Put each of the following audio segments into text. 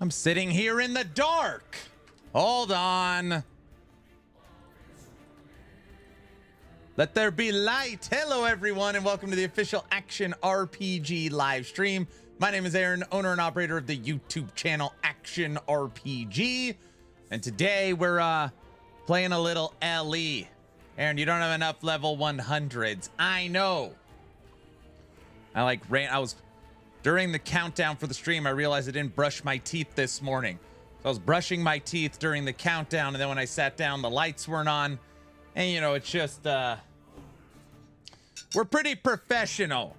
I'm sitting here in the dark. Hold on. Let there be light. Hello, everyone, and welcome to the official Action RPG live stream. My name is Aaron, owner and operator of the YouTube channel Action RPG. And today we're playing a little LE. Aaron, you don't have enough level 100s. I know. I was during the countdown for the stream, I realized I didn't brush my teeth this morning. So I was brushing my teeth during the countdown, and then when I sat down, the lights weren't on. And you know, it's just we're pretty professional.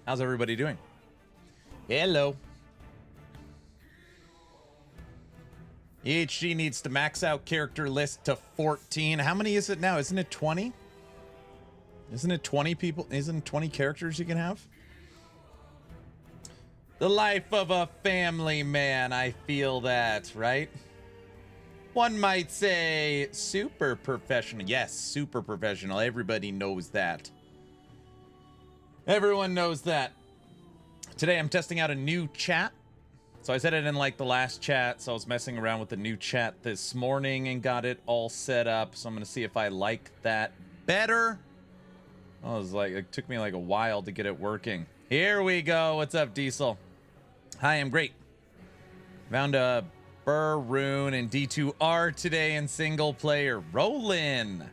How's everybody doing? Hello. EHG needs to max out character list to 14. How many is it now? Isn't it 20? Isn't it 20 people? Isn't it 20 characters you can have? The life of a family man. I feel that, right? One might say super professional. Yes, super professional. Everybody knows that. Everyone knows that. Today I'm testing out a new chat. So I said I didn't like the last chat, so I was messing around with the new chat this morning and got it all set up. So I'm going to see if I like that better. Oh, it took me like a while to get it working. Here we go. What's up, Diesel? Hi, I'm great. Found a Burr Rune and D2R today in single player. Rollin'.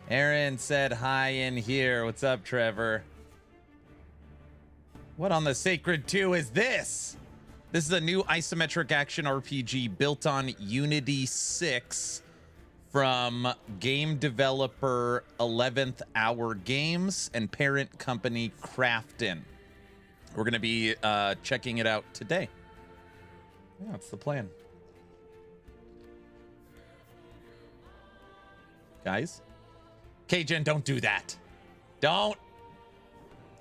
Aaron said hi in here. What's up, Trevor? What on the Sacred 2 is this? This is a new isometric action RPG built on Unity 6 from game developer 11th Hour Games and parent company Crafton. We're going to be checking it out today. Yeah, that's the plan. Guys? Cajun, don't do that. Don't.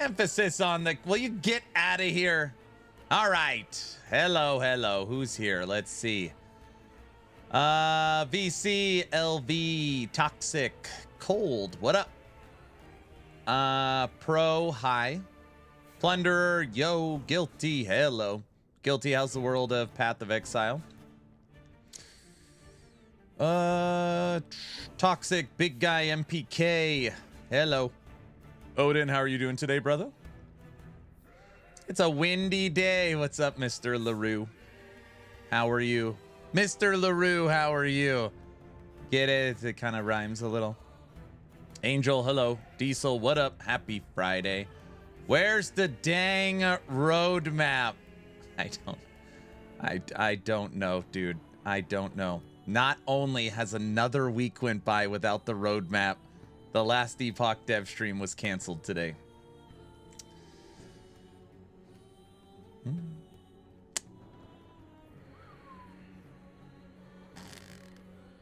Emphasis on the... Will you get out of here? All right. Hello, hello. Who's here? Let's see. VC, LV, Toxic, Cold. What up? Pro, hi. Plunderer, yo. Guilty, hello. Guilty, how's the world of Path of Exile? Toxic, Big Guy, MPK, hello. Odin, how are you doing today, brother? It's a windy day. What's up, Mr. LaRue? How are you? Mr. LaRue, how are you? Get it? It kind of rhymes a little. Angel, hello. Diesel, what up? Happy Friday. Where's the dang roadmap? I don't know, dude. I don't know. Not only has another week went by without the roadmap, the last Epoch dev stream was canceled today.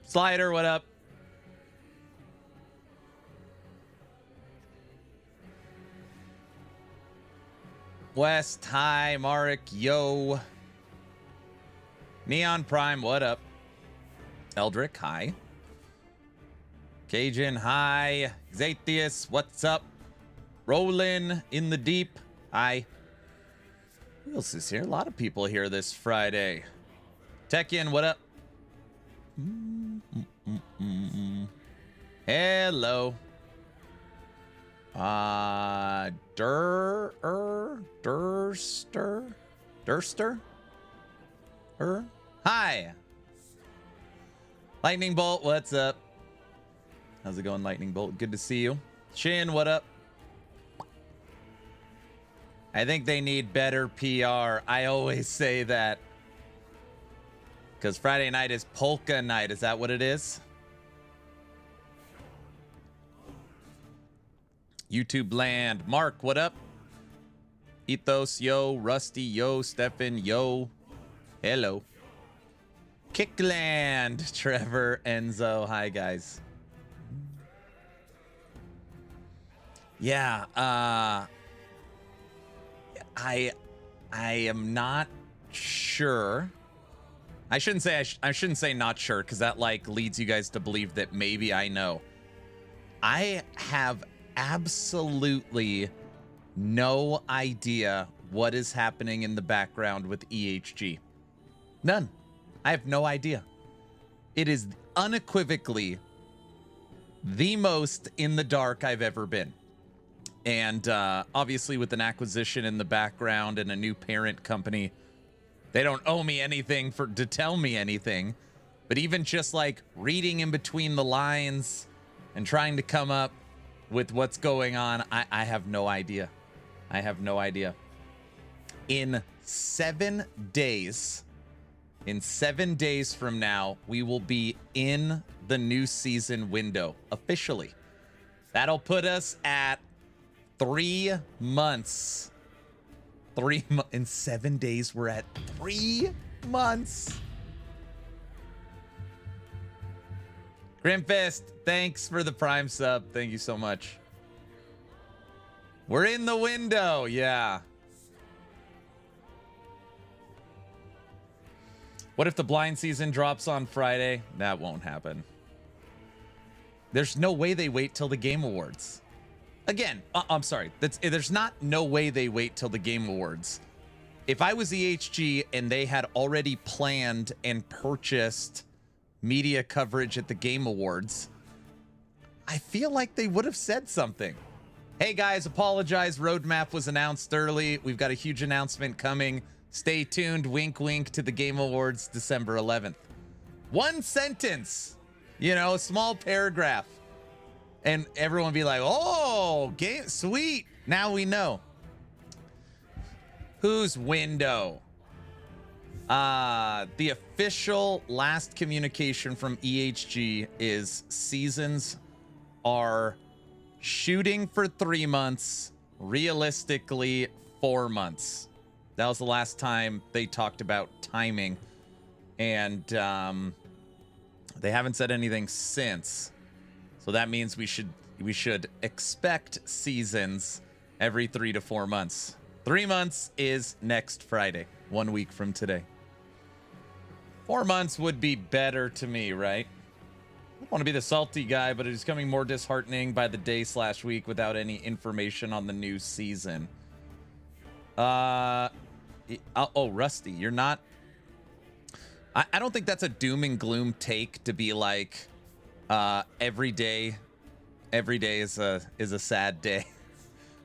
Slider, what up? West, hi. Marek, yo. Neon Prime, what up? Eldrick, hi. Cajun, hi. Xathius, what's up? Rollin' in the deep, hi. Who else is here? A lot of people here this Friday. Techian, what up? Hello. Durster? Hi. Lightning Bolt, what's up? How's it going, Lightning Bolt? Good to see you. Shin, what up? I think they need better PR. I always say that. Because Friday night is polka night. Is that what it is? YouTube land. Mark, what up? Ethos, yo. Rusty, yo. Stefan, yo. Hello. Kickland. Trevor, Enzo. Hi, guys. Yeah. I am not sure. I shouldn't say not sure, because that like leads you guys to believe that maybe I know. I have absolutely no idea what is happening in the background with EHG. None. I have no idea. It is unequivocally the most in the dark I've ever been. And obviously with an acquisition in the background and a new parent company, they don't owe me anything to tell me anything. But even just like reading in between the lines and trying to come up with what's going on, I have no idea. I have no idea. In 7 days, from now, we will be in the new season window officially. That'll put us at 3 months. In 7 days, we're at 3 months. Grimfist, thanks for the Prime sub. Thank you so much. We're in the window. Yeah. What if the blind season drops on Friday? That won't happen. There's no way they wait till the Game Awards. Again, I'm sorry. There's not no way they wait till the Game Awards. If I was EHG and they had already planned and purchased media coverage at the Game Awards, I feel like they would have said something. Hey guys, apologize. Roadmap was announced early. We've got a huge announcement coming. Stay tuned. Wink, wink to the Game Awards, December 11th. One sentence, you know, a small paragraph. And everyone be like, oh, game, sweet. Now we know. Whose window? The official last communication from EHG is seasons are shooting for 3 months, realistically 4 months. That was the last time they talked about timing. And they haven't said anything since. So that means we should expect seasons every 3 to 4 months. 3 months is next Friday, 1 week from today. 4 months would be better to me, right? I don't want to be the salty guy, but it is becoming more disheartening by the day/week without any information on the new season. Oh, Rusty, you're not... I don't think that's a doom and gloom take to be like, every day is a sad day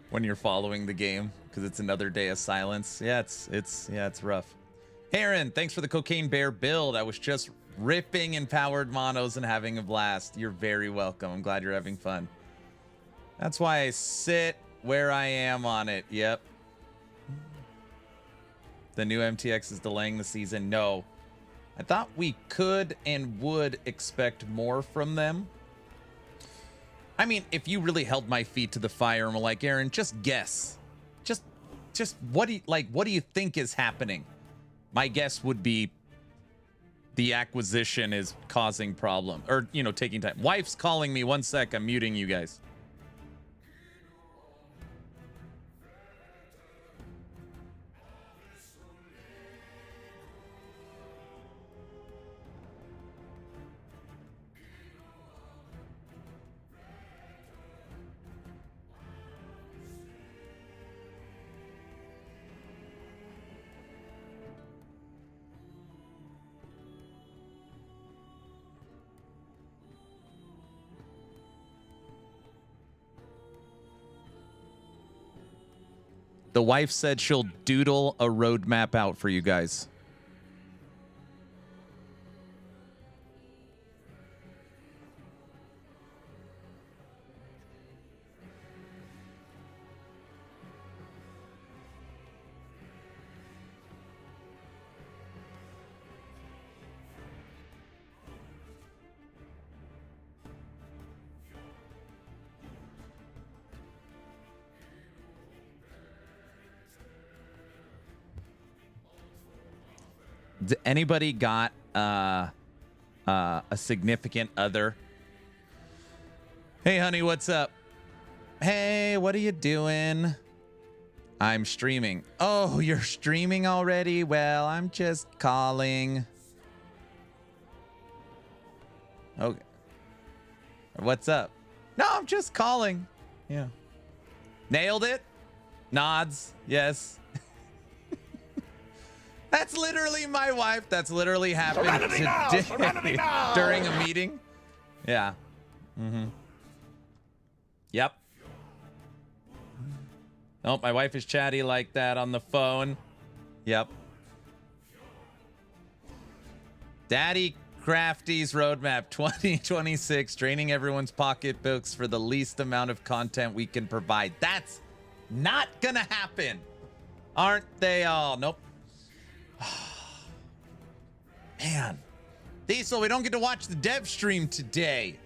when you're following the game because it's another day of silence. Yeah, it's rough. Heron, thanks for the Cocaine Bear build. I was just ripping empowered monos and having a blast. You're very welcome. I'm glad you're having fun. That's why I sit where I am on it. Yep. The new MTX is delaying the season. No. I thought we could and would expect more from them. I mean, if you really held my feet to the fire and were like, Aaron, just guess. Just what do you think is happening? My guess would be the acquisition is causing problem or, you know, taking time. Wife's calling me. 1 sec. I'm muting you guys. The wife said she'll doodle a roadmap out for you guys. Anybody got a significant other? Hey, honey, what's up? Hey, what are you doing? I'm streaming. Oh, you're streaming already? Well, I'm just calling. Okay. What's up? No, I'm just calling. Yeah. Nailed it? Nods. Yes. That's literally my wife. That's literally happened today during a meeting. Yeah. Mm-hmm. Yep. Oh, my wife is chatty like that on the phone. Yep. Daddy Crafty's roadmap 2026, draining everyone's pocketbooks for the least amount of content we can provide. That's not gonna happen. Aren't they all? Nope. Man. Diesel, we don't get to watch the dev stream today.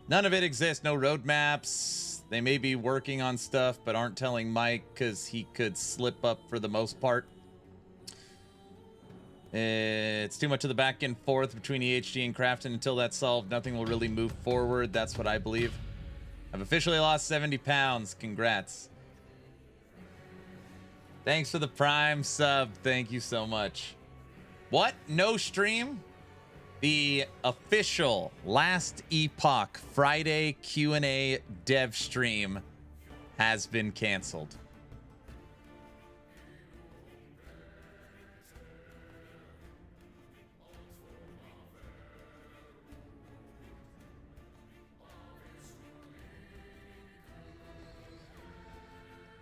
None of it exists. No roadmaps. They may be working on stuff, but aren't telling Mike because he could slip up for the most part. It's too much of the back and forth between EHG and Crafton. Until that's solved, nothing will really move forward. That's what I believe. I've officially lost 70 pounds. Congrats. Thanks for the Prime sub. Thank you so much. What? No stream? The official last Epoch Friday Q&A dev stream has been canceled.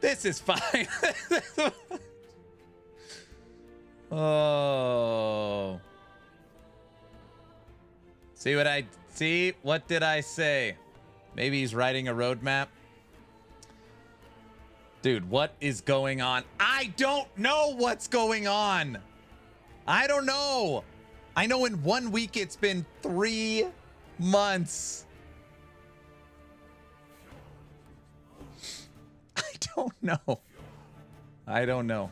This is fine. Oh. See what I see? What did I say? Maybe he's writing a roadmap. Dude, what is going on? I don't know what's going on. I don't know. I know in 1 week it's been 3 months. I don't know. I don't know.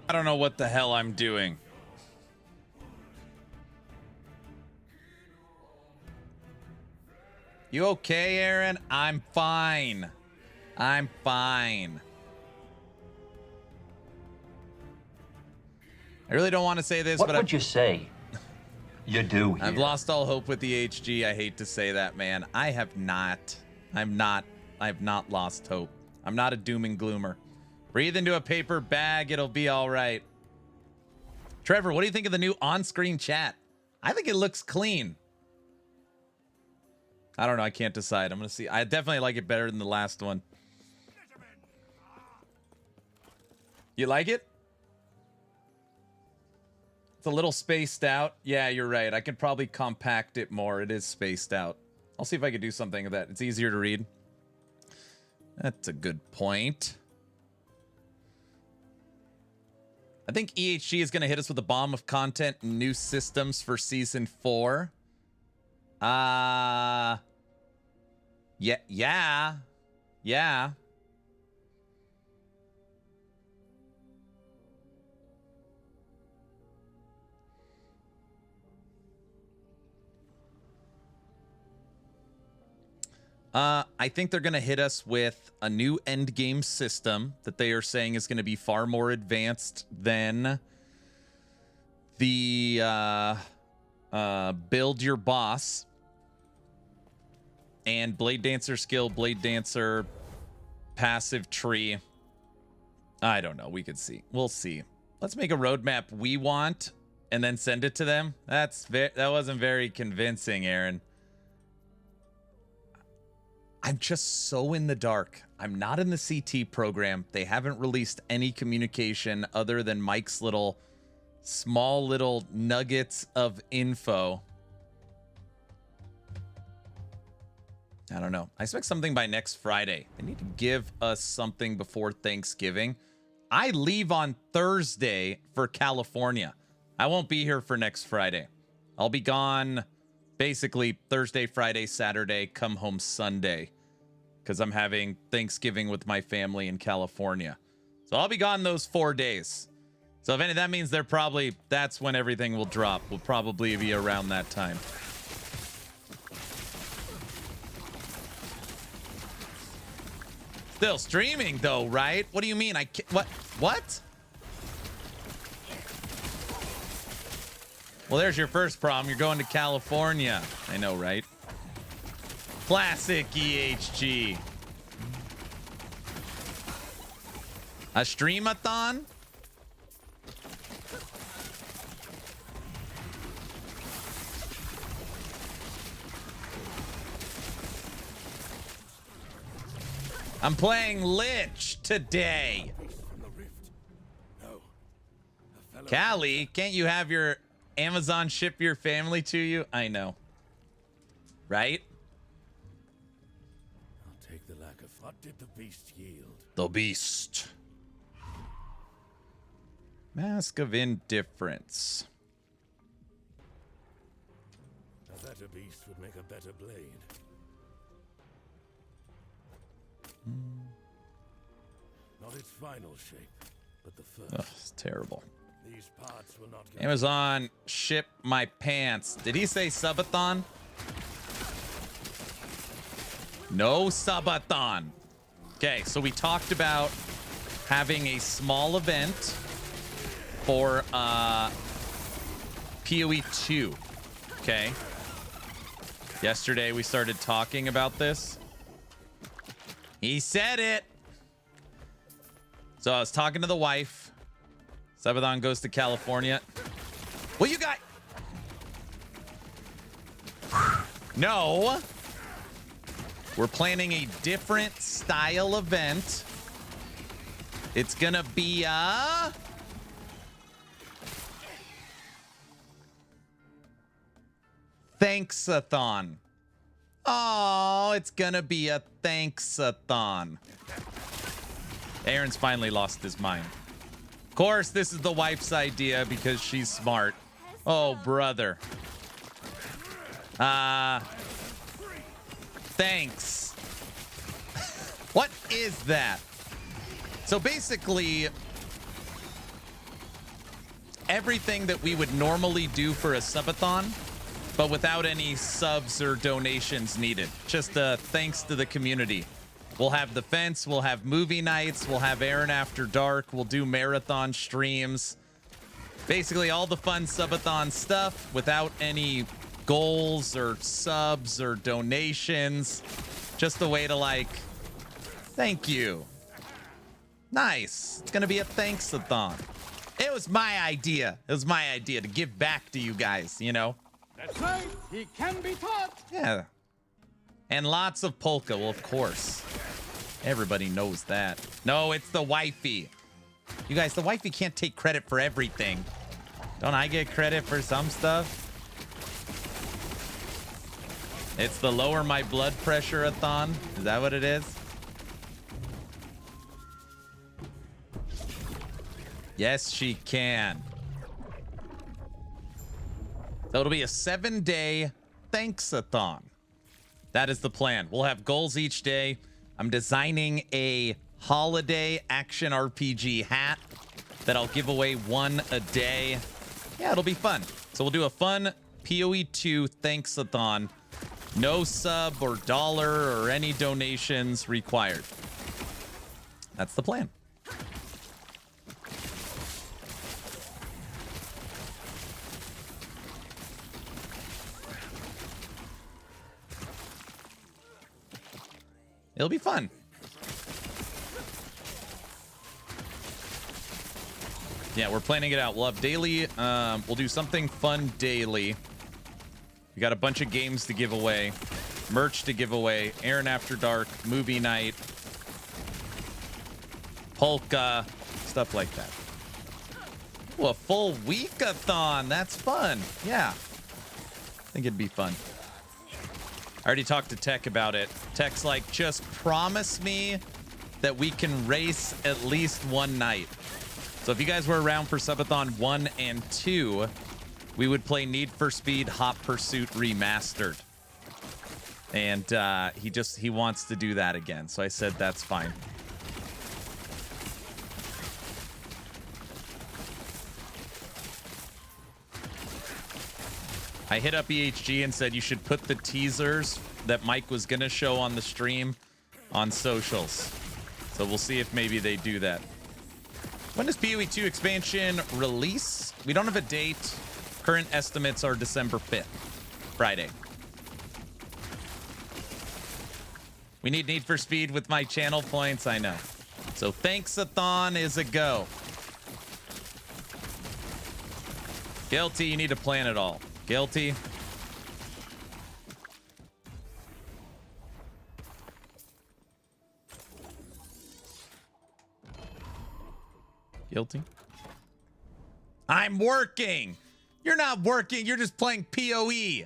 I don't know what the hell I'm doing. You okay, Aaron? I'm fine. I'm fine. I really don't want to say this, but what would you say? You do here. I've lost all hope with the HG. I hate to say that, man. I have not. I've not lost hope. I'm not a doom and gloomer. Breathe into a paper bag. It'll be all right. Trevor, what do you think of the new on-screen chat? I think it looks clean. I don't know. I can't decide. I'm going to see. I definitely like it better than the last one. You like it? It's a little spaced out. Yeah, you're right. I could probably compact it more. It is spaced out. I'll see if I could do something with that. It's easier to read. That's a good point. I think EHG is going to hit us with a bomb of content and new systems for Season 4. Yeah. I think they're going to hit us with a new Endgame system that they are saying is going to be far more advanced than the build your boss and Blade Dancer skill, Blade Dancer passive tree. I don't know. We could see. We'll see. Let's make a roadmap we want and then send it to them. That wasn't very convincing, Aaron. I'm just so in the dark. I'm not in the CT program. They haven't released any communication other than Mike's small little nuggets of info. I don't know. I expect something by next Friday. They need to give us something before Thanksgiving. I leave on Thursday for California. I won't be here for next Friday. I'll be gone basically Thursday, Friday, Saturday, come home Sunday, because I'm having Thanksgiving with my family in California. So I'll be gone those 4 days. So if any, that means that's when everything will drop. Will probably be around that time. Still streaming though, right? What do you mean? I can't, what? Well, there's your first problem. You're going to California. I know, right? Classic EHG. A streamathon? I'm playing Lich today. Callie, can't you have your Amazon ship your family to you? I know. Right? I'll take the lack of what did the beast yield? The beast. Mask of Indifference. A better beast would make a better blade. Not its final shape, but the first. Ugh, it's terrible. These parts will not get Amazon ship my pants. Did he say subathon? No subathon. Okay, so we talked about having a small event for PoE 2. Okay. Yesterday we started talking about this. He said it. So I was talking to the wife. Sadddd goes to California. Well, you got... No. We're planning a different style event. It's gonna be a... Thanksathon. Oh, it's gonna be a Thanksathon. Aaron's finally lost his mind. Of course, this is the wife's idea because she's smart. Oh, brother. Thanks. What is that? So basically, everything that we would normally do for a subathon, but without any subs or donations needed. Just thanks to the community. We'll have the fence, we'll have movie nights, we'll have Aaron After Dark, we'll do marathon streams. Basically all the fun subathon stuff without any goals or subs or donations. Just a way to like, thank you. Nice. It's gonna be a Thanksathon. It was my idea. It was my idea to give back to you guys, you know? That's right. He can be taught. Yeah. And lots of polka, well, of course. Everybody knows that. No, it's the wifey. You guys, the wifey can't take credit for everything. Don't I get credit for some stuff? It's the lower my blood pressure-a-thon. Is that what it is? Yes, she can. So it'll be a 7-day Thanksathon. That is the plan. We'll have goals each day. I'm designing a holiday action RPG hat that I'll give away one a day. Yeah, it'll be fun. So we'll do a fun PoE 2 Thanksathon. No sub or dollar or any donations required. That's the plan. It'll be fun. Yeah, we're planning it out. We'll have daily, we'll do something fun daily. We got a bunch of games to give away, merch to give away, Aaron After Dark, movie night, polka, stuff like that. Well, a full week-a-thon. That's fun. Yeah. I think it'd be fun. I already talked to Tech about it. Tech's like, just promise me that we can race at least one night. So if you guys were around for Subathon 1 and 2, we would play Need for Speed Hot Pursuit Remastered. And he wants to do that again. So I said, that's fine. I hit up EHG and said you should put the teasers that Mike was going to show on the stream on socials. So we'll see if maybe they do that. When does PoE 2 expansion release? We don't have a date Current estimates are December 5th, Friday. We need for Speed with my channel points, I know. So Thanksathon is a go. Guilty, you need to plan it all. Guilty. Guilty. I'm working. You're not working. You're just playing PoE.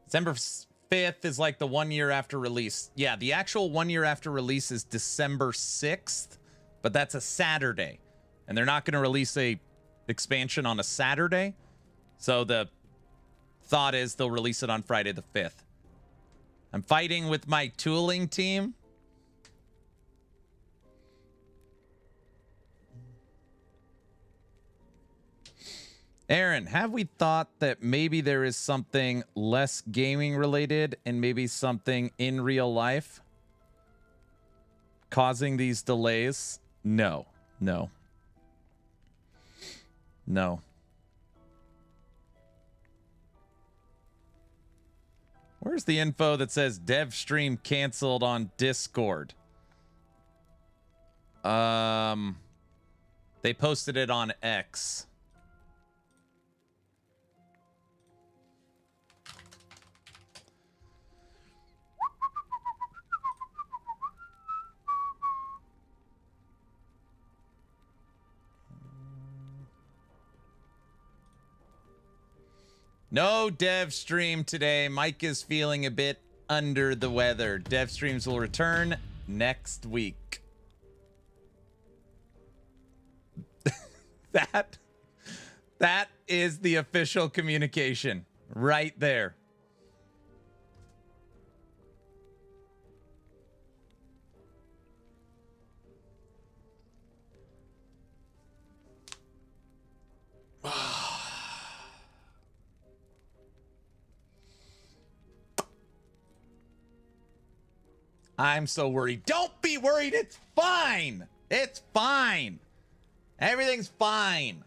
December 5th is like the 1 year after release. Yeah, the actual 1 year after release is December 6th, but that's a Saturday. And they're not going to release a expansion on a Saturday. So the thought is they'll release it on Friday the 5th. I'm fighting with my tooling team. Aaron, have we thought that maybe there is something less gaming related and maybe something in real life causing these delays? No. Where's the info that says dev stream canceled on Discord? They posted it on X. No dev stream today. Mike is feeling a bit under the weather. Dev streams will return next week. That is the official communication right there. I'm so worried. Don't be worried. It's fine. It's fine. Everything's fine.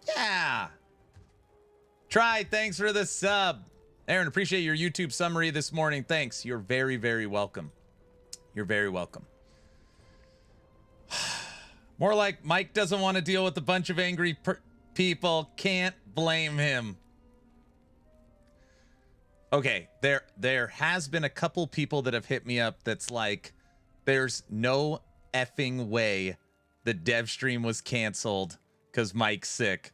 Yeah. Try. Thanks for the sub. Aaron, appreciate your YouTube summary this morning. Thanks. You're very, very welcome. You're very welcome. More like Mike doesn't want to deal with a bunch of angry people. Can't blame him. Okay, there has been a couple people that have hit me up that's like, there's no effing way the dev stream was canceled because Mike's sick.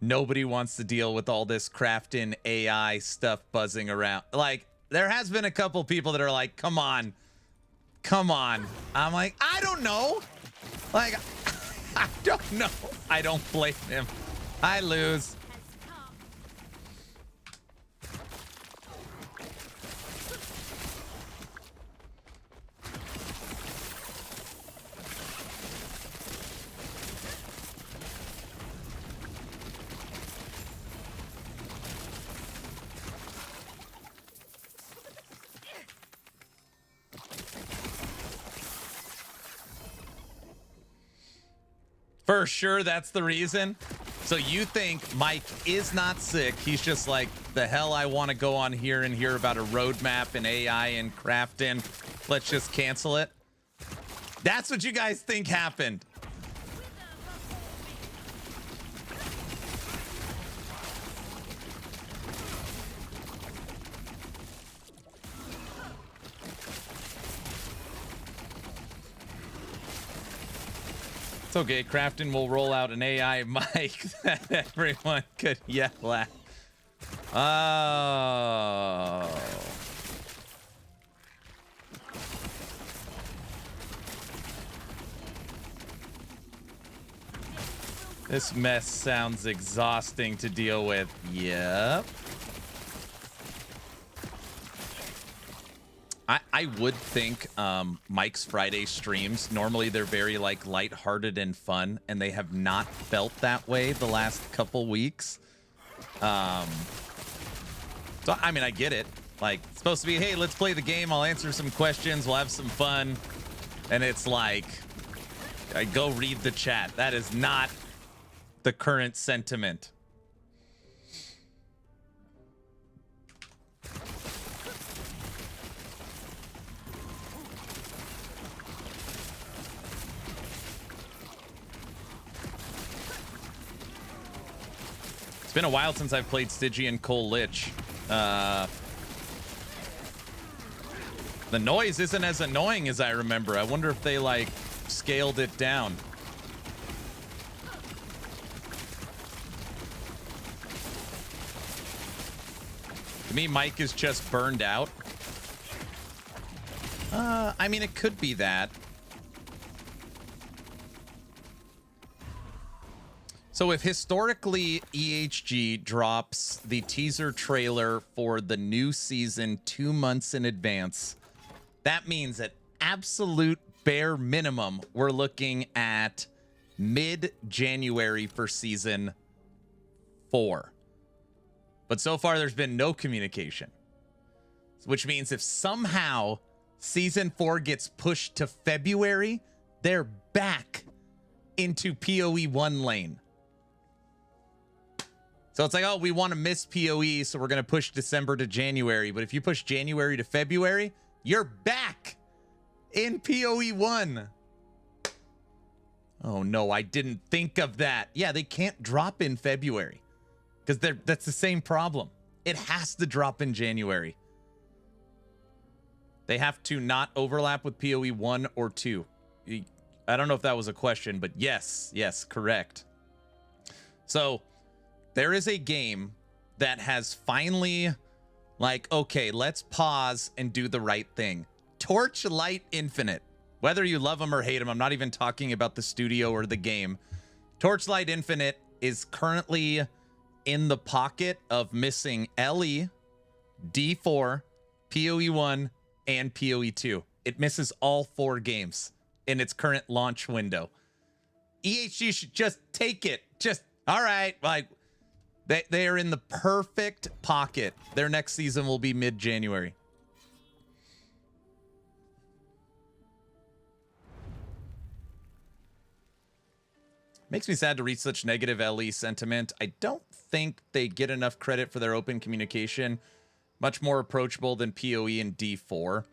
Nobody wants to deal with all this crafting AI stuff buzzing around. Like, there has been a couple people that are like, come on. I'm like, I don't know. Like, I don't know. I don't blame him. I lose. For sure, that's the reason. So you think Mike is not sick. He's just like, the hell I want to go on here and hear about a roadmap and AI and crafting. Let's just cancel it. That's what you guys think happened. It's okay, Crafton will roll out an AI mic that everyone could yell at. Oh. This mess sounds exhausting to deal with. Yep. I would think Mike's Friday streams, normally they're very like lighthearted and fun, and they have not felt that way the last couple weeks. So I mean, I get it. Like, it's supposed to be, hey, let's play the game, I'll answer some questions, we'll have some fun. And it's like, I go read the chat. That is not the current sentiment. It's been a while since I've played Stygian Cole Lich. The noise isn't as annoying as I remember. I wonder if they, like, scaled it down. To me, Mike is just burned out. I mean, it could be that. So if historically EHG drops the teaser trailer for the new season 2 months in advance, that means at absolute bare minimum, we're looking at mid-January for season 4. But so far, there's been no communication, which means if somehow season 4 gets pushed to February, they're back into PoE 1 lane. So it's like, oh, we want to miss PoE, so we're going to push December to January. But if you push January to February, you're back in PoE 1. Oh, no, I didn't think of that. Yeah, they can't drop in February because that's the same problem. It has to drop in January. They have to not overlap with PoE 1 or 2. I don't know if that was a question, but yes, correct. So there is a game that has finally, like, okay, let's pause and do the right thing. Torchlight Infinite. Whether you love them or hate them, I'm not even talking about the studio or the game. Torchlight Infinite is currently in the pocket of missing LE, D4, PoE 1, and PoE 2. It misses all 4 games in its current launch window. EHG should just take it. Just, all right, like, they are in the perfect pocket. Their next season will be mid-January. Makes me sad to read such negative LE sentiment. I don't think they get enough credit for their open communication. Much more approachable than PoE and D4.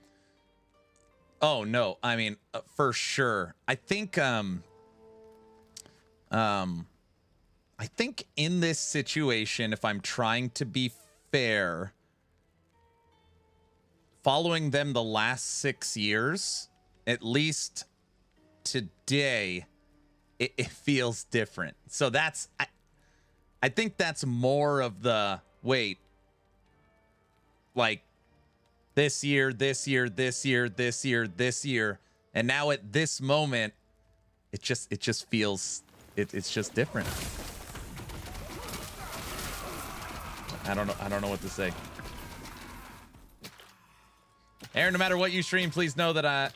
Oh, no. I mean, for sure. I think in this situation, if I'm trying to be fair, following them the last 6 years, at least today, it feels different. So that's, I think that's more of the, wait, like this year, and now at this moment, it just feels, it's just different. I don't know what to say. Aaron, no matter what you stream, please know that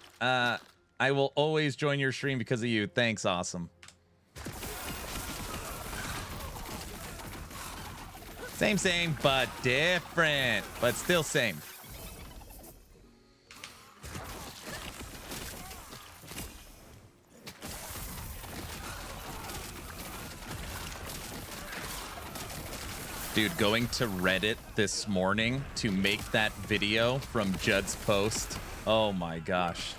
I will always join your stream because of you. Thanks, awesome. Same, but different. But still same. Dude, going to Reddit this morning to make that video from Judd's post. Oh my gosh.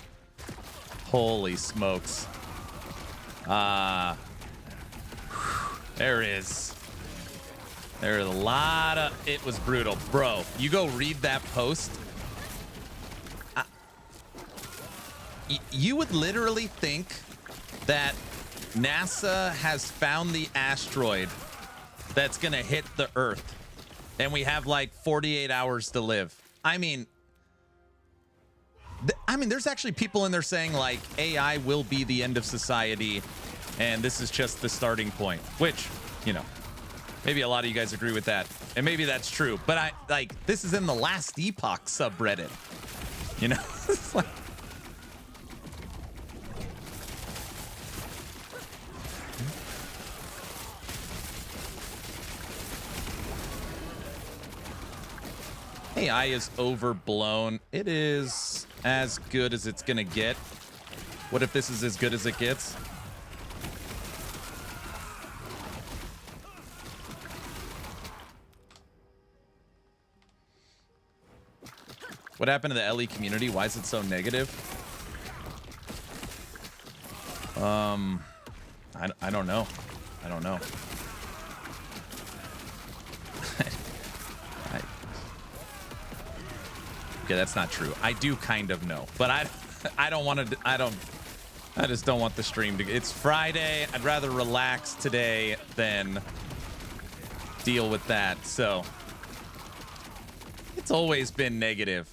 Holy smokes. There is a lot of, it was brutal. Bro, you go read that post. You would literally think that NASA has found the asteroid that's gonna hit the Earth, and we have like 48 hours to live. I mean, there's actually people in there saying like AI will be the end of society, and this is just the starting point. Which, you know, maybe a lot of you guys agree with that, and maybe that's true. But this is in the last Epoch subreddit. You know, it's like. AI is overblown. It is as good as it's gonna get. What if this is as good as it gets? What happened to the LE community? Why is it so negative? I don't know. I don't know. Okay, that's not true. I do kind of know, but I don't want to. I just don't want the stream to. It's Friday. I'd rather relax today than deal with that. So it's always been negative.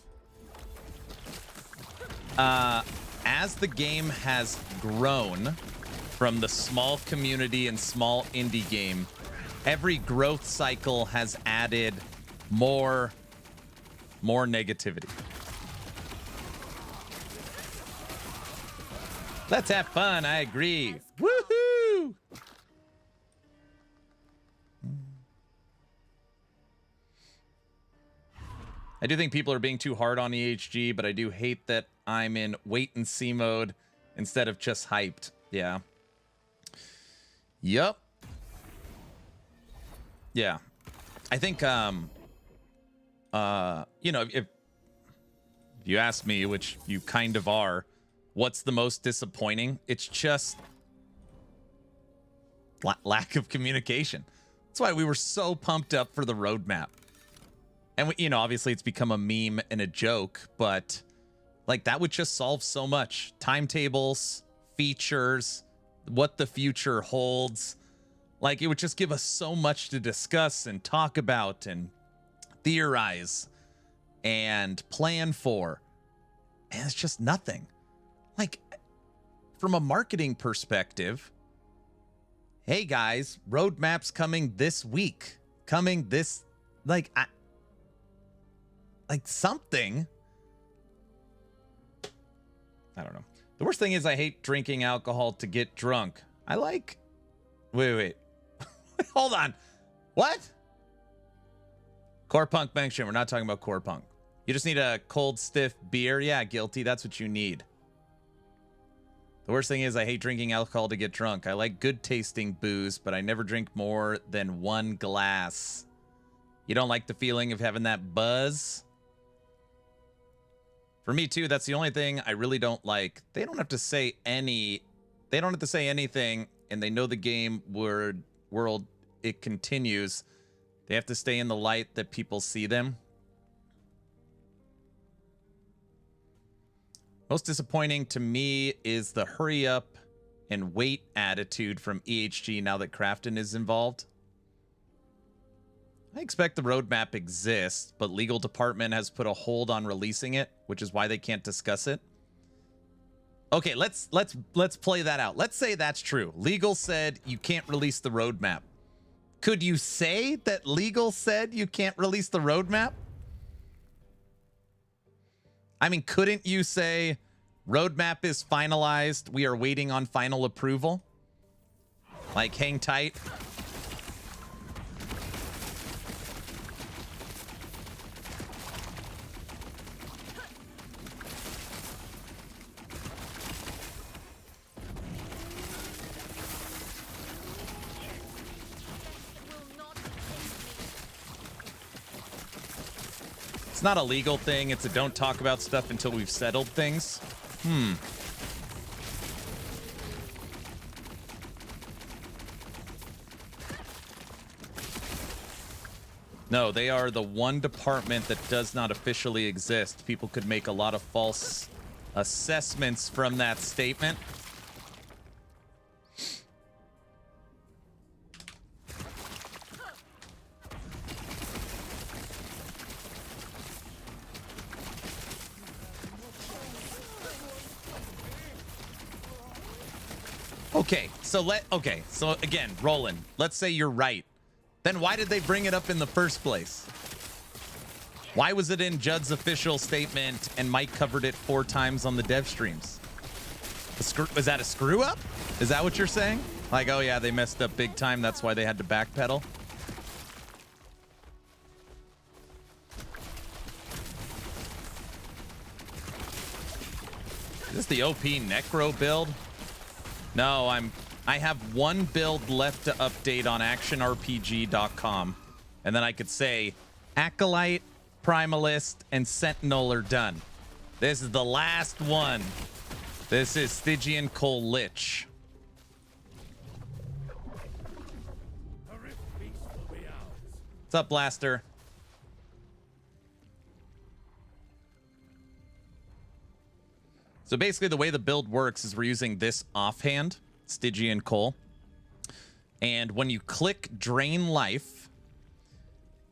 As the game has grown from the small community and small indie game, every growth cycle has added more negativity. Let's have fun. I agree. Woohoo! I do think people are being too hard on EHG, but I do hate that I'm in wait and see mode instead of just hyped. Yeah. Yup. Yeah. I think, you know, if you ask me, which you kind of are, what's the most disappointing? It's just lack of communication. That's why we were so pumped up for the roadmap. And, we, you know, obviously it's become a meme and a joke, but like that would just solve so much. Timetables, features, what the future holds. Like it would just give us so much to discuss and talk about and theorize and plan for. And it's just nothing. Like, from a marketing perspective, hey guys, roadmap's coming this week. Coming this, like something. I don't know. The worst thing is I hate drinking alcohol to get drunk. I like... Wait. Hold on. What? Core Punk mention. We're not talking about Core Punk. You just need a cold, stiff beer. Yeah, guilty. That's what you need. The worst thing is I hate drinking alcohol to get drunk. I like good tasting booze, but I never drink more than one glass. You don't like the feeling of having that buzz? For me too, that's the only thing I really don't like. They don't have to say anything, and they know the game world it continues. They have to stay in the light that people see them. Most disappointing to me is the hurry up and wait attitude from EHG now that Crafton is involved. I expect the roadmap exists, but legal department has put a hold on releasing it, which is why they can't discuss it. Okay, let's play that out. Let's say that's true. Legal said you can't release the roadmap. Could you say that legal said you can't release the roadmap? I mean, couldn't you say roadmap is finalized, we are waiting on final approval? Like, hang tight. It's not a legal thing. It's a don't talk about stuff until we've settled things. No, they are the one department that does not officially exist. People could make a lot of false assessments from that statement. Okay, so again, Roland, let's say you're right. Then why did they bring it up in the first place? Why was it in Judd's official statement and Mike covered it 4 times on the dev streams? Was that a screw up? Is that what you're saying? Like, oh yeah, they messed up big time, that's why they had to backpedal? Is this the OP Necro build? No, I have one build left to update on actionrpg.com. And then I could say Acolyte, Primalist, and Sentinel are done. This is the last one. This is Stygian Cole Lich. What's up, Blaster? So basically the way the build works is we're using this offhand, Stygian Cole. And when you click Drain Life,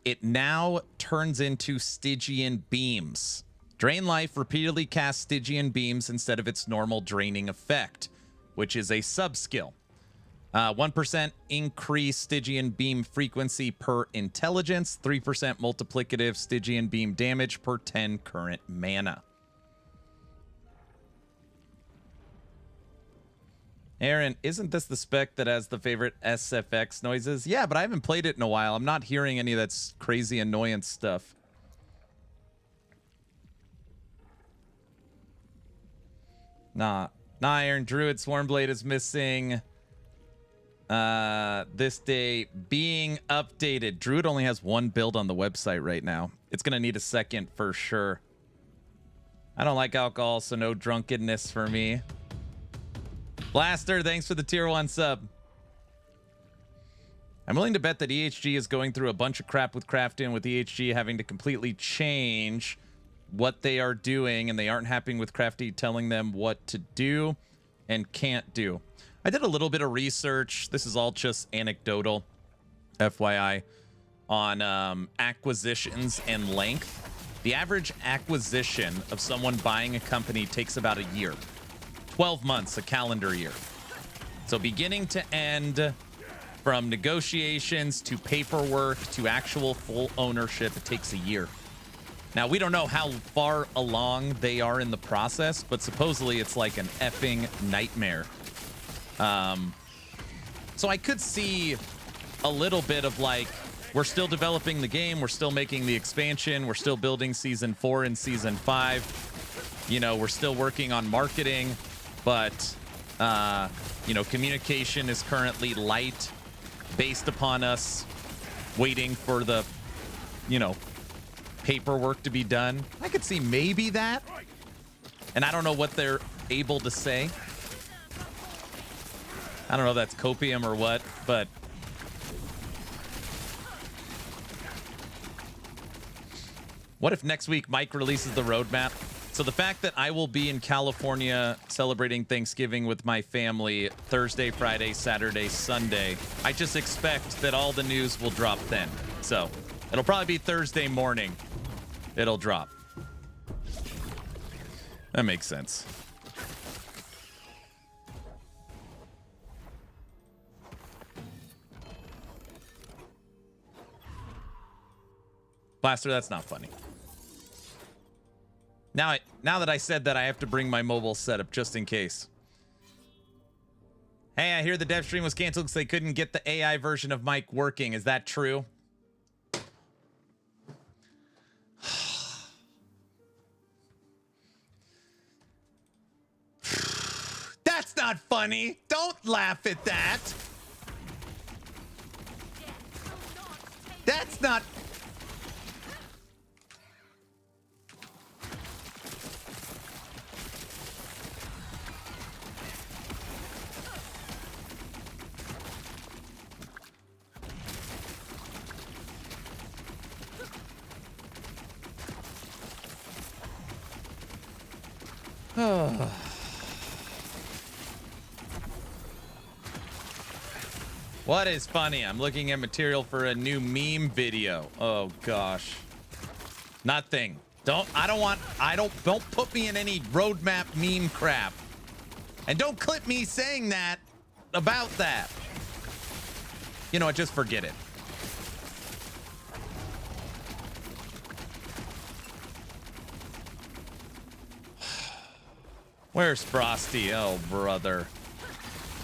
it now turns into Stygian Beams. Drain Life repeatedly casts Stygian Beams instead of its normal draining effect, which is a sub-skill. 1% increase Stygian Beam frequency per intelligence, 3% multiplicative Stygian Beam damage per 10 current mana. Aaron, isn't this the spec that has the favorite SFX noises? Yeah, but I haven't played it in a while. I'm not hearing any of that crazy annoyance stuff. Nah, Aaron. Druid Swarmblade is missing. This day being updated. Druid only has one build on the website right now. It's going to need a second for sure. I don't like alcohol, so no drunkenness for me. Blaster, thanks for the tier 1 sub. I'm willing to bet that EHG is going through a bunch of crap with crafting, with EHG having to completely change what they are doing, and they aren't happy with Crafty telling them what to do and can't do. I did a little bit of research. This is all just anecdotal, FYI, on acquisitions and length. The average acquisition of someone buying a company takes about a year. 12 months, a calendar year. So beginning to end, from negotiations to paperwork to actual full ownership, it takes a year. Now, we don't know how far along they are in the process, but supposedly it's like an effing nightmare. So I could see a little bit of like, we're still developing the game, we're still making the expansion, we're still building season 4 and season 5. You know, we're still working on marketing. But, you know, communication is currently light based upon us waiting for the, you know, paperwork to be done. I could see maybe that. And I don't know what they're able to say. I don't know if that's copium or what, but... What if next week Mike releases the roadmap? So the fact that I will be in California celebrating Thanksgiving with my family Thursday, Friday, Saturday, Sunday, I just expect that all the news will drop then. So it'll probably be Thursday morning. It'll drop. That makes sense. Blaster, that's not funny. Now that I said that, I have to bring my mobile setup just in case. Hey, I hear the dev stream was canceled because they couldn't get the AI version of Mike working. Is that true? That's not funny. Don't laugh at that. That's not... What is funny? I'm looking at material for a new meme video. Oh gosh. Nothing. Don't put me in any roadmap meme crap. And don't clip me saying that about that. You know what? Just forget it. Where's Frosty? Oh, brother.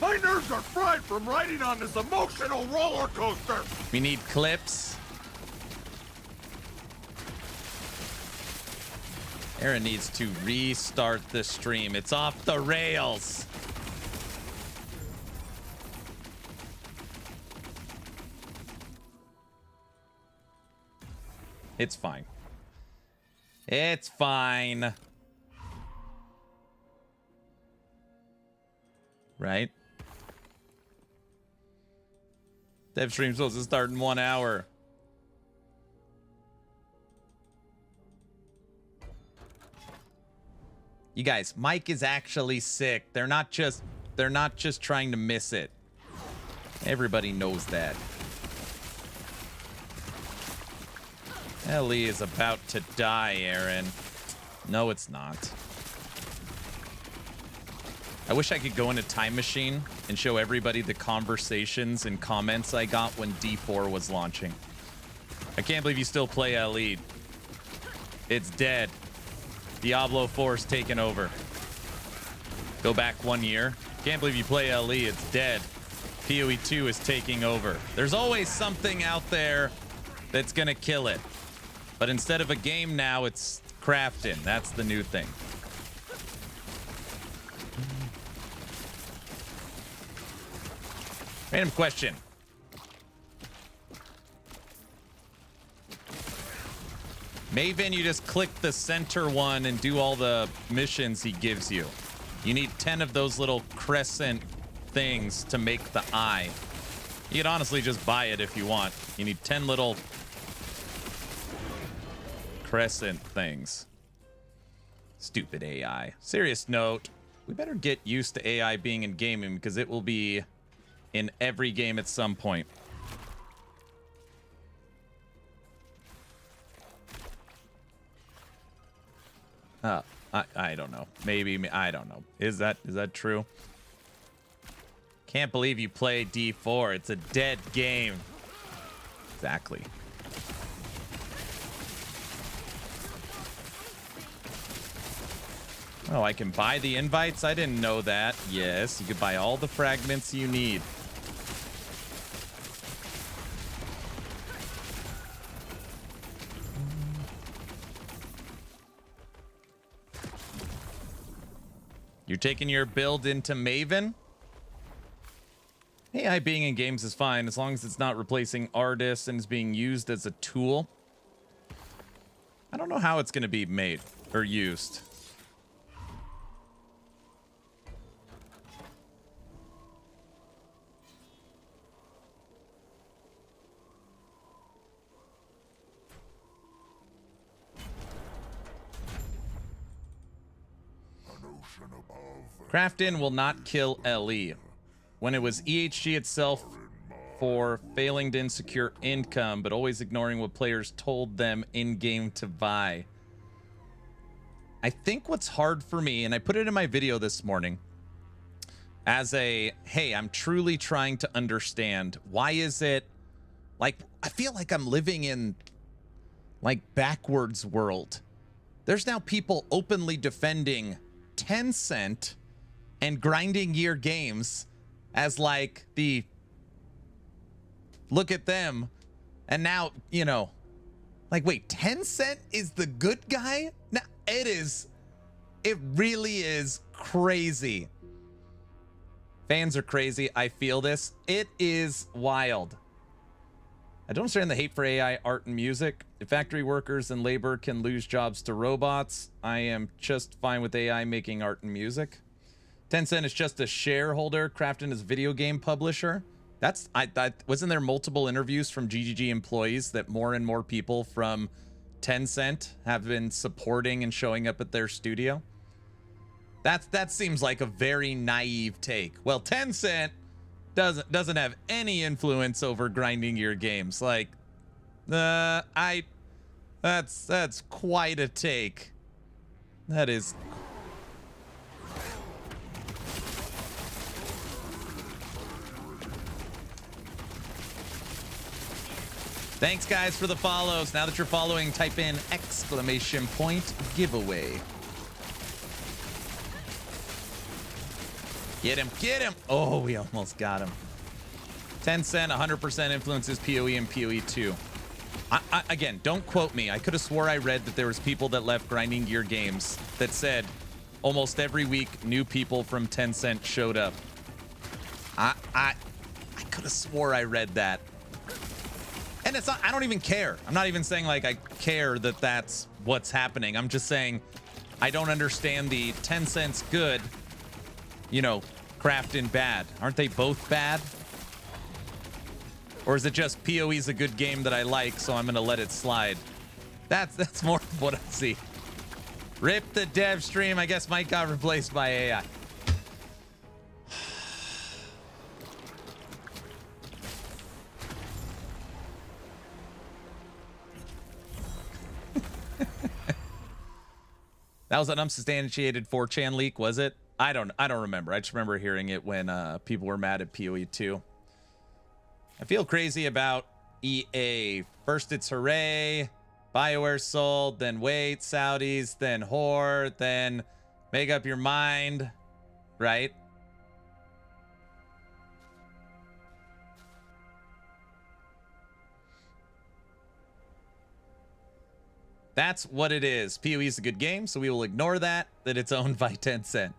My nerves are fried from riding on this emotional roller coaster. We need clips. Aaron needs to restart the stream. It's off the rails. It's fine. It's fine. Right? Dev stream's supposed to start in 1 hour. You guys, Mike is actually sick. They're not just trying to miss it. Everybody knows that. Ellie is about to die, Aaron. No, it's not. I wish I could go in a time machine and show everybody the conversations and comments I got when D4 was launching. I can't believe you still play LE. It's dead. Diablo 4's taken over. Go back 1 year. Can't believe you play LE. It's dead. PoE 2 is taking over. There's always something out there that's gonna kill it. But instead of a game now, it's crafting. That's the new thing. Random question. Maven, you just click the center one and do all the missions he gives you. You need 10 of those little crescent things to make the eye. You could honestly just buy it if you want. You need 10 little crescent things. Stupid AI. Serious note, we better get used to AI being in gaming because it will be in every game at some point. I don't know. Maybe, I don't know. Is that true? Can't believe you play D4. It's a dead game. Exactly. Oh, I can buy the invites? I didn't know that. Yes, you can buy all the fragments you need. You're taking your build into Maven? AI being in games is fine as long as it's not replacing artists and is being used as a tool. I don't know how it's going to be made or used. Craftin will not kill LE. When it was EHG itself for failing to insecure income, but always ignoring what players told them in-game to buy. I think what's hard for me, and I put it in my video this morning, as a, hey, I'm truly trying to understand, why is it, like, I feel like I'm living in, like, backwards world. There's now people openly defending Tencent and grinding gear games as like the look at them, and now, you know, like, wait, Tencent is the good guy now? It really is crazy. Fans are crazy. I feel this. It is wild. I don't understand the hate for AI art and music. If factory workers and labor can lose jobs to robots, I am just fine with AI making art and music. Tencent is just a shareholder. Krafton is a video game publisher. Wasn't there multiple interviews from GGG employees that more and more people from Tencent have been supporting and showing up at their studio? That seems like a very naive take. Well, Tencent doesn't have any influence over grinding your games. Like, that's quite a take. That is. Thanks, guys, for the follows. Now that you're following, type in !giveaway. Get him, get him. Oh, we almost got him. Tencent 100% influences PoE and PoE 2. Again, don't quote me. I could have swore I read that there was people that left Grinding Gear Games that said almost every week new people from Tencent showed up. I could have swore I read that. And it's not, I don't even care. I'm not even saying like I care that that's what's happening. I'm just saying I don't understand the 10 cents good, you know, craft in bad. Aren't they both bad? Or is it just PoE's a good game that I like, so I'm gonna let it slide? That's more of what I see. Rip the dev stream. I guess Mike got replaced by AI. That was an unsubstantiated 4chan leak, was it? I don't remember. I just remember hearing it when people were mad at PoE 2. I feel crazy about EA. First it's hooray, BioWare sold, then wait, Saudis, then whore, then make up your mind, right? That's what it is. PoE is a good game, so we will ignore that it's owned by Tencent.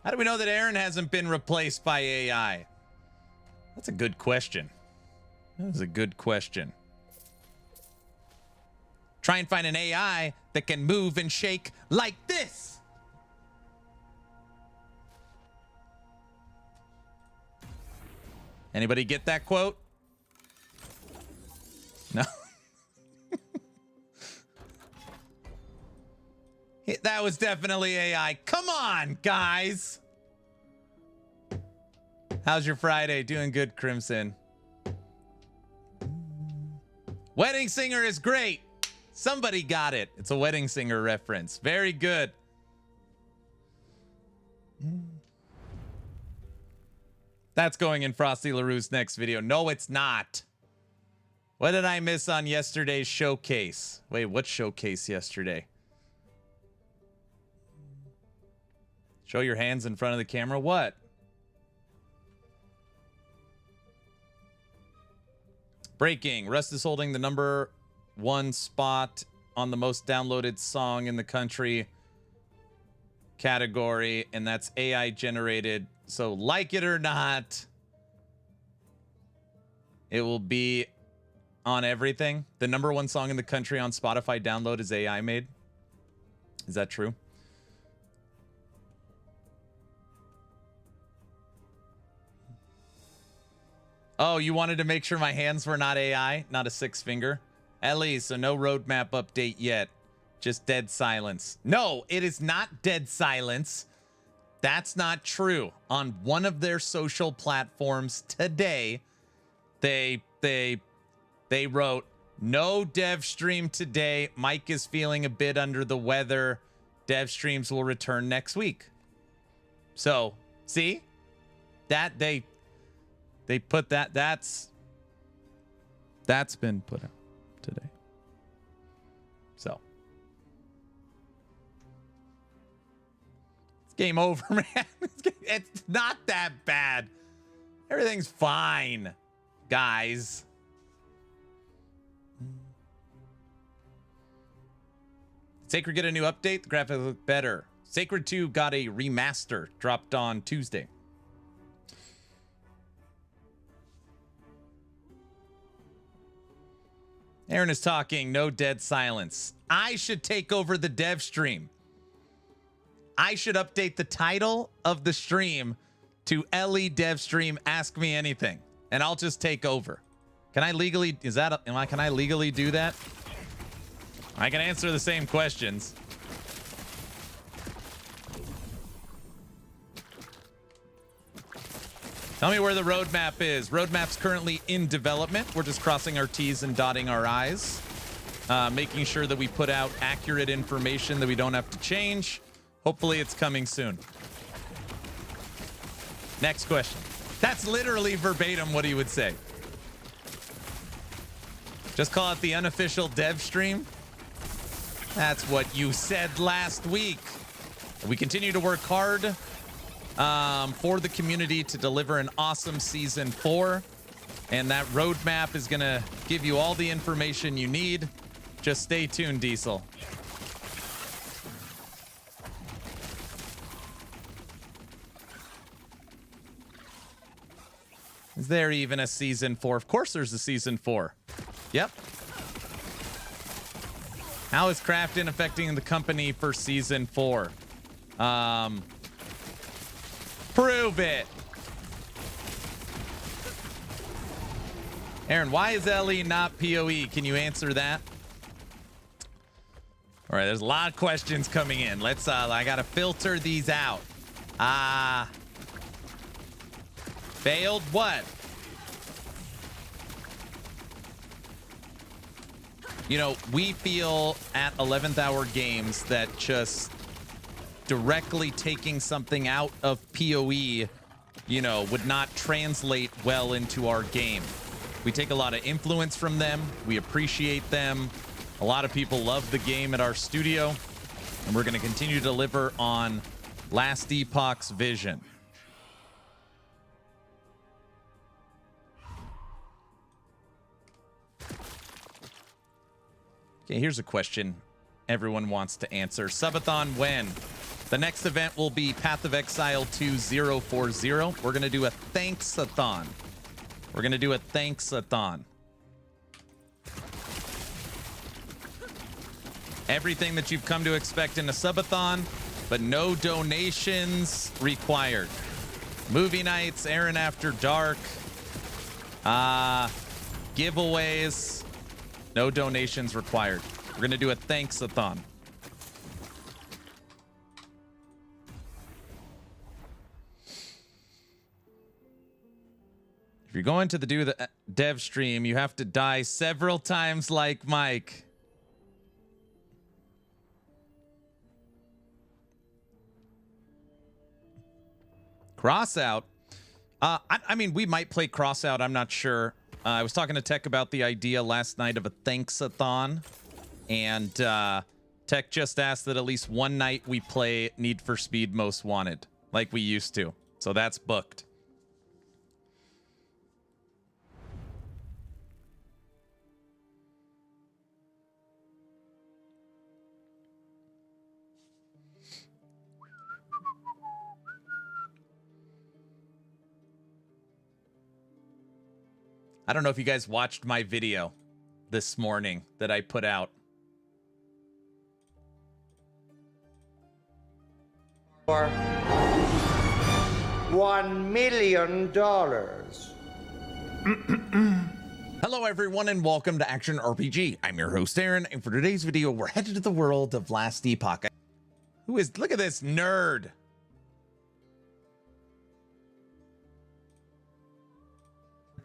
How do we know that Aaron hasn't been replaced by AI? That's a good question. That is a good question. Try and find an AI that can move and shake like this. Anybody get that quote? No. That was definitely AI. Come on, guys. How's your Friday? Doing good, Crimson. Wedding Singer is great. Somebody got it. It's a Wedding Singer reference. Very good. That's going in Frosty LaRue's next video. No, it's not. What did I miss on yesterday's showcase? Wait, what showcase yesterday? Show your hands in front of the camera. What? Breaking. Rust is holding the #1 spot on the most downloaded song in the country category, and that's AI generated. So like it or not, it will be on everything. The #1 song in the country on Spotify download is AI made. Is that true? Oh, you wanted to make sure my hands were not AI, not a 6 finger? Ellie, so no roadmap update yet. Just dead silence. No, it is not dead silence. That's not true. On one of their social platforms today, they wrote, no dev stream today. Mike is feeling a bit under the weather. Dev streams will return next week. So, see? That they put that's been put out today. So it's game over, man. It's not that bad. Everything's fine, guys. Sacred get a new update. The graphics look better. Sacred 2 got a remaster, dropped on Tuesday. Aaron is talking, no dead silence. I should take over the dev stream. I should update the title of the stream to LE Dev Stream Ask Me Anything, and I'll just take over. Can I legally, can I legally do that? I can answer the same questions. Tell me where the roadmap is. Roadmap's currently in development. We're just crossing our T's and dotting our I's. Making sure that we put out accurate information that we don't have to change. Hopefully it's coming soon. Next question. That's literally verbatim what he would say. Just call it the unofficial dev stream. That's what you said last week. We continue to work hard for the community to deliver an awesome season 4, and that roadmap is gonna give you all the information you need. Just stay tuned, Diesel. Is there even a season 4? Of course there's a season 4. Yep. How is Crafton affecting the company for season 4? Prove it. Aaron, why is LE not PoE? Can you answer that? All right, there's a lot of questions coming in. Let's, I gotta filter these out. Failed what? You know, we feel at 11th Hour Games that just directly taking something out of PoE, you know, would not translate well into our game. We take a lot of influence from them. We appreciate them. A lot of people love the game at our studio, and we're going to continue to deliver on Last Epoch's vision. Okay, here's a question everyone wants to answer. Subathon when? The next event will be Path of Exile 2040. We're going to do a Thanksathon. We're going to do a Thanksathon. Everything that you've come to expect in a subathon, but no donations required. Movie nights, Aaron After Dark, giveaways, no donations required. We're going to do a Thanksathon. If you're going to do the dev stream, you have to die several times like Mike. Crossout. I mean, we might play Crossout. I'm not sure. I was talking to Tech about the idea last night of a Thanksathon, and Tech just asked that at least one night we play Need for Speed Most Wanted, like we used to. So that's booked. I don't know if you guys watched my video this morning that I put out. For $1 million. Hello everyone and welcome to Action RPG. I'm your host Aaron, and for today's video we're headed to the world of Last Epoch. Look at this nerd.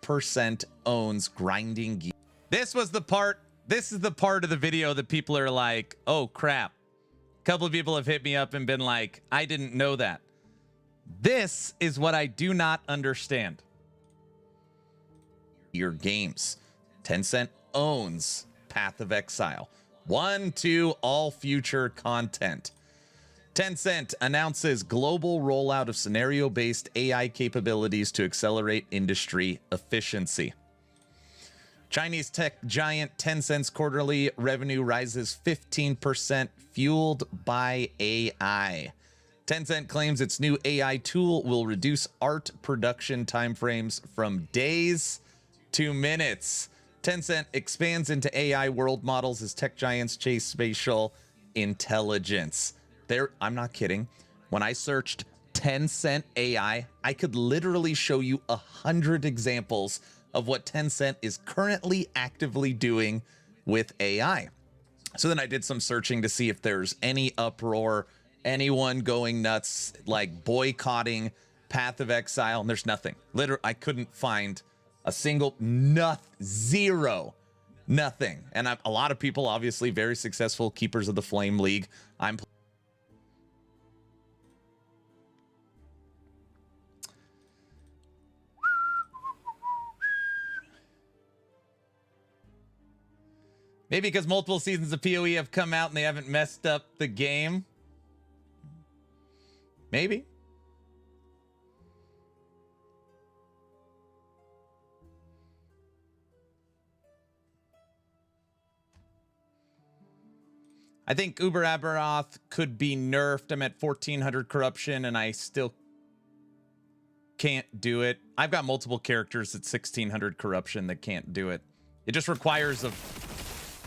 Percent owns grinding gear. This is the part of the video that people are like, oh crap. A couple of people have hit me up and been like, I didn't know that. This is what I do not understand. Your games. Tencent owns Path of Exile. 1, 2, all future content. Tencent announces global rollout of scenario-based AI capabilities to accelerate industry efficiency. Chinese tech giant Tencent's quarterly revenue rises 15%, fueled by AI. Tencent claims its new AI tool will reduce art production timeframes from days to minutes. Tencent expands into AI world models as tech giants chase spatial intelligence. I'm not kidding. When I searched Tencent AI, I could literally show you 100 examples of what Tencent is currently actively doing with AI. So then I did some searching to see if there's any uproar, anyone going nuts, like boycotting Path of Exile, and there's nothing. Literally, I couldn't find a single, zero, nothing. And a lot of people, obviously very successful Keepers of the Flame League. Maybe because multiple seasons of PoE have come out and they haven't messed up the game. Maybe. I think Uber Aberoth could be nerfed. I'm at 1400 corruption and I still can't do it. I've got multiple characters at 1600 corruption that can't do it. It just requires a...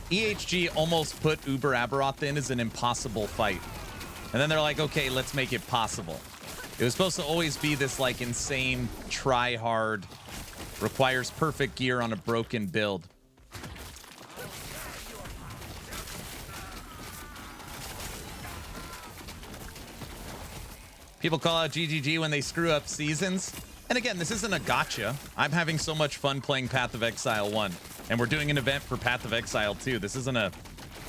EHG almost put Uber Aberoth in as an impossible fight. And then they're like, okay, let's make it possible. It was supposed to always be this like insane try hard, requires perfect gear on a broken build. People call out GGG when they screw up seasons. And again, this isn't a gotcha. I'm having so much fun playing Path of Exile 1. And we're doing an event for Path of Exile 2. This isn't a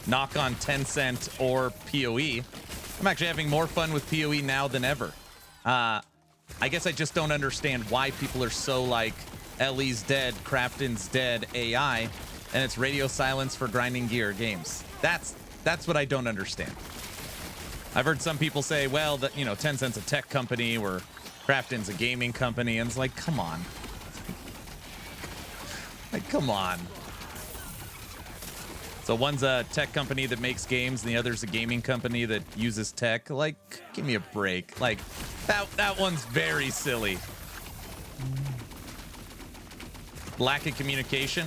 knock on Tencent or PoE. I'm actually having more fun with PoE now than ever. I guess I just don't understand why people are so like, Ellie's dead, Crafton's dead, AI, and it's radio silence for grinding gear games. That's what I don't understand. I've heard some people say, well, that, you know, Tencent's a tech company or Crafton's a gaming company, and it's like, come on. Like, come on. So one's a tech company that makes games, and the other's a gaming company that uses tech. Like, give me a break. Like, that one's very silly. Lack of communication.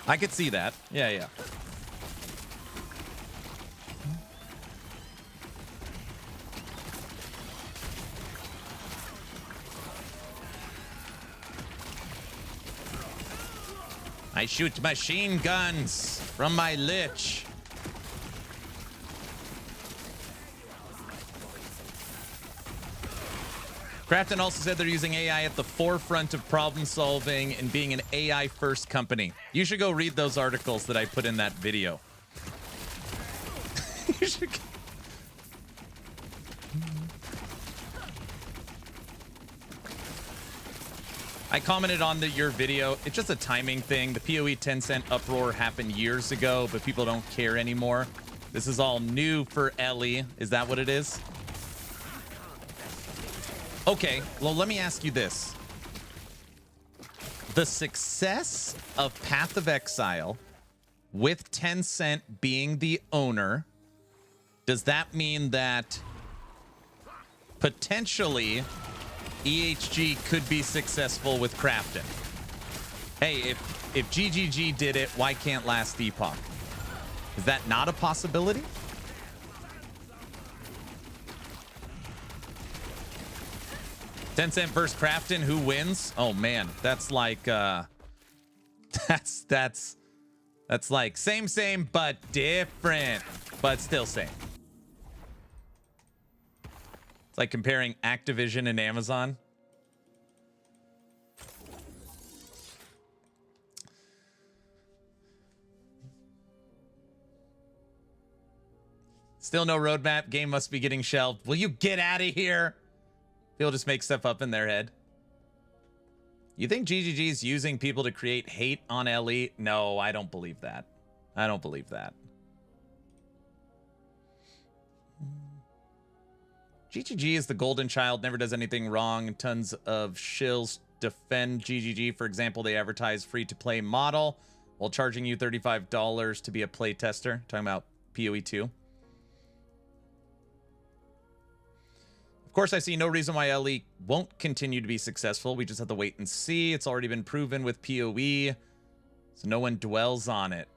I could see that. Yeah, yeah. I shoot machine guns from my Lich. Crafton also said they're using AI at the forefront of problem solving and being an AI first company. You should go read those articles that I put in that video. You should... I commented on your video. It's just a timing thing. The PoE Tencent uproar happened years ago, but people don't care anymore. This is all new for Ellie. Is that what it is? Okay, well, let me ask you this. The success of Path of Exile with Tencent being the owner, does that mean that potentially EHG could be successful with Crafton? Hey, if GGG did it, why can't last Epoch? Is that not a possibility? Tencent versus Crafton, who wins? Oh man, that's like that's like same but different, but still same. It's like comparing Activision and Amazon. Still no roadmap. Game must be getting shelved. Will you get out of here? People just make stuff up in their head. You think GGG is using people to create hate on LE? No, I don't believe that. I don't believe that. GGG is the golden child, never does anything wrong. Tons of shills defend GGG. For example, they advertise free-to-play model while charging you $35 to be a play tester. Talking about PoE 2. Of course, I see no reason why LE won't continue to be successful. We just have to wait and see. It's already been proven with PoE, so no one dwells on it.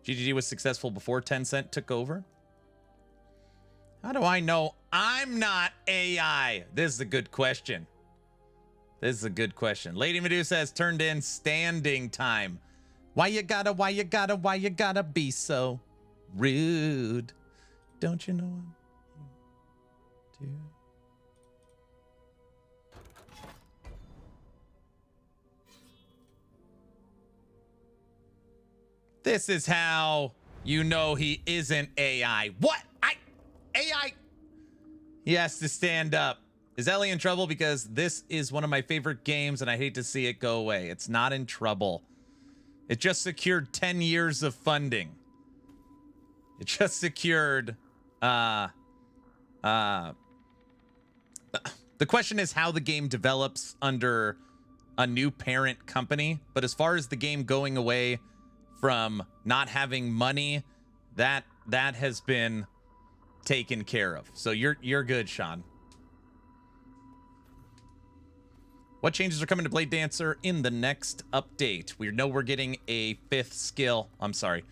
GGG was successful before Tencent took over. How do I know I'm not AI? This is a good question. This is a good question. Lady Medusa has turned in standing time. Why you gotta be so rude? Don't you know? This is how you know he isn't AI. What? AI? He has to stand up. Is Ellie in trouble? Because this is one of my favorite games and I hate to see it go away. It's not in trouble. It just secured 10 years of funding. It just secured the question is how the game develops under a new parent company. But as far as the game going away from not having money, that has been taken care of. So you're good, Sean. What changes are coming to Blade Dancer in the next update? We know we're getting a 5th skill. I'm sorry.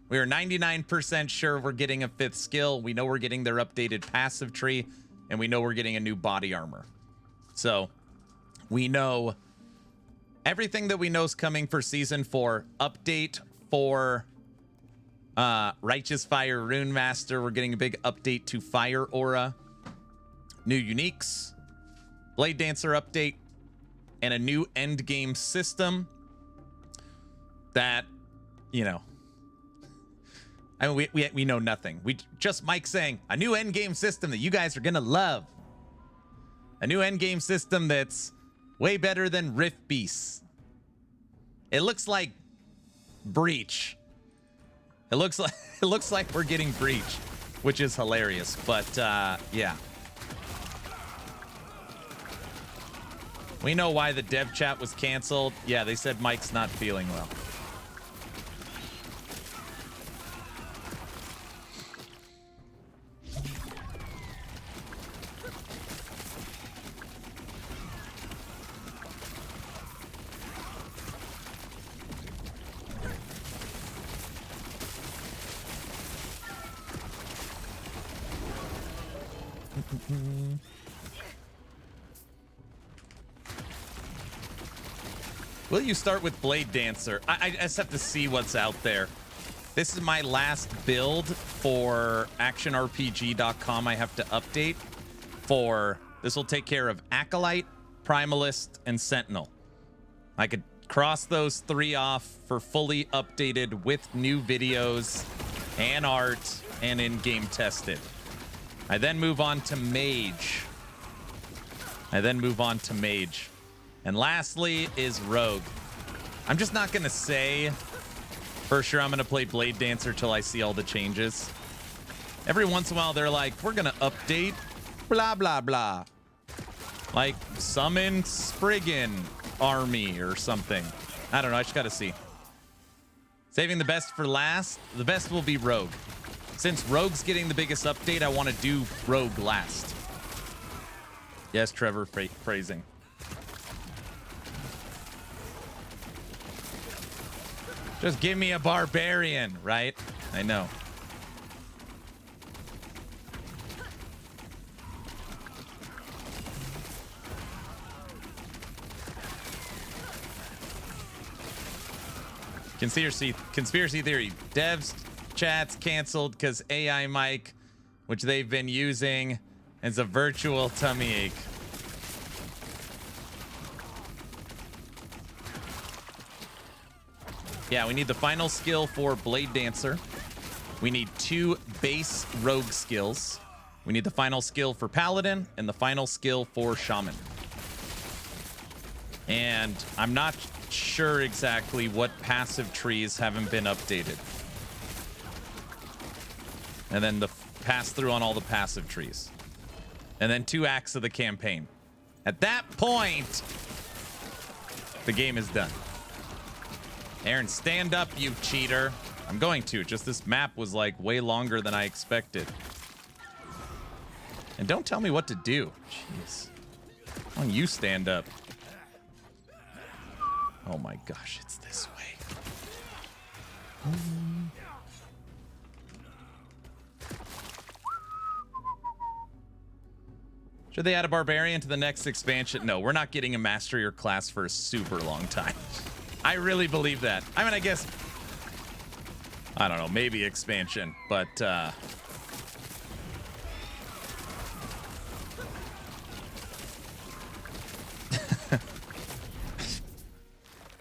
We are 99% sure we're getting a 5th skill. We know we're getting their updated passive tree, and we know we're getting a new body armor. So we know everything that we know is coming for Season 4. Update for Righteous Fire Rune Master. We're getting a big update to Fire Aura. New uniques. Blade Dancer update. And a new endgame system that, you know, I mean, we know nothing. We just Mike saying a new endgame system that you guys are gonna love. A new endgame system that's way better than Rift Beasts. It looks like Breach. It looks like we're getting Breach, which is hilarious. But yeah. We know why the dev chat was canceled. Yeah, they said Mike's not feeling well. Will you start with Blade Dancer? I just have to see what's out there. This is my last build for actionrpg.com. I have to update for this will take care of Acolyte, Primalist, and Sentinel. I could cross those 3 off for fully updated with new videos and art and in-game tested. I then move on to Mage. And lastly is Rogue. I'm just not gonna say for sure I'm gonna play Blade Dancer till I see all the changes. Every once in a while they're like, we're gonna update blah blah blah. Like summon Spriggan army or something. I don't know, I just gotta see. Saving the best for last. The best will be Rogue. Since Rogue's getting the biggest update, I want to do Rogue last. Yes, Trevor, phrasing. Just give me a barbarian, right? I know. Conspiracy theory. Devs chat's canceled because AI mic, which they've been using, is a virtual tummy ache. Yeah, we need the final skill for Blade Dancer. We need 2 base rogue skills. We need the final skill for Paladin and the final skill for Shaman. And I'm not sure exactly what passive trees haven't been updated. And then the pass through on all the passive trees. And then 2 acts of the campaign. At that point, the game is done. Aaron, stand up, you cheater. I'm going to. Just this map was like way longer than I expected. And don't tell me what to do. Jeez. Why don't you stand up? Oh my gosh, it's this way. Should they add a barbarian to the next expansion? No, we're not getting a mastery or class for a super long time. I really believe that. I mean, I guess, I don't know, maybe expansion, but I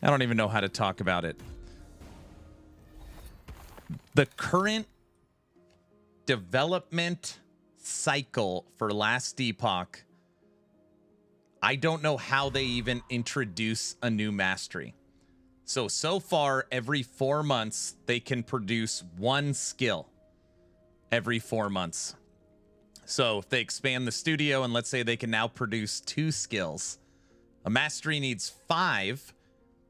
don't even know how to talk about it. The current development cycle for Last Epoch, I don't know how they even introduce a new mastery. So far, every 4 months, they can produce 1 skill every 4 months. So if they expand the studio and let's say they can now produce 2 skills, a mastery needs 5.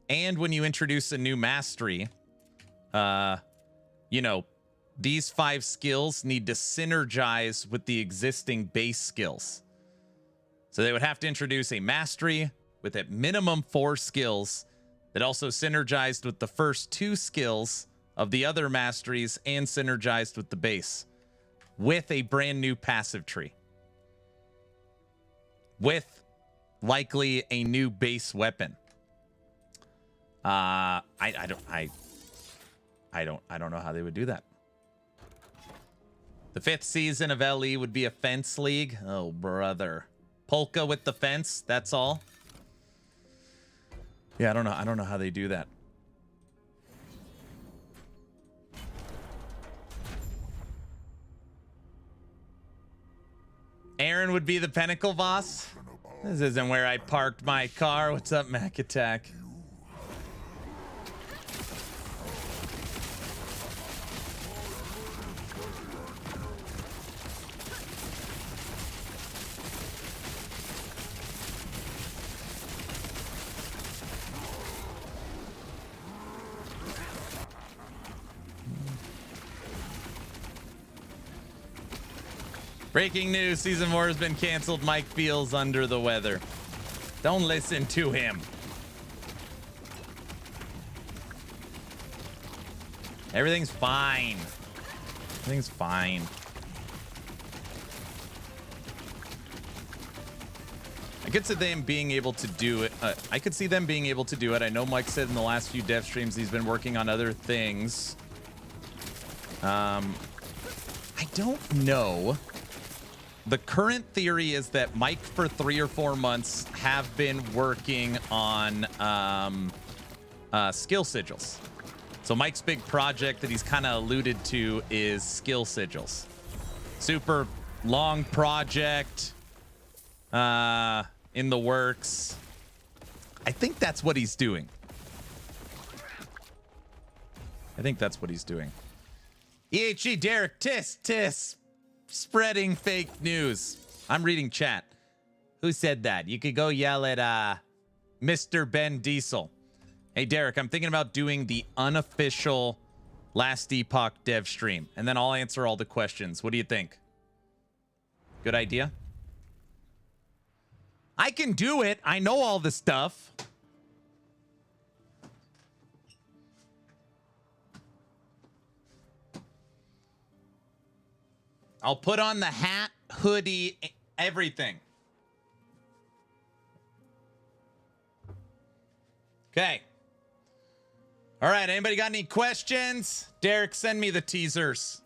And when you introduce a new mastery, you know, these 5 skills need to synergize with the existing base skills. So they would have to introduce a mastery with at minimum 4 skills that also synergized with the first 2 skills of the other masteries and synergized with the base, with a brand new passive tree, with likely a new base weapon. I don't know how they would do that. The 5th season of LE would be a fence league. Oh, brother. Polka with the fence, that's all. Yeah, I don't know how they do that. Aaron would be the Pinnacle boss. This isn't where I parked my car. What's up, Mac Attack? Breaking news, season 4 has been canceled. Mike feels under the weather. Don't listen to him. Everything's fine. Everything's fine. I could see them being able to do it. I could see them being able to do it. I know Mike said in the last few dev streams he's been working on other things. I don't know. The current theory is that Mike, for 3 or 4 months, have been working on skill sigils. So Mike's big project that he's kind of alluded to is skill sigils. Super long project in the works. I think that's what he's doing. I think that's what he's doing. EHG Derek, tis. Spreading fake news. I'm reading chat. Who said that? You could go yell at Mr. Ben Diesel. Hey, Derek, I'm thinking about doing the unofficial Last Epoch dev stream, and then I'll answer all the questions. What do you think? Good idea? I can do it. I know all the stuff. I'll put on the hat, hoodie, everything. Okay. All right, anybody got any questions? Derek, send me the teasers.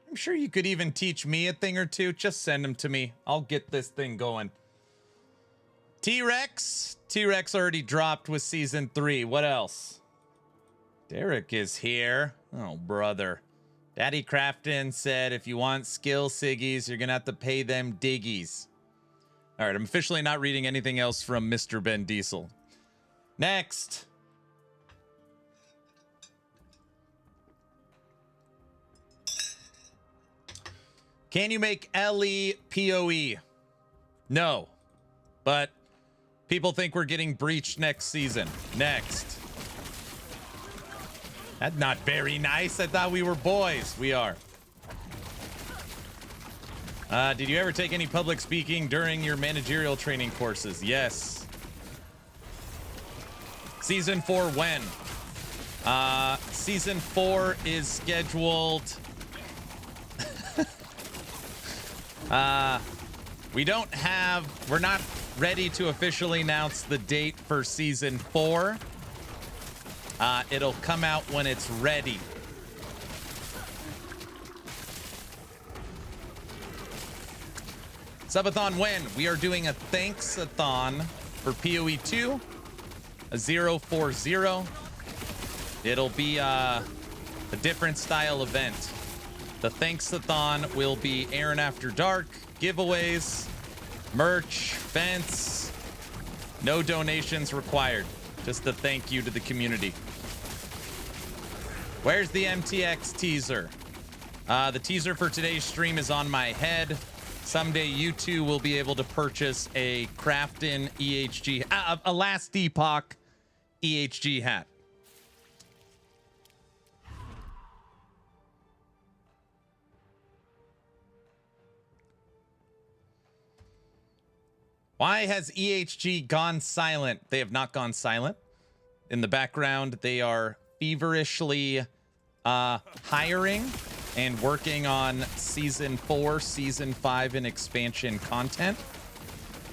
I'm sure you could even teach me a thing or two. Just send them to me. I'll get this thing going. T-Rex. T-Rex already dropped with season 3. What else? Derek is here. Oh, brother. Daddy Crafton said, if you want skill siggies, you're going to have to pay them diggies. All right, I'm officially not reading anything else from Mr. Ben Diesel. Next. Can you make LE PoE? No. But people think we're getting breached next season. Next. That's not very nice. I thought we were boys. We are. Did you ever take any public speaking during your managerial training courses? Yes. Season 4 when? Season 4 is scheduled. We're not ready to officially announce the date for season 4. It'll come out when it's ready. Subathon when? We are doing a Thanksathon for PoE 2, a 040. It'll be a different style event. The Thanksathon will be Aaron After Dark, giveaways, merch, events, no donations required. Just a thank you to the community. Where's the MTX teaser? The teaser for today's stream is on my head. Someday you too will be able to purchase a Crafton EHG, a Last Epoch EHG hat. Why has EHG gone silent? They have not gone silent. In the background, they are feverishly hiring and working on Season 4, Season 5, and expansion content.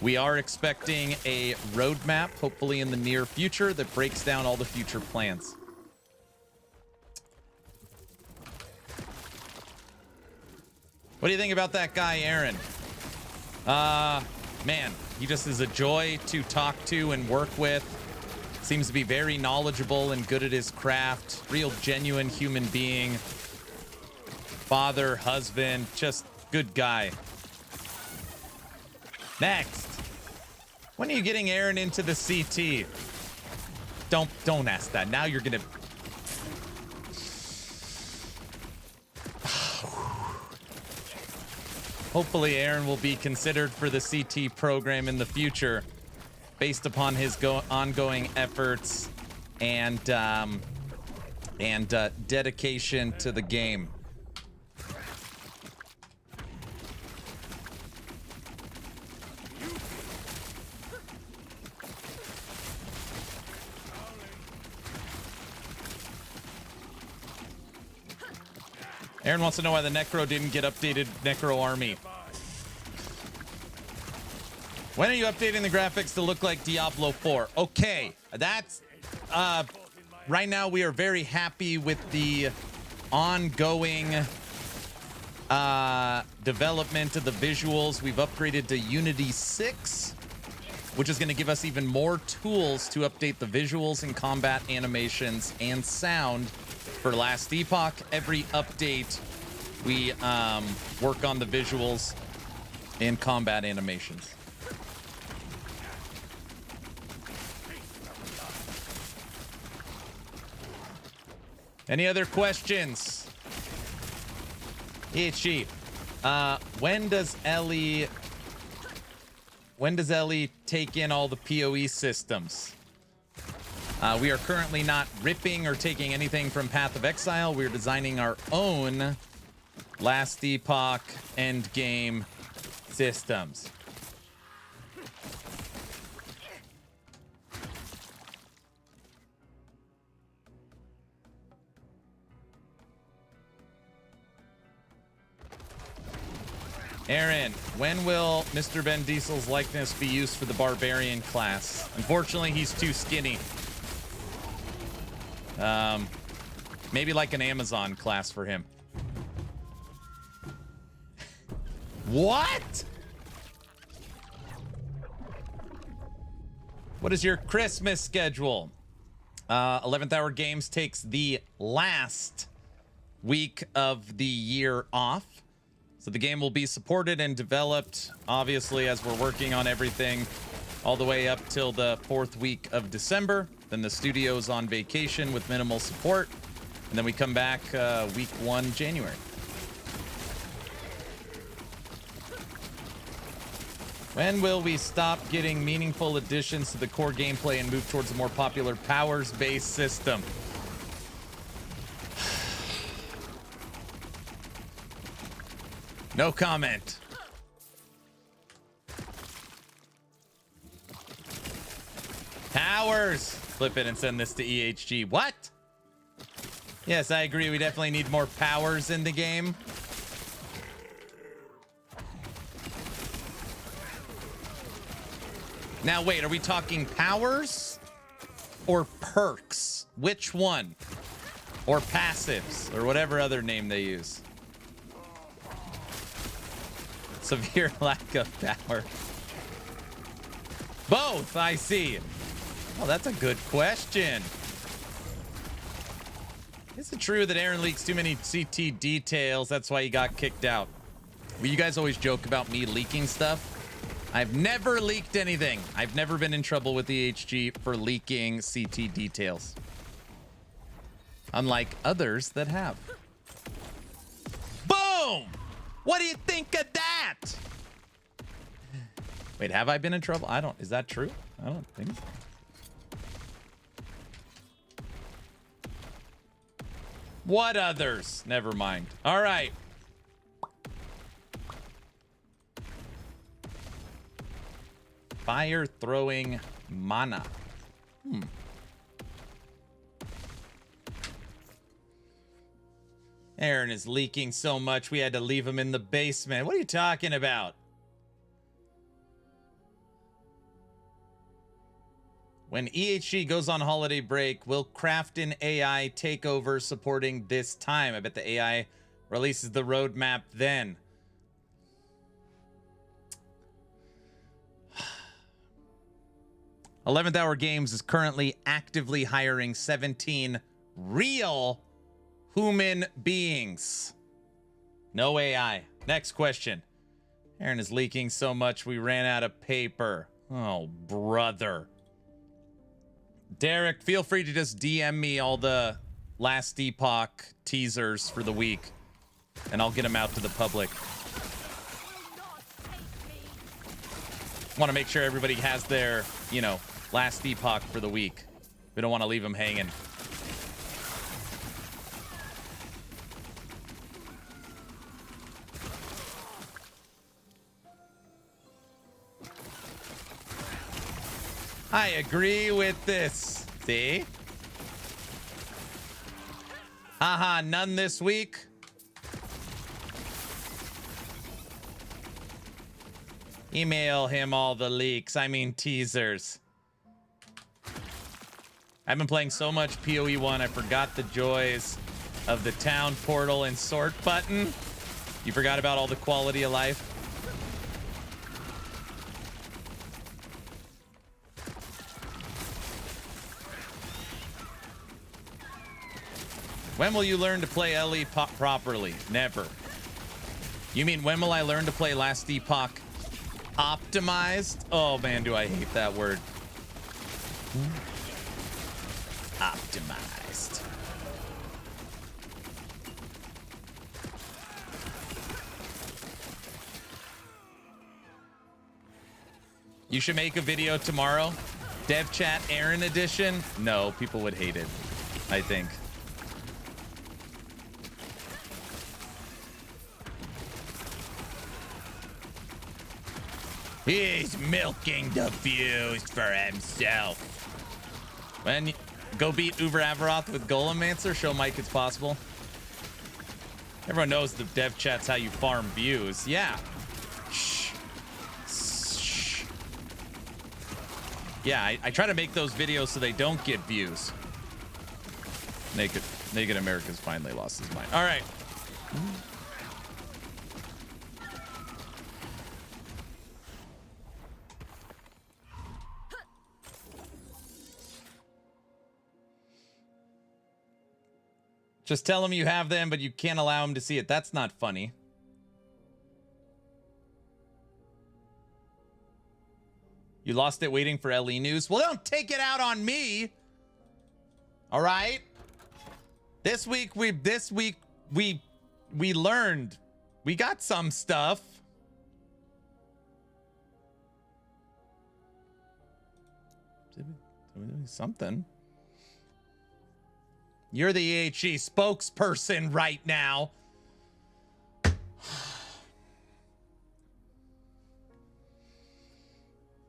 We are expecting a roadmap, hopefully in the near future, that breaks down all the future plans. What do you think about that guy, Aaron? Man, he just is a joy to talk to and work with. Seems to be very knowledgeable and good at his craft. Real genuine human being. Father, husband, just good guy. Next. When are you getting Aaron into the CT? Don't ask that. Now you're gonna... Hopefully Aaron will be considered for the CT program in the future based upon his ongoing efforts and dedication to the game. Aaron wants to know why the Necro didn't get updated. Necro Army. When are you updating the graphics to look like Diablo 4? Okay, that's... right now we are very happy with the ongoing development of the visuals. We've upgraded to Unity 6, which is going to give us even more tools to update the visuals and combat animations and sound. For last Epoch, every update we work on the visuals and combat animations. Any other questions? EHG, when does Ellie take in all the PoE systems? We are currently not ripping or taking anything from Path of Exile. We're designing our own Last Epoch Endgame systems. Aaron, when will Mr. Ben Diesel's likeness be used for the Barbarian class? Unfortunately, he's too skinny. Maybe like an Amazon class for him. What? What is your Christmas schedule? 11th Hour Games takes the last week of the year off. So the game will be supported and developed, obviously, as we're working on everything all the way up till the 4th week of December. Then the studio's on vacation with minimal support. And then we come back week 1, January. When will we stop getting meaningful additions to the core gameplay and move towards a more popular powers-based system? No comment. Powers. Flip it and send this to EHG. What? Yes, I agree. We definitely need more powers in the game. Now, wait, are we talking powers or perks? Which one? Or passives, or whatever other name they use. Severe lack of power. Both, I see. Oh, that's a good question. Is it true that Aaron leaks too many CT details? That's why he got kicked out. Well, you guys always joke about me leaking stuff. I've never leaked anything. I've never been in trouble with the HG for leaking CT details. Unlike others that have. Boom! What do you think of that? Wait, have I been in trouble? I don't. Is that true? I don't think so. What others? Never mind. All right. Fire throwing mana. Aaron is leaking so much we had to leave him in the basement. What are you talking about? When EHG goes on holiday break, will Crafton AI take over supporting this time? I bet the AI releases the roadmap then. Eleventh Hour Games is currently actively hiring 17 real human beings. No AI. Next question. Aaron is leaking so much we ran out of paper. Oh, brother. Derek, feel free to just DM me all the last Epoch teasers for the week, and I'll get them out to the public. Want to make sure everybody has their, you know, last Epoch for the week. We don't want to leave them hanging. I agree with this. See? Haha, none this week. Email him all the leaks. I mean teasers. I've been playing so much PoE 1, I forgot the joys of the town portal and sort button. You forgot about all the quality of life. When will you learn to play LE properly? Never. You mean when will I learn to play Last Epoch optimized? Oh man, do I hate that word. Optimized. You should make a video tomorrow. Dev chat Aaron edition? No, people would hate it, I think. He's milking the views for himself. When go beat Uber Avaroth with Golemancer, show Mike it's possible. Everyone knows the dev chat's how you farm views. Yeah. Shh. Shh. Yeah, I try to make those videos so they don't get views. Naked America's finally lost his mind. All right. Just tell them you have them, but you can't allow them to see it. That's not funny. You lost it waiting for LE news. Well, don't take it out on me. All right. This week we learned. We got some stuff. Something. You're the EHE spokesperson right now.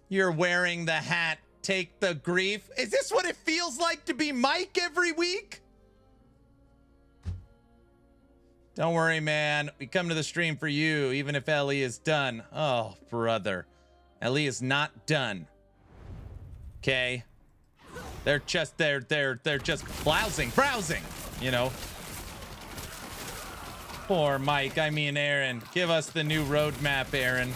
You're wearing the hat. Take the grief. Is this what it feels like to be Mike every week? Don't worry, man. We come to the stream for you, even if Ellie is done. Oh, brother. Ellie is not done. Okay. They're just browsing, you know. Poor Mike, I mean Aaron. Give us the new roadmap, Aaron.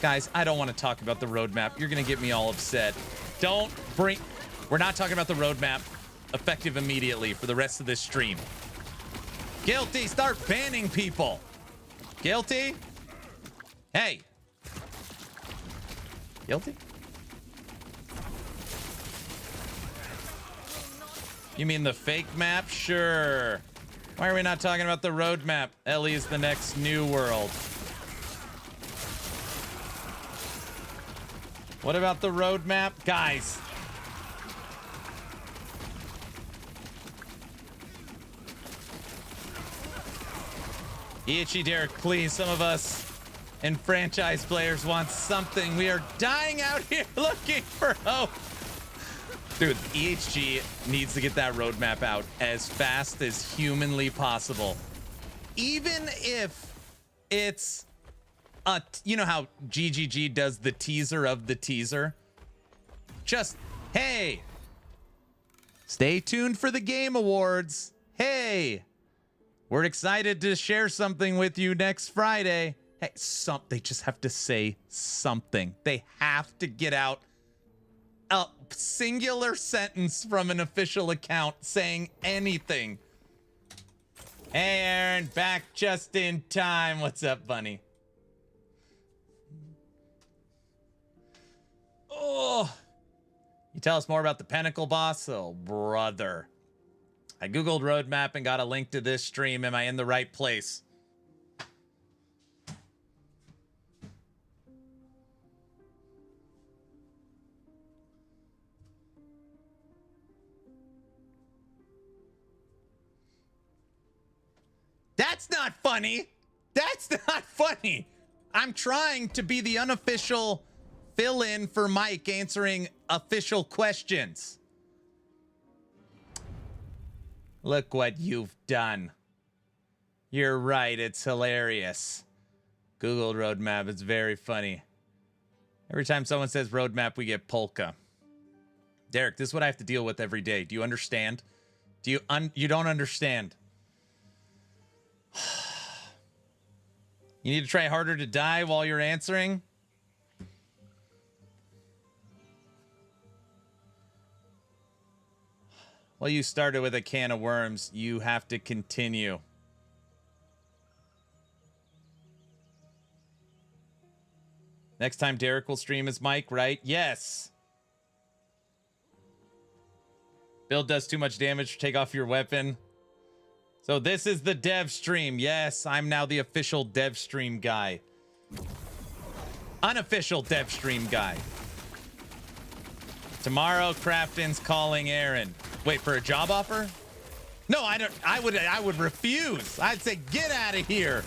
Guys, I don't want to talk about the roadmap. You're gonna get me all upset. We're not talking about the roadmap effective immediately for the rest of this stream. Guilty, start banning people. Guilty? Hey. Guilty? You mean the fake map? Sure. Why are we not talking about the roadmap? Ellie is the next new world. What about the roadmap? Guys. EHE Derek, please. Some of us and franchise players want something. We are dying out here looking for hope. Dude, EHG needs to get that roadmap out as fast as humanly possible. Even if it's you know how GGG does the teaser of the teaser? Just, hey, stay tuned for the Game Awards. Hey, we're excited to share something with you next Friday. Hey, they just have to say something. They have to get out a singular sentence from an official account saying anything. Hey, Aaron, back just in time. What's up, bunny? Oh, you tell us more about the Pinnacle boss? Oh, brother. I Googled roadmap and got a link to this stream. Am I in the right place? That's not funny. That's not funny. I'm trying to be the unofficial fill-in for Mike answering official questions. Look what you've done. You're right, it's hilarious. Googled roadmap, it's very funny. Every time someone says roadmap, we get polka. Derek, this is what I have to deal with every day. Do you understand? You don't understand. You need to try harder to die while you're answering? Well, you started with a can of worms. You have to continue. Next time Derek will stream as Mike, right? Yes. Build does too much damage. Take off your weapon. So this is the dev stream. Yes, I'm now the official dev stream guy. Unofficial dev stream guy. Tomorrow, Crafton's calling Aaron. Wait, for a job offer? No, I don't. I would refuse. I'd say, get out of here.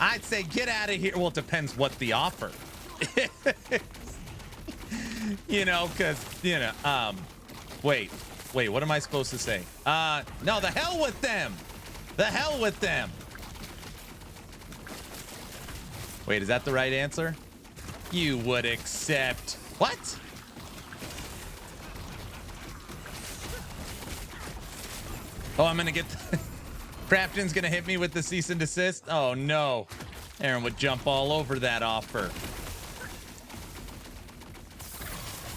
I'd say, get out of here. Well, it depends what the offer. You know, because, you know, wait, what am I supposed to say? No, the hell with them. The hell with them. Wait, is that the right answer? You would accept. What? Oh, I'm going to get... Crafton's going to hit me with the cease and desist? Oh, no. Aaron would jump all over that offer.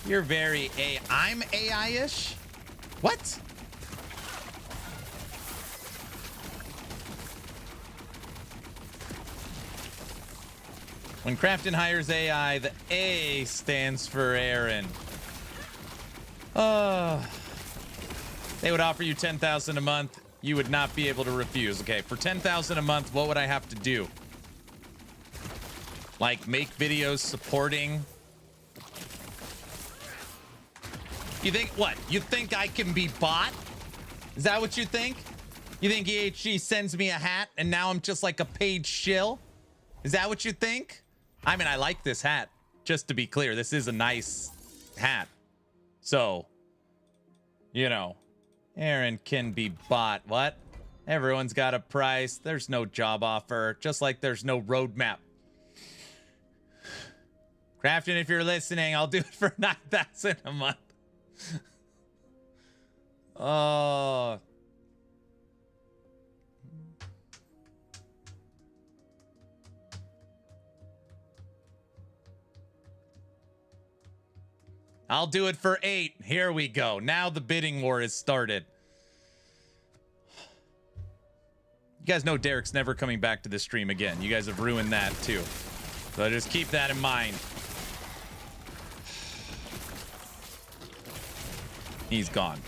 You're very I'm AI-ish? What? When Crafton hires AI, the A stands for Aaron. Oh... They would offer you $10,000 a month. You would not be able to refuse. Okay, for $10,000 a month, what would I have to do? Like make videos supporting? You think what? You think I can be bought? Is that what you think? You think EHG sends me a hat and now I'm just like a paid shill? Is that what you think? I mean, I like this hat. Just to be clear, this is a nice hat. So, you know. Aaron can be bought. What? Everyone's got a price. There's no job offer. Just like there's no roadmap. Crafton, if you're listening, I'll do it for $9,000 a month. Oh. I'll do it for 8. Here we go. Now the bidding war is started. You guys know Derek's never coming back to this stream again. You guys have ruined that too. So just keep that in mind. He's gone.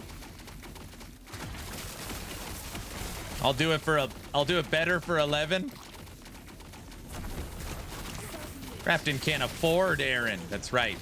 I'll do it better for 11. Crafton can't afford Aaron. That's right.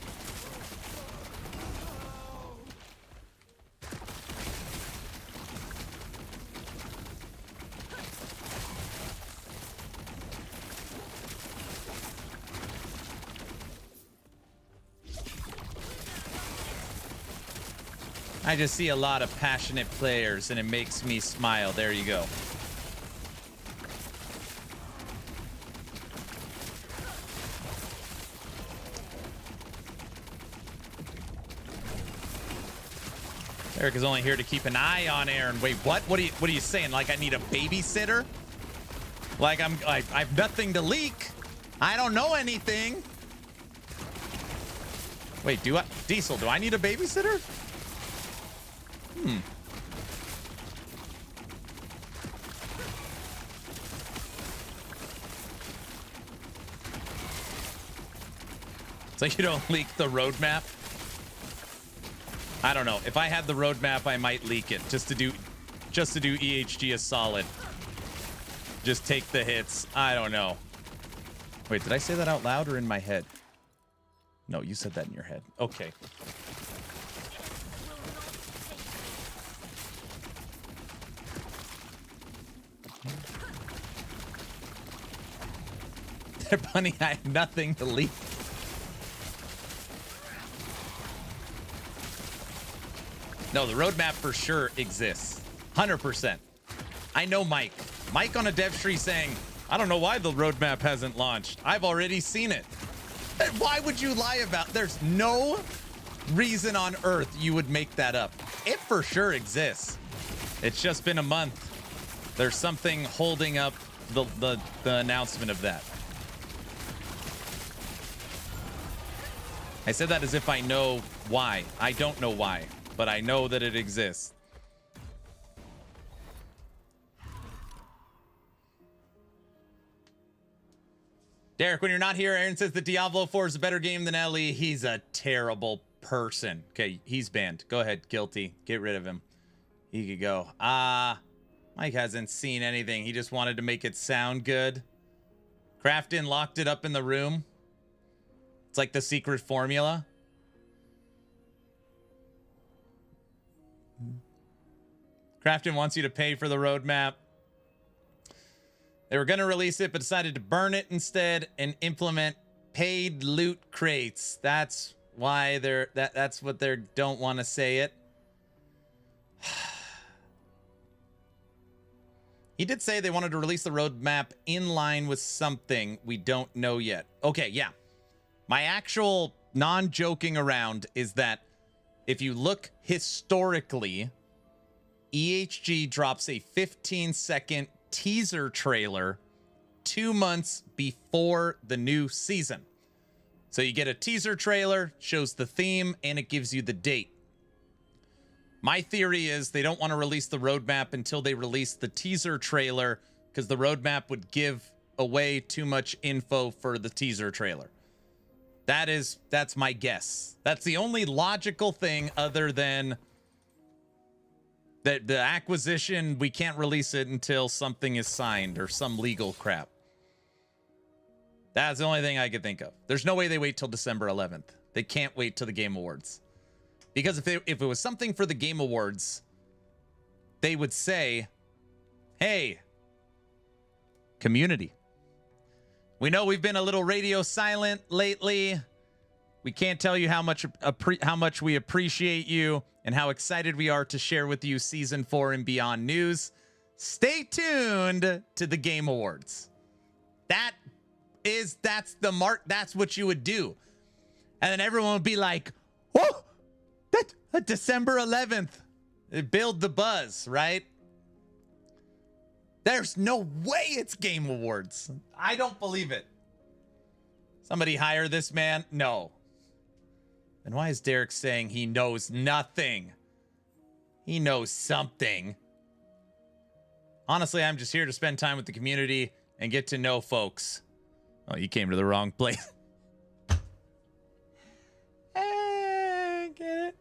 I just see a lot of passionate players, and it makes me smile. There you go. Eric is only here to keep an eye on Aaron. Wait, what? What are you saying? Like I need a babysitter? Like I have nothing to leak. I don't know anything. Wait, Diesel, do I need a babysitter? So you don't leak the roadmap? I don't know. If I had the roadmap, I might leak it just to do EHG a solid. Just take the hits. I don't know. Wait, did I say that out loud or in my head? No, you said that in your head. Okay. There, Bunny, I have nothing to leak. No, the roadmap for sure exists. 100%. I know Mike. Mike on a dev tree saying, I don't know why the roadmap hasn't launched. I've already seen it. Why would you lie about? There's no reason on earth you would make that up. It for sure exists. It's just been a month. There's something holding up the announcement of that. I said that as if I know why. I don't know why, but I know that it exists. Derek, when you're not here, Aaron says that Diablo 4 is a better game than Ellie. He's a terrible person. Okay, he's banned. Go ahead, guilty. Get rid of him. He could go. Mike hasn't seen anything. He just wanted to make it sound good. Crafton locked it up in the room. It's like the secret formula. Crafton wants you to pay for the roadmap. They were going to release it, but decided to burn it instead and implement paid loot crates. That's why that's what they don't want to say it. He did say they wanted to release the roadmap in line with something we don't know yet. Okay, yeah. My actual non-joking around is that if you look historically, EHG drops a 15-second teaser trailer 2 months before the new season. So you get a teaser trailer, shows the theme, and it gives you the date. My theory is they don't want to release the roadmap until they release the teaser trailer, because the roadmap would give away too much info for the teaser trailer. That's my guess. That's the only logical thing, other than that the acquisition, we can't release it until something is signed or some legal crap. That's the only thing I could think of. There's no way they wait till December 11th. They can't wait till the Game Awards. Because if it was something for the Game Awards, they would say, hey, community, we know we've been a little radio silent lately. We can't tell you how much we appreciate you and how excited we are to share with you Season 4 and beyond news. Stay tuned to the Game Awards. That's the mark. That's what you would do. And then everyone would be like, oh, that's December 11th. Build the buzz, right? There's no way it's Game Awards. I don't believe it. Somebody hire this man? No. Then why is Derek saying he knows nothing? He knows something. Honestly, I'm just here to spend time with the community and get to know folks. Oh, you came to the wrong place. Get it?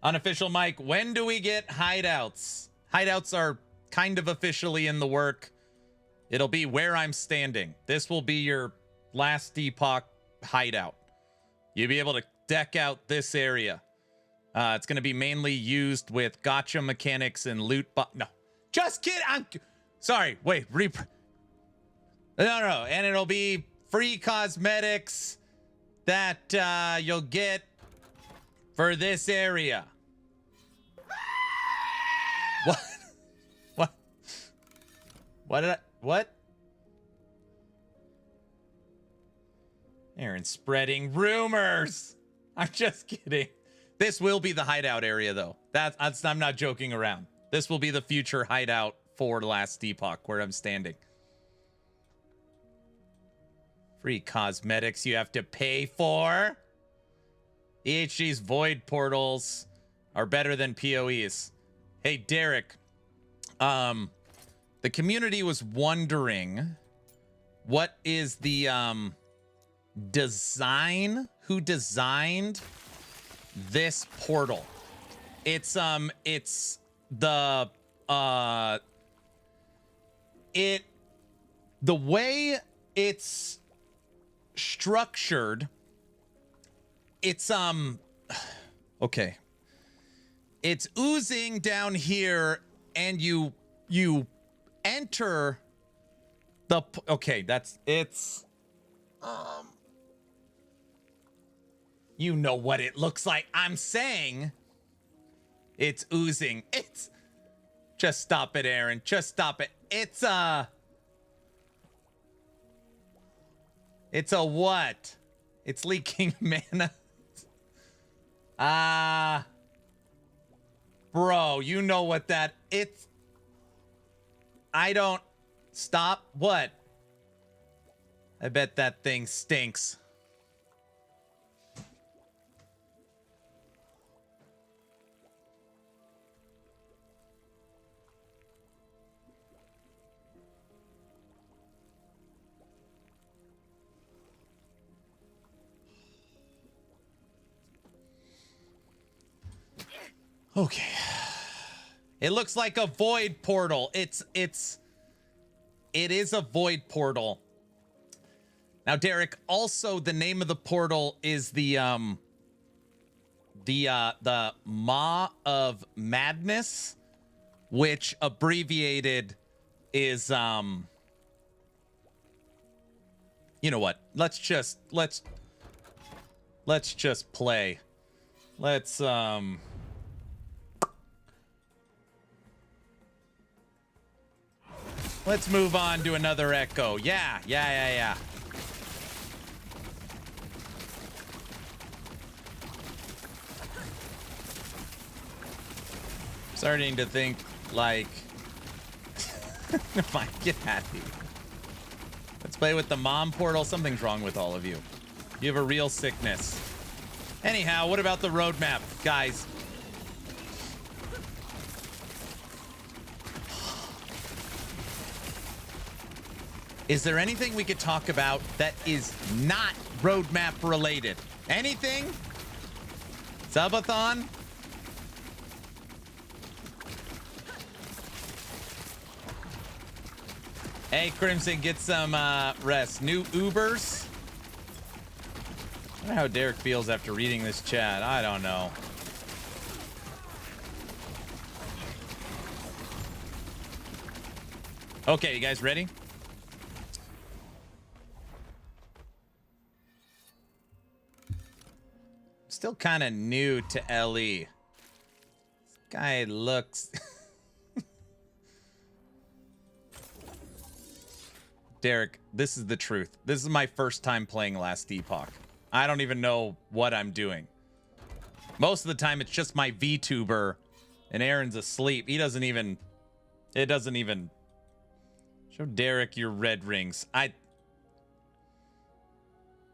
Unofficial Mike, when do we get hideouts? Hideouts are kind of officially in the work. It'll be where I'm standing. This will be your last Epoch hideout. You'll be able to deck out this area. It's going to be mainly used with gotcha mechanics and loot. No, just kidding. I'm sorry. Wait, no. And it'll be free cosmetics that you'll get for this area. What? What? What did I... What? Aaron's spreading rumors. I'm just kidding. This will be the hideout area, though. I'm not joking around. This will be the future hideout for Last Epoch, where I'm standing. Free cosmetics you have to pay for. EHG's void portals are better than PoEs. Hey, Derek. The community was wondering what is the design? Who designed this portal? It's the the way it's structured, it's okay, it's oozing down here, and you enter the you know what it looks like. I'm saying it's oozing. It's just stop it, Aaron. Just stop it. It's a what? It's leaking mana. Bro, you know what that it's. I don't stop. What? I bet that thing stinks. Okay. It looks like a void portal. It is a void portal. Now, Derek, also the name of the portal is the Maw of Madness, which abbreviated is you know what? Let's just play. Let's move on to another echo. Yeah. Starting to think like, fine, get out of here. Let's play with the mom portal. Something's wrong with all of you. You have a real sickness. Anyhow, what about the roadmap, guys? Is there anything we could talk about that is not roadmap related? Anything? Subathon? Hey, Crimson, get some rest. New Ubers? I don't know how Derek feels after reading this chat. I don't know. Okay, you guys ready? Still kind of new to LE. This guy looks... Derek, this is the truth. This is my first time playing Last Epoch. I don't even know what I'm doing. Most of the time, it's just my VTuber, and Aaron's asleep. He doesn't even... It doesn't even... Show Derek your red rings.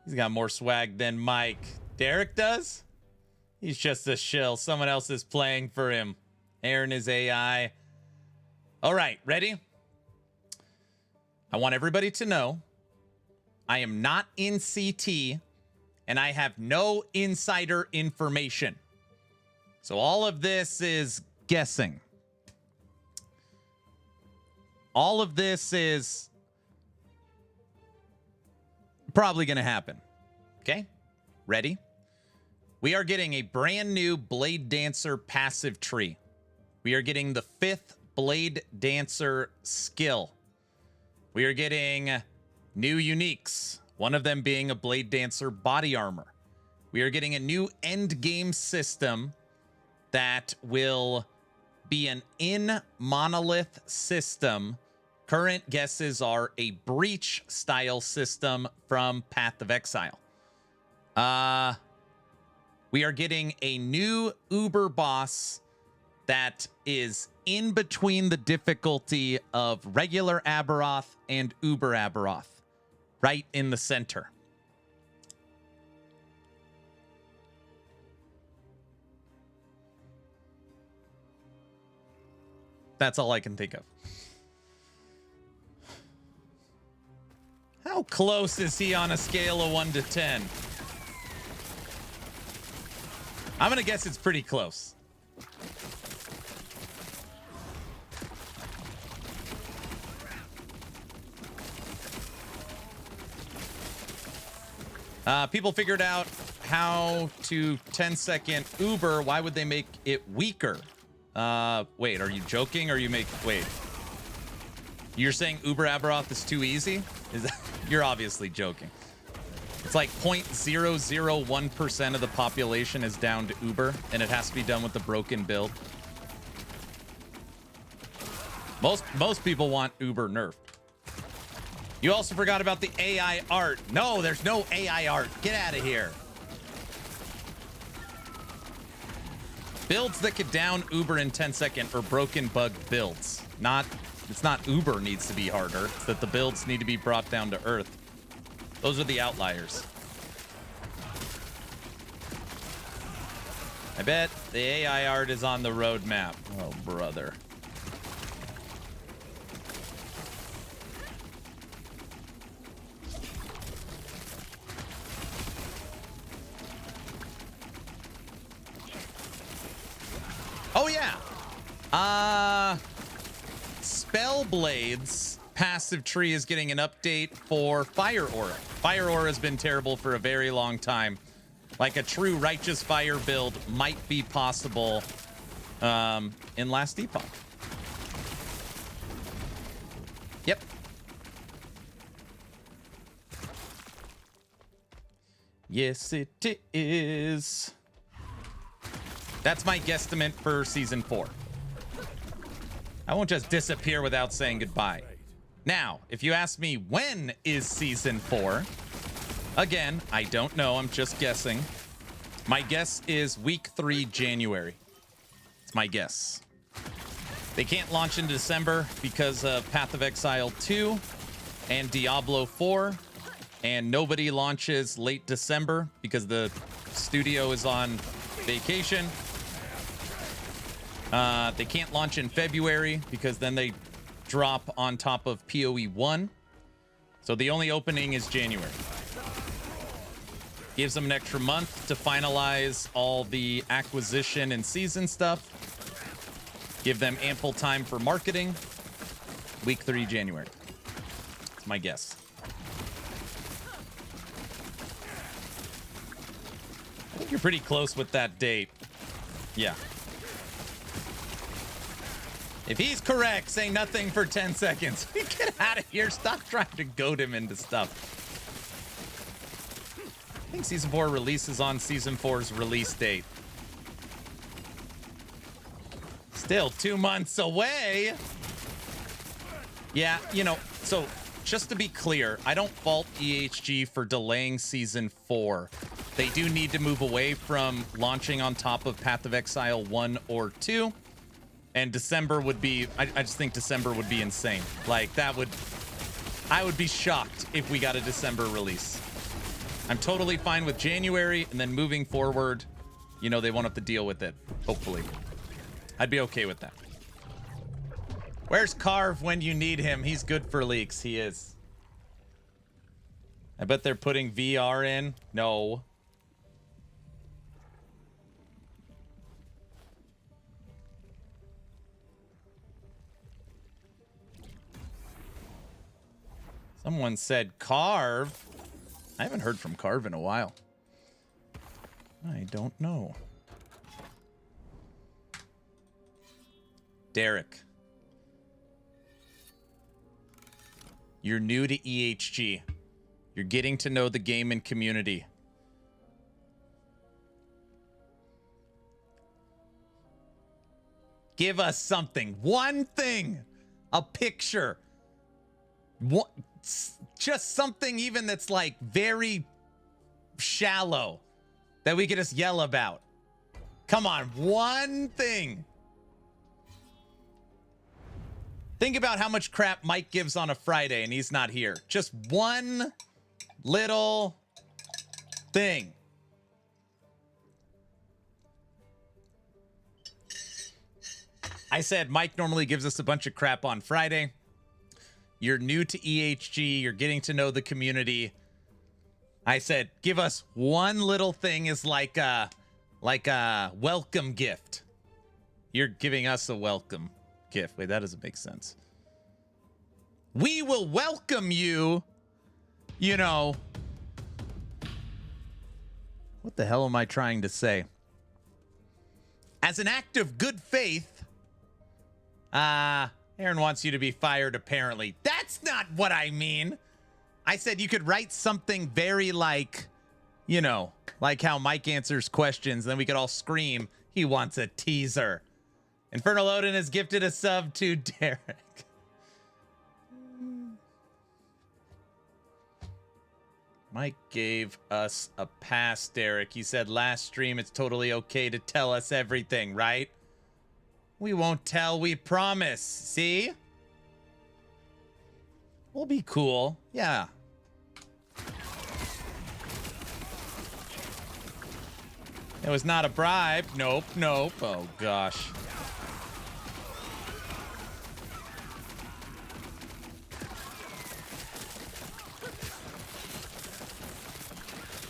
He's got more swag than Mike. Derek does? He's just a shill. Someone else is playing for him. Aaron is AI. All right, ready? I want everybody to know I am not in CT and I have no insider information. So all of this is guessing. All of this is probably going to happen. Okay? Ready? We are getting a brand new Blade Dancer passive tree. We are getting the 5th Blade Dancer skill. We are getting new uniques, one of them being a Blade Dancer body armor. We are getting a new Endgame system that will be an in-monolith system. Current guesses are a Breach-style system from Path of Exile. We are getting a new Uber boss that is in between the difficulty of regular Aberoth and Uber Aberoth, right in the center. That's all I can think of. How close is he on a scale of 1 to 10? I'm gonna guess it's pretty close. People figured out how to 10-second Uber. Why would they make it weaker? Wait, are you joking? Or wait. You're saying Uber Aberoth is too easy? You're obviously joking. It's like 0.001% of the population is down to Uber, and it has to be done with the broken build. Most people want Uber nerfed. You also forgot about the AI art. No, there's no AI art. Get out of here. Builds that could down Uber in 10 seconds or broken bug builds. It's not Uber needs to be harder. It's that the builds need to be brought down to earth. Those are the outliers. I bet the AI art is on the roadmap. Oh, brother. Oh, yeah. Spellblade's passive tree is getting an update for Fire Aura. Fire Aura has been terrible for a very long time. Like a true Righteous Fire build might be possible in Last Epoch. Yep. Yes, it is. That's my guesstimate for Season 4. I won't just disappear without saying goodbye. Now, if you ask me when is Season 4, again, I don't know. I'm just guessing. My guess is week 3, January. It's my guess. They can't launch in December because of Path of Exile 2 and Diablo 4. And nobody launches late December because the studio is on vacation. They can't launch in February because then they drop on top of PoE 1. So the only opening is January. Gives them an extra month to finalize all the acquisition and season stuff. Give them ample time for marketing. Week 3, January. That's my guess. I think you're pretty close with that date. Yeah. If he's correct, say nothing for 10 seconds. Get out of here. Stop trying to goad him into stuff. I think Season 4 releases on Season 4's release date. Still 2 months away. Yeah, you know, so just to be clear, I don't fault EHG for delaying Season 4. They do need to move away from launching on top of Path of Exile 1 or 2. And December would be, I just think December would be insane. Like, I would be shocked if we got a December release. I'm totally fine with January, and then moving forward, you know, they won't have to deal with it, hopefully. I'd be okay with that. Where's Carve when you need him? He's good for leaks. He is. I bet they're putting VR in. No. Someone said Carve. I haven't heard from Carve in a while. I don't know. Derek. You're new to EHG. You're getting to know the game and community. Give us something. One thing. A picture. What? Just something even that's like very shallow that we could just yell about. Come on, one thing. Think about how much crap Mike gives on a Friday and he's not here. Just one little thing. I said Mike normally gives us a bunch of crap on Friday. You're new to EHG. You're getting to know the community. I said, give us one little thing as like a welcome gift. You're giving us a welcome gift. Wait, that doesn't make sense. We will welcome you, you know. What the hell am I trying to say? As an act of good faith. Aaron wants you to be fired, apparently. That's not what I mean. I said you could write something very like, you know, like how Mike answers questions. Then we could all scream, he wants a teaser. Infernal Odin has gifted a sub to Derek. Mike gave us a pass, Derek. He said last stream it's totally okay to tell us everything, right? We won't tell, we promise. See? We'll be cool. Yeah. It was not a bribe. Nope, nope. Oh, gosh.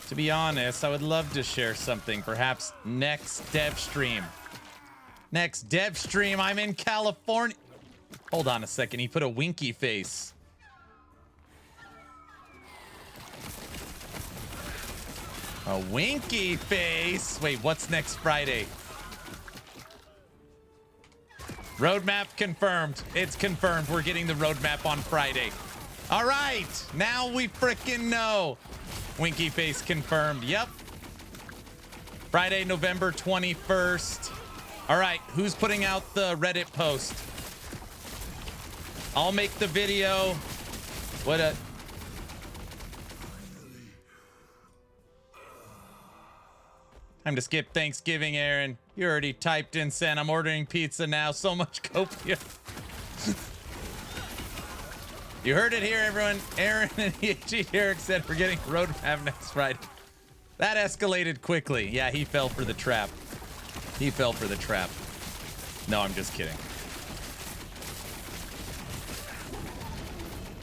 To be honest, I would love to share something. Perhaps next dev stream. Next dev stream, I'm in California. Hold on a second. He put a winky face. A winky face. Wait, what's next Friday? Roadmap confirmed. It's confirmed. We're getting the roadmap on Friday. All right. Now we frickin' know. Winky face confirmed. Yep. Friday, November 21st. All right, who's putting out the Reddit post? I'll make the video. What a... Time to skip Thanksgiving, Aaron. You already typed in send. I'm ordering pizza now. So much copia. You heard it here, everyone. Aaron and EHG Derek said we're getting roadmap next Friday. That escalated quickly. Yeah, he fell for the trap. He fell for the trap. No, I'm just kidding.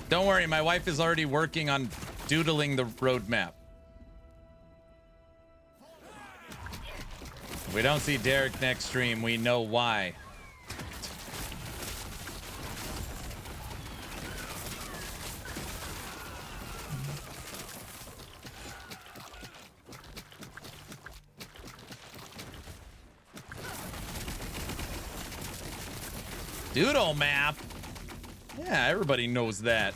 Don't worry, my wife is already working on doodling the roadmap. If we don't see Derek next stream, we know why. Doodle map? Yeah, everybody knows that.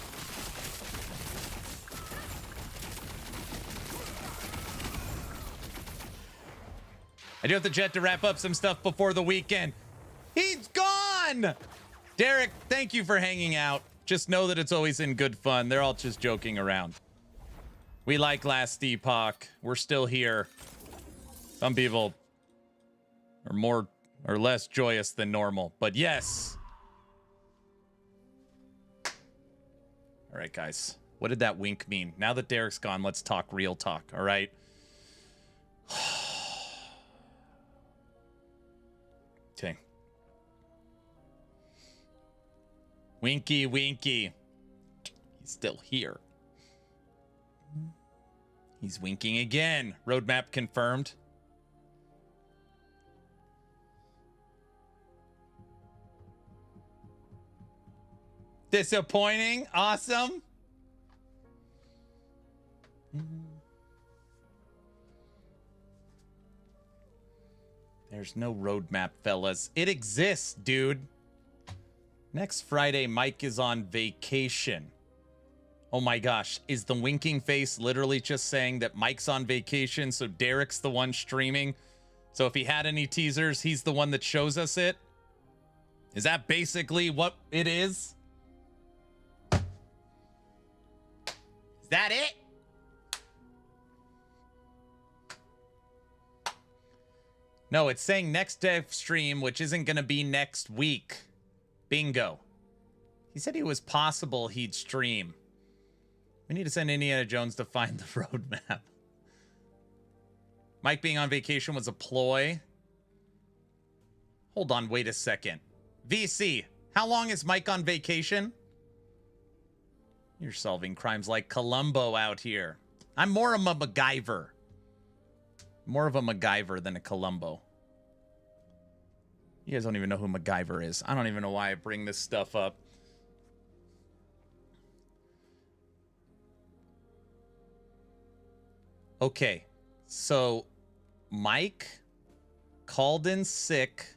I do have the jet to wrap up some stuff before the weekend. He's gone! Derek, thank you for hanging out. Just know that it's always in good fun. They're all just joking around. We like last Epoch. We're still here. Some people are more or less joyous than normal, but yes. All right, guys. What did that wink mean? Now that Derek's gone, let's talk real talk, all right? Okay. Winky, winky. He's still here. He's winking again. Roadmap confirmed. Disappointing. Awesome. There's no roadmap, fellas. It exists, dude. Next Friday, Mike is on vacation. Oh my gosh. Is the winking face literally just saying that Mike's on vacation, so Derek's the one streaming? So if he had any teasers, he's the one that shows us it? Is that basically what it is? Is that it? No, it's saying next dev stream, which isn't going to be next week. Bingo. He said it was possible he'd stream. We need to send Indiana Jones to find the roadmap. Mike being on vacation was a ploy. Hold on, wait a second. VC, how long is Mike on vacation? You're solving crimes like Columbo out here. I'm more of a MacGyver. More of a MacGyver than a Columbo. You guys don't even know who MacGyver is. I don't even know why I bring this stuff up. Okay, so Mike called in sick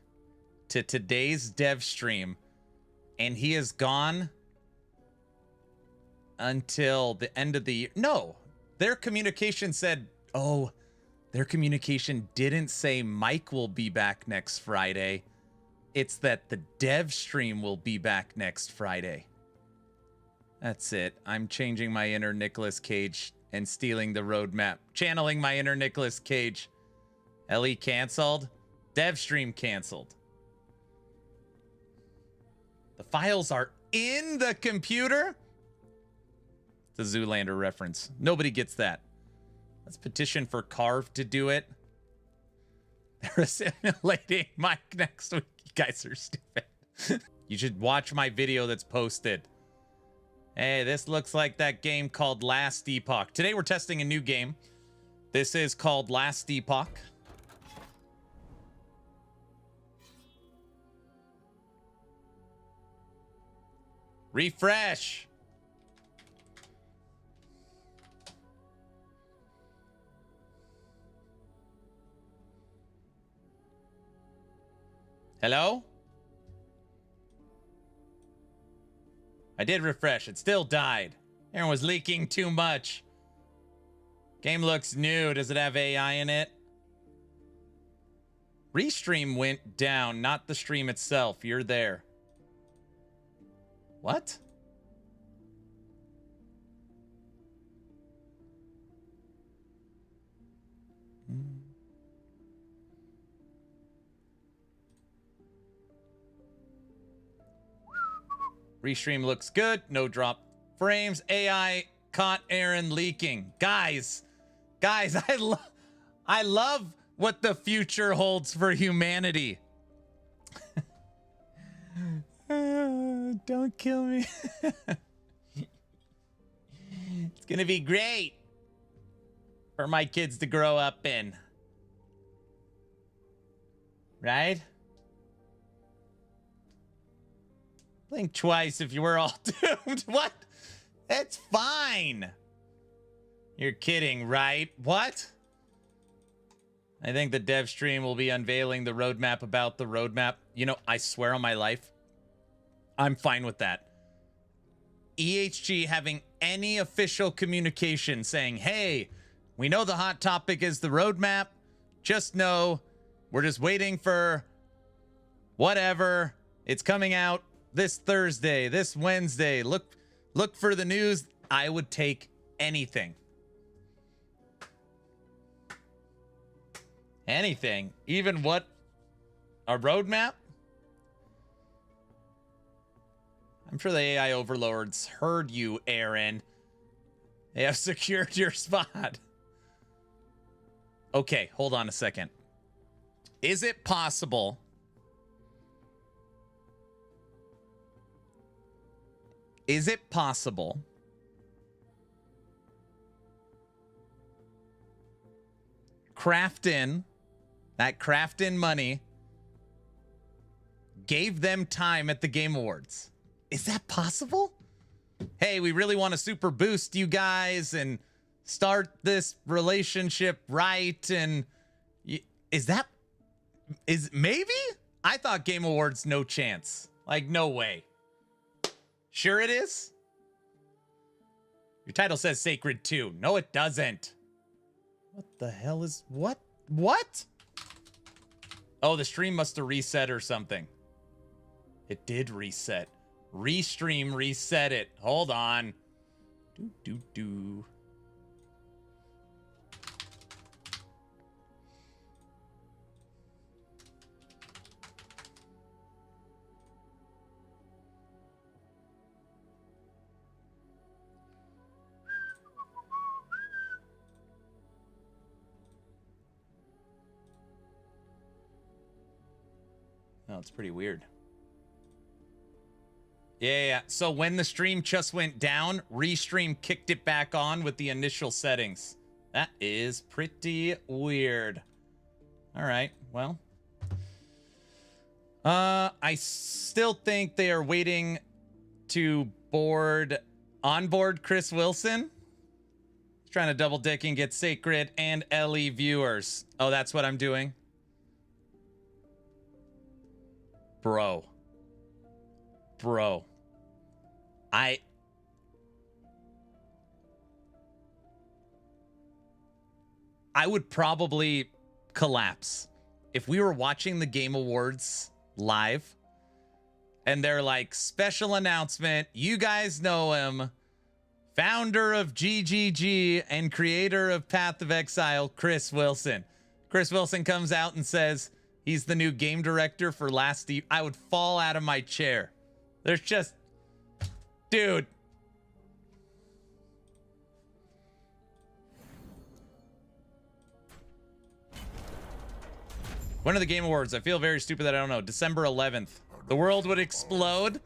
to today's dev stream, and he is gone until the end of the year. No, their communication said, oh, their communication didn't say Mike will be back next Friday. It's that the dev stream will be back next Friday. That's it. I'm changing my inner Nicolas Cage and stealing the roadmap. Channeling my inner Nicolas Cage. LE canceled. Dev stream canceled. The files are in the computer? It's a Zoolander reference. Nobody gets that. Let's petition for Carve to do it. They're assimilating Mike next week. You guys are stupid. You should watch my video that's posted. Hey, this looks like that game called Last Epoch. Today we're testing a new game. This is called Last Epoch. Refresh. Hello? I did refresh. It still died. Aaron was leaking too much. Game looks new. Does it have AI in it? Restream went down, not the stream itself. You're there. What? Restream looks good. No drop frames. AI caught Aaron leaking. Guys, I love what the future holds for humanity. Don't kill me. It's gonna be great for my kids to grow up in. Right? Blink twice if you were all doomed. What? That's fine. You're kidding, right? What? I think the dev stream will be unveiling the roadmap about the roadmap. You know, I swear on my life, I'm fine with that. EHG having any official communication saying, hey, we know the hot topic is the roadmap. Just know we're just waiting for whatever. It's coming out this Thursday, this Wednesday. Look for the news. I would take anything. Anything. Even what? A roadmap? I'm sure the AI overlords heard you, Aaron. They have secured your spot. Okay, hold on a second. Is it possible... Is it possible Crafton, that Crafton money, gave them time at the Game Awards? Is that possible? Hey, we really want to super boost you guys and start this relationship right. And is maybe? I thought Game Awards, no chance. Like, no way. Sure it is? Your title says Sacred 2. No, it doesn't. What the hell is... What? What? Oh, the stream must have reset or something. It did reset. Restream reset it. Hold on. Do. Oh, it's pretty weird. Yeah. So when the stream just went down, Restream kicked it back on with the initial settings. That is pretty weird. All right. Well, I still think they are waiting to onboard Chris Wilson. He's trying to double dick and get Sacred and LE viewers. Oh, that's what I'm doing. Bro. I would probably collapse if we were watching the Game Awards live and they're like, special announcement, you guys know him, founder of GGG and creator of Path of Exile, Chris Wilson. Chris Wilson comes out and says he's the new game director for Last Eve. I would fall out of my chair. There's just, dude. When are the Game Awards? I feel very stupid that I don't know. December 11th. The world would explode.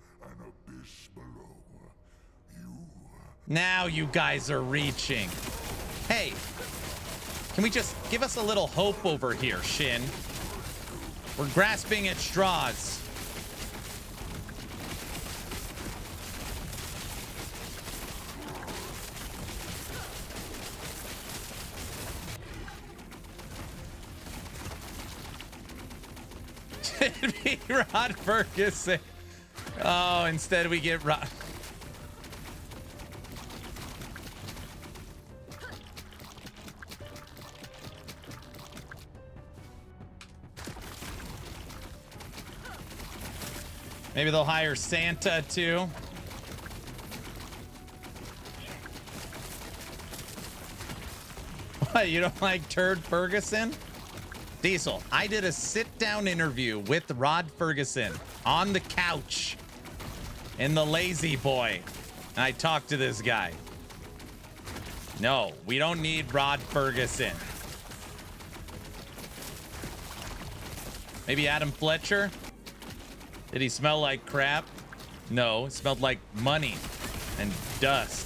Now you guys are reaching. Hey, can we just give us a little hope over here, Shin? We're grasping at straws. It'd be Rod Ferguson. Oh, instead we get Rod. Maybe they'll hire Santa too. What, you don't like Turd Ferguson? Diesel, I did a sit-down interview with Rod Ferguson on the couch in the Lazy Boy. And I talked to this guy. No, we don't need Rod Ferguson. Maybe Adam Fletcher? Did he smell like crap? No, it smelled like money and dust.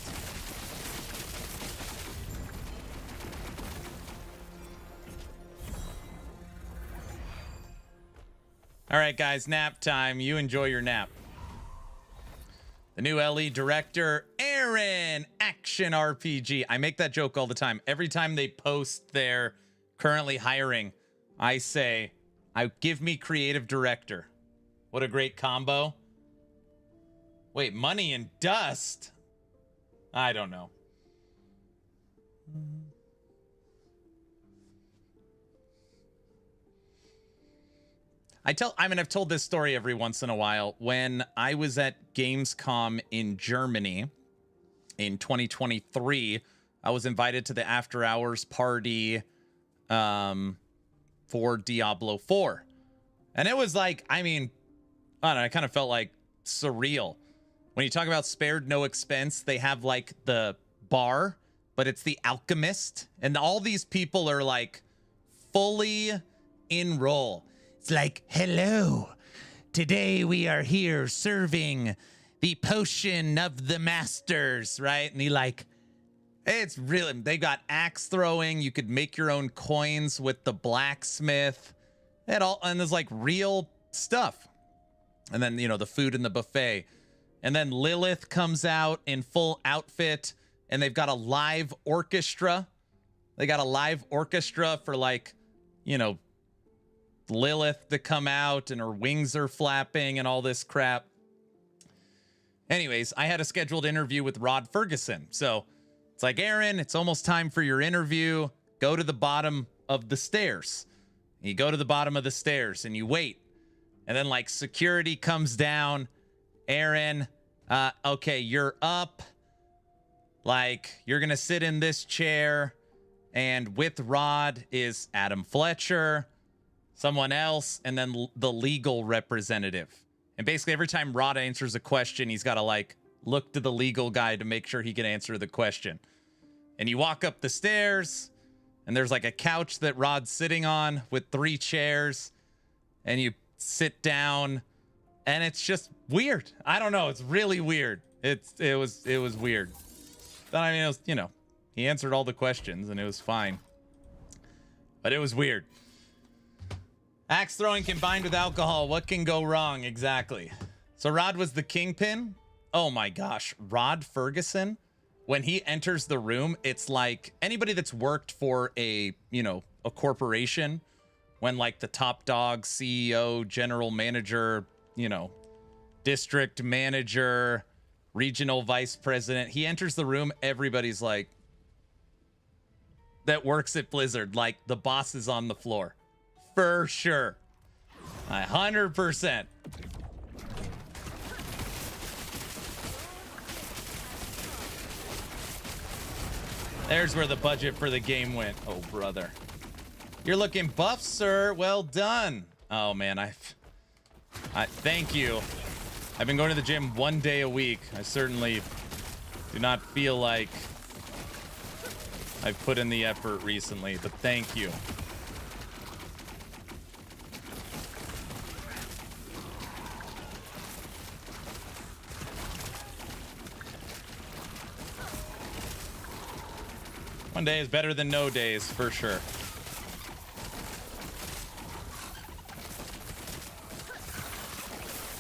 All right, guys, nap time. You enjoy your nap. The new LE director, Aaron, Action RPG. I make that joke all the time. Every time they post they're currently hiring, I say, give me creative director. What a great combo. Wait, money and dust? I don't know. I've told this story every once in a while. When I was at Gamescom in Germany in 2023, I was invited to the after hours party for Diablo 4. And it was like, I don't know, I kind of felt like surreal. When you talk about spared no expense, they have like the bar, but it's the Alchemist. And all these people are like fully in role. It's like, hello, today we are here serving the potion of the masters, right? And it's really, they got axe throwing. You could make your own coins with the blacksmith and there's like real stuff. And then, the food in the buffet. And then Lilith comes out in full outfit and they've got a live orchestra. They got a live orchestra for Lilith to come out and her wings are flapping and all this crap. Anyways, I had a scheduled interview with Rod Ferguson. So it's like, Aaron, it's almost time for your interview. Go to the bottom of the stairs. You go to the bottom of the stairs and you wait. And then like security comes down. Aaron, okay, you're up. Like, you're going to sit in this chair. And with Rod is Adam Fletcher, someone else, and then the legal representative. And basically every time Rod answers a question, he's got to like look to the legal guy to make sure he can answer the question. And you walk up the stairs, and there's like a couch that Rod's sitting on with 3 chairs, and you sit down, and it's just weird. I don't know. It's really weird. It was weird. But I mean, it was, you know, he answered all the questions, and it was fine. But it was weird. Axe throwing combined with alcohol. What can go wrong? Exactly. So Rod was the kingpin. Oh my gosh. Rod Ferguson, when he enters the room, it's like anybody that's worked for a, you know, a corporation, when like the top dog, CEO, general manager, you know, district manager, regional vice president, he enters the room, everybody's like, that works at Blizzard, like the boss is on the floor. For sure. 100%. There's where the budget for the game went. Oh, brother. You're looking buff, sir. Well done. Oh, man. I thank you. I've been going to the gym 1 day a week. I certainly do not feel like I've put in the effort recently, but thank you. One day is better than no days, for sure.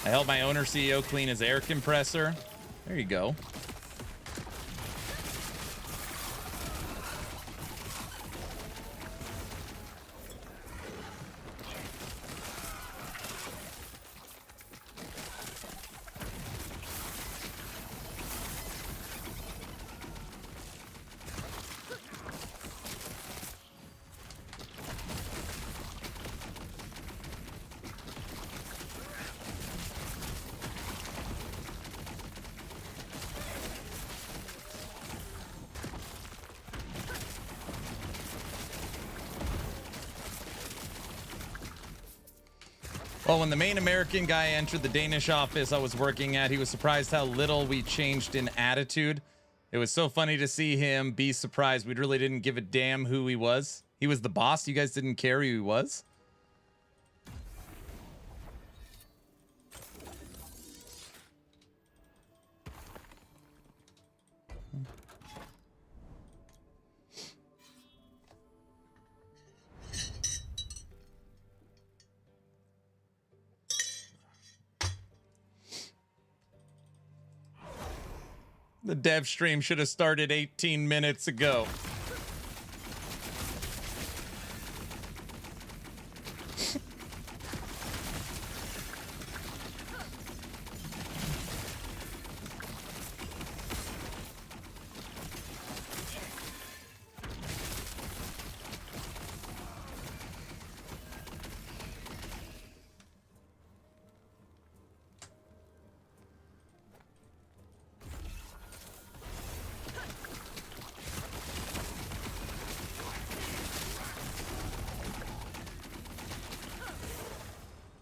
I helped my owner CEO clean his air compressor. There you go. Well, when the main American guy entered the Danish office I was working at, he was surprised how little we changed in attitude. It was so funny to see him be surprised. We really didn't give a damn who he was. He was the boss. You guys didn't care who he was. The dev stream should have started 18 minutes ago.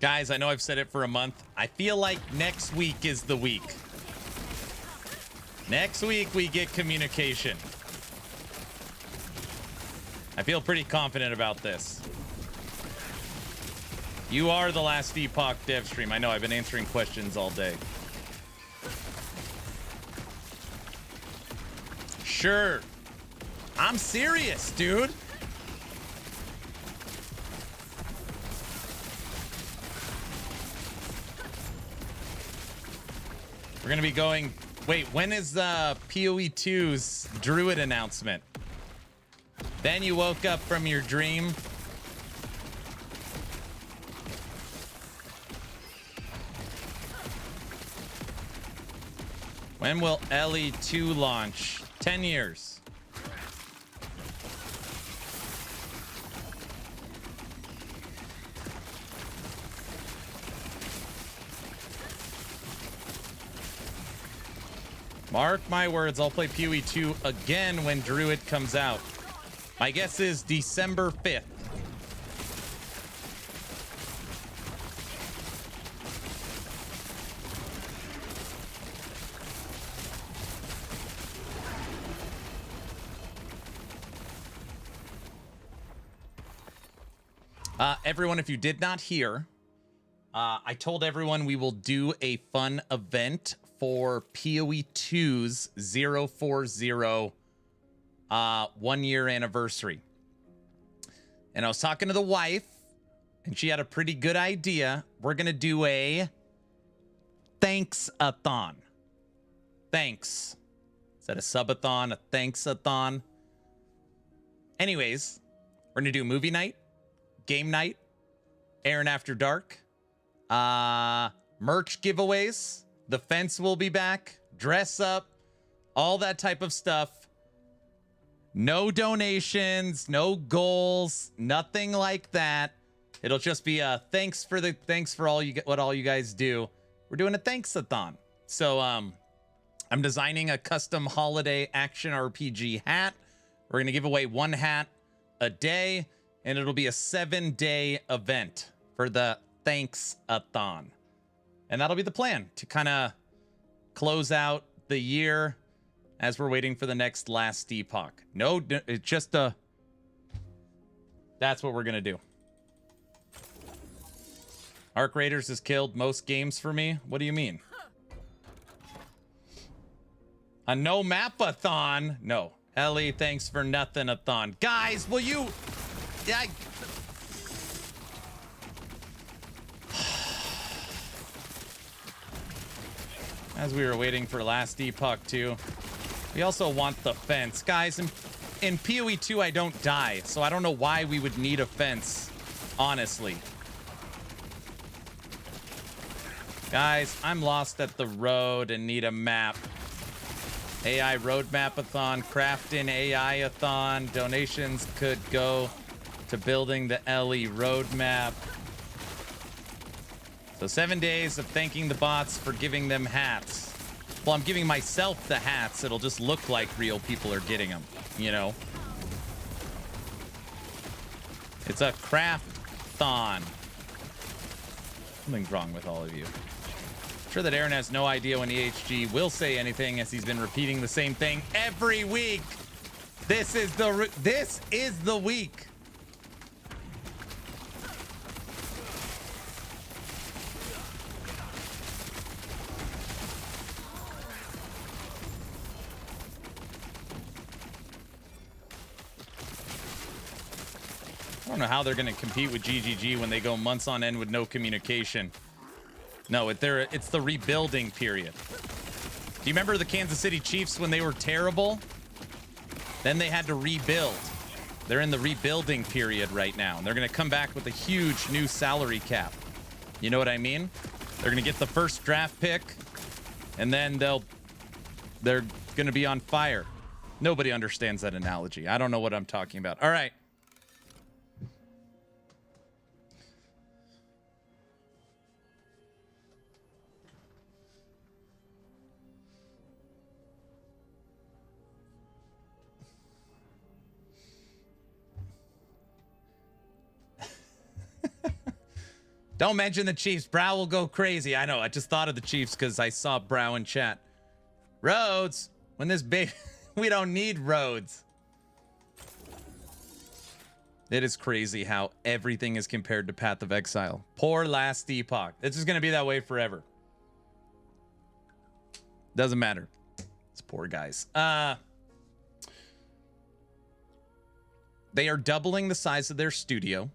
Guys, I know I've said it for a month. I feel like next week is the week. Next week we get communication. I feel pretty confident about this. You are the last Epoch dev stream. I know I've been answering questions all day. Sure. I'm serious, dude. We're going to be going... Wait, when is PoE 2's Druid announcement? Then you woke up from your dream. When will LE2 launch? 10 years. Mark my words, I'll play PoE 2 again when Druid comes out. My guess is December 5th. Everyone, if you did not hear, I told everyone we will do a fun event for PoE 2's 040 1-year anniversary. And I was talking to the wife, and she had a pretty good idea. We're going to do a Thanksathon. Thanks. Is that a subathon? A Thanksathon? Anyways, we're going to do movie night, game night, Aaron After Dark, merch giveaways. The fence will be back, dress up, all that type of stuff. No donations, no goals, nothing like that. It'll just be a thanks for all you guys do. We're doing a Thanksathon. So I'm designing a custom holiday action RPG hat. We're gonna give away one hat a day, and it'll be a 7-day event for the Thanksathon. And that'll be the plan to kind of close out the year as we're waiting for the next last Epoch. No, it's just a... That's what we're going to do. Arc Raiders has killed most games for me. What do you mean? A no map-a-thon? No. Ellie, thanks for nothing-a-thon. Guys, will you... Yeah, as we were waiting for last Epoch 2, we also want the fence. Guys, in PoE 2, I don't die, so I don't know why we would need a fence, honestly. Guys, I'm lost at the road and need a map. AI roadmap-a-thon, crafting AI-a-thon. Donations could go to building the LE roadmap. So 7 days of thanking the bots for giving them hats. Well, I'm giving myself the hats. It'll just look like real people are getting them, you know? It's a craft-thon. Something's wrong with all of you. I'm sure that Aaron has no idea when EHG will say anything, as he's been repeating the same thing every week. This is the week. I don't know how they're going to compete with GGG when they go months on end with no communication. No, it's the rebuilding period. Do you remember the Kansas City Chiefs when they were terrible? Then they had to rebuild. They're in the rebuilding period right now. And they're going to come back with a huge new salary cap. You know what I mean? They're going to get the first draft pick, and then they're going to be on fire. Nobody understands that analogy. I don't know what I'm talking about. All right. Don't mention the Chiefs. Brow will go crazy. I know. I just thought of the Chiefs because I saw Brow in chat. Roads. When this big... we don't need roads. It is crazy how everything is compared to Path of Exile. Poor last Epoch. It's just going to be that way forever. Doesn't matter. It's poor guys. They are doubling the size of their studio.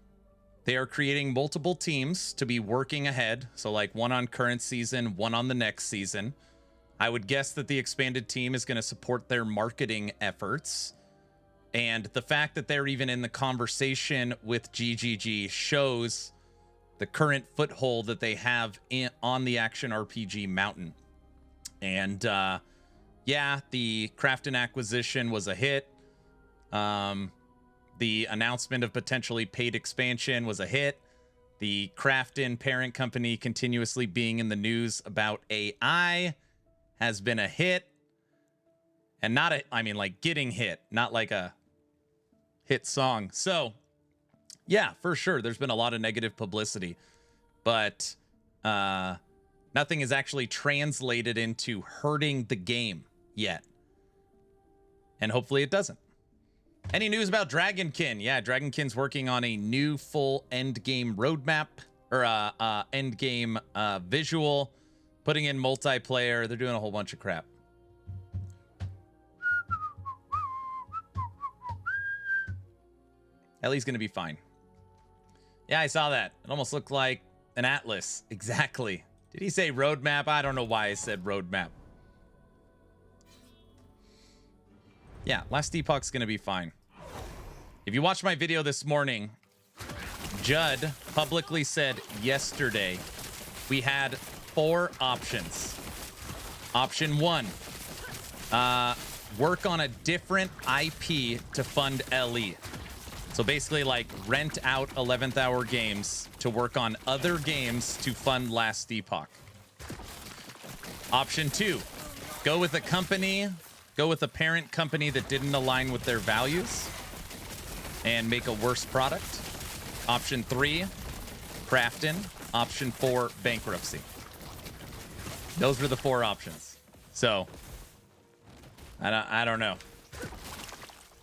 They are creating multiple teams to be working ahead. So like one on current season, one on the next season. I would guess that the expanded team is going to support their marketing efforts. And the fact that they're even in the conversation with GGG shows the current foothold that they have on the action RPG mountain. And yeah, the Crafton acquisition was a hit. The announcement of potentially paid expansion was a hit. The Crafton parent company continuously being in the news about AI has been a hit. And not a, I mean, like getting hit, not like a hit song. So, yeah, for sure, there's been a lot of negative publicity, but nothing is actually translated into hurting the game yet. And hopefully it doesn't. Any news about Dragonkin? Yeah, Dragonkin's working on a new full endgame roadmap, or endgame visual, putting in multiplayer. They're doing a whole bunch of crap. Ellie's gonna be fine. Yeah, I saw that. It almost looked like an atlas. Exactly. Did he say roadmap? I don't know why I said roadmap. Yeah, last Epoch's gonna be fine. If you watched my video this morning, Judd publicly said yesterday we had 4 options. Option 1, work on a different IP to fund LE. So basically, like, rent out 11th Hour Games to work on other games to fund Last Epoch. Option 2, go with a company, go with a parent company that didn't align with their values and make a worse product. Option 3, Crafton. Option 4, bankruptcy. Those were the 4 options. So, I don't know.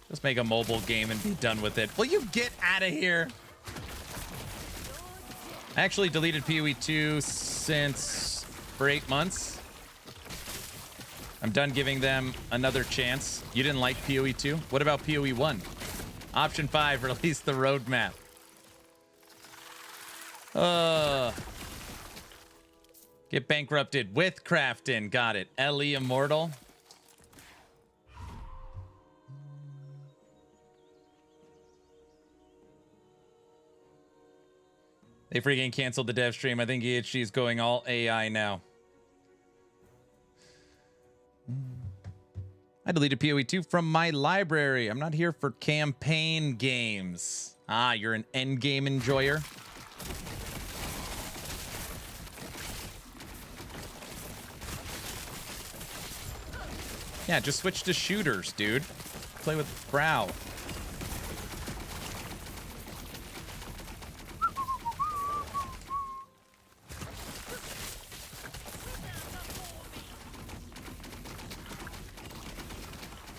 Just make a mobile game and be done with it. Will you get out of here? I actually deleted PoE 2 for 8 months. I'm done giving them another chance. You didn't like PoE 2? What about PoE 1? Option 5, release the roadmap. Get bankrupted with Crafton. Got it. LE Immortal. They freaking canceled the dev stream. I think EHG is going all AI now. I deleted PoE 2 from my library. I'm not here for campaign games. Ah, you're an endgame enjoyer. Yeah, just switch to shooters, dude. Play with Prow.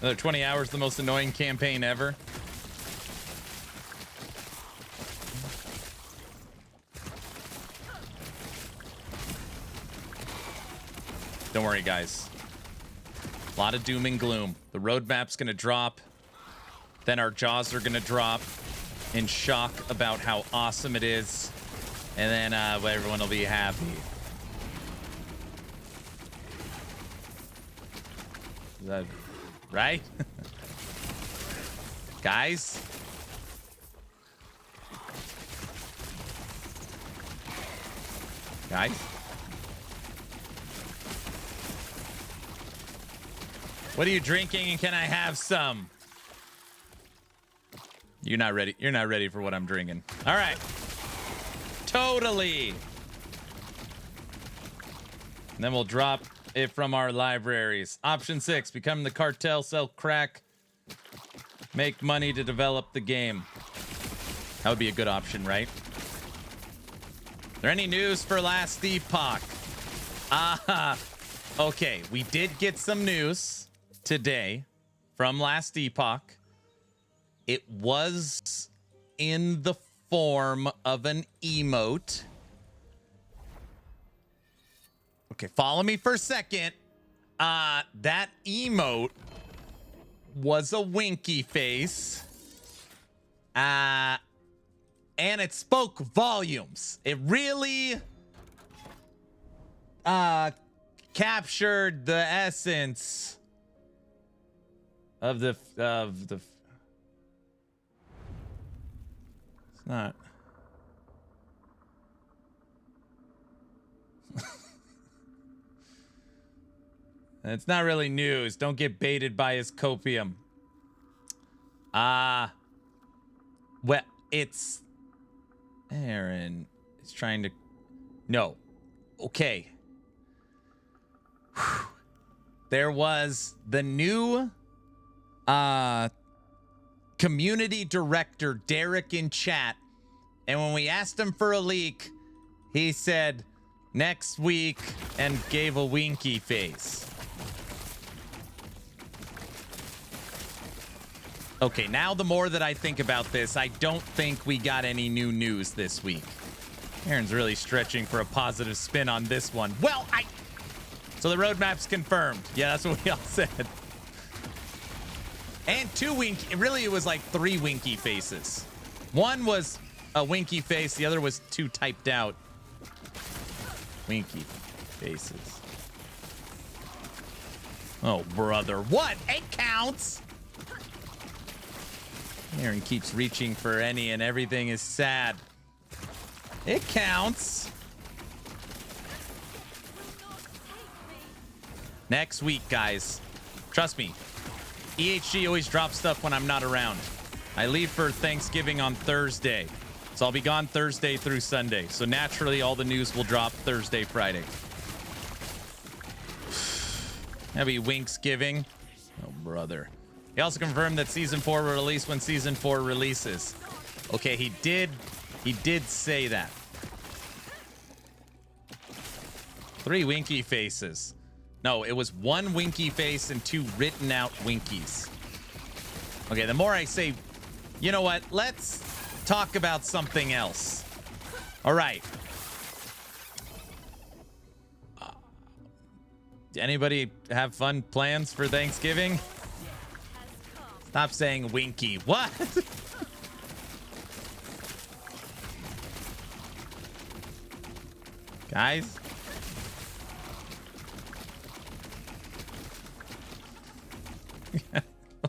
Another 20 hours, the most annoying campaign ever. Don't worry, guys. A lot of doom and gloom. The roadmap's gonna drop. Then our jaws are gonna drop in shock about how awesome it is. And then everyone will be happy. Is that right? Guys? Guys? What are you drinking, and can I have some? You're not ready. You're not ready for what I'm drinking. All right. Totally. And then we'll drop it from our libraries. Option 6, become the cartel, sell crack, make money to develop the game. That would be a good option, right? Is there any news for Last Epoch? Okay, we did get some news today from Last Epoch. It was in the form of an emote. Okay, follow me for a second. That emote was a winky face. And it spoke volumes. It really captured the essence of the it's not. It's not really news. Don't get baited by his copium. Well, it's Aaron is trying to. No. Okay. Whew. there was the new community director, Derek, in chat. And when we asked him for a leak, he said next week and gave a winky face. Okay, now the more that I think about this, I don't think we got any new news this week. Aaron's really stretching for a positive spin on this one. Well, so the roadmap's confirmed. Yeah, that's what we all said. And two winky, really it was like three winky faces. One was a winky face, the other was two typed out winky faces. Oh, brother, what? It counts. Aaron keeps reaching for any and everything is sad. It counts. Next week, guys. Trust me. EHG always drops stuff when I'm not around. I leave for Thanksgiving on Thursday. So I'll be gone Thursday through Sunday. So naturally, all the news will drop Thursday, Friday. Happy Winksgiving. Oh, brother. He also confirmed that Season 4 will release when Season 4 releases. Okay, he did say that. 3 winky faces. No, it was 1 winky face and 2 written out winkies. Okay, the more I say, you know what? Let's talk about something else. All right. Anybody have fun plans for Thanksgiving? Stop saying winky. What? Guys?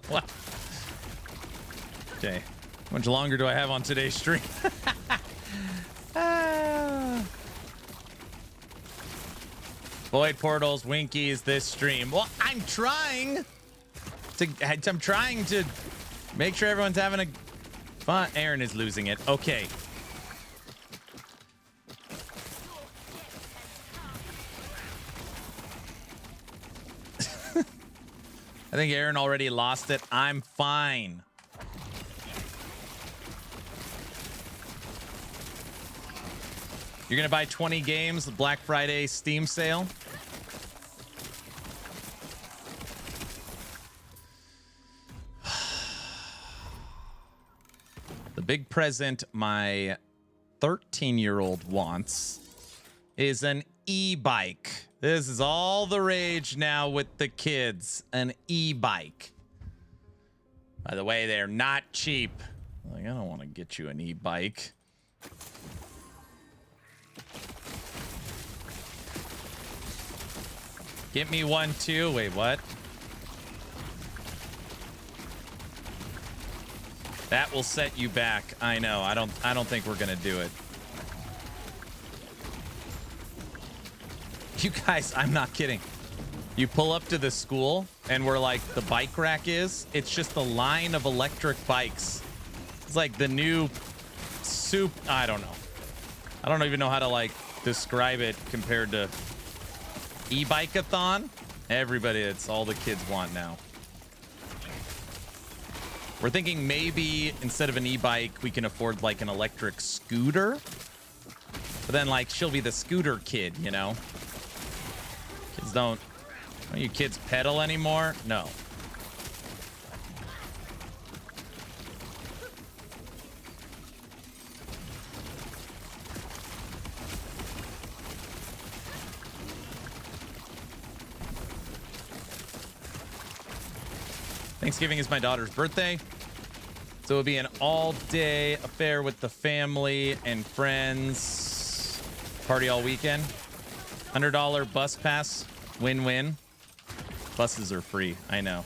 What? Okay. How much longer do I have on today's stream? Void portals, winkies, this stream. Well, I'm trying to make sure everyone's having a fun. Aaron is losing it. Okay. I think Aaron already lost it. I'm fine. You're gonna buy 20 games, the Black Friday Steam sale. The big present my 13-year-old wants is an e-bike. This is all the rage now with the kids, an e-bike. By the way, they're not cheap. Like, I don't want to get you an e-bike. Get me one too. Wait, what? That will set you back. I know. I don't think we're gonna do it. You guys, I'm not kidding. You pull up to the school and where like the bike rack is, it's just a line of electric bikes. It's like the new soup. I don't know. I don't even know how to like describe it compared to e-bike-a-thon. Everybody, it's all the kids want now. We're thinking maybe instead of an e-bike, we can afford like an electric scooter. But then like she'll be the scooter kid, you know? Kids don't you kids pedal anymore? No. Thanksgiving is my daughter's birthday, so it'll be an all-day affair with the family and friends. Party all weekend. $100 bus pass. Win-win. Buses are free. I know.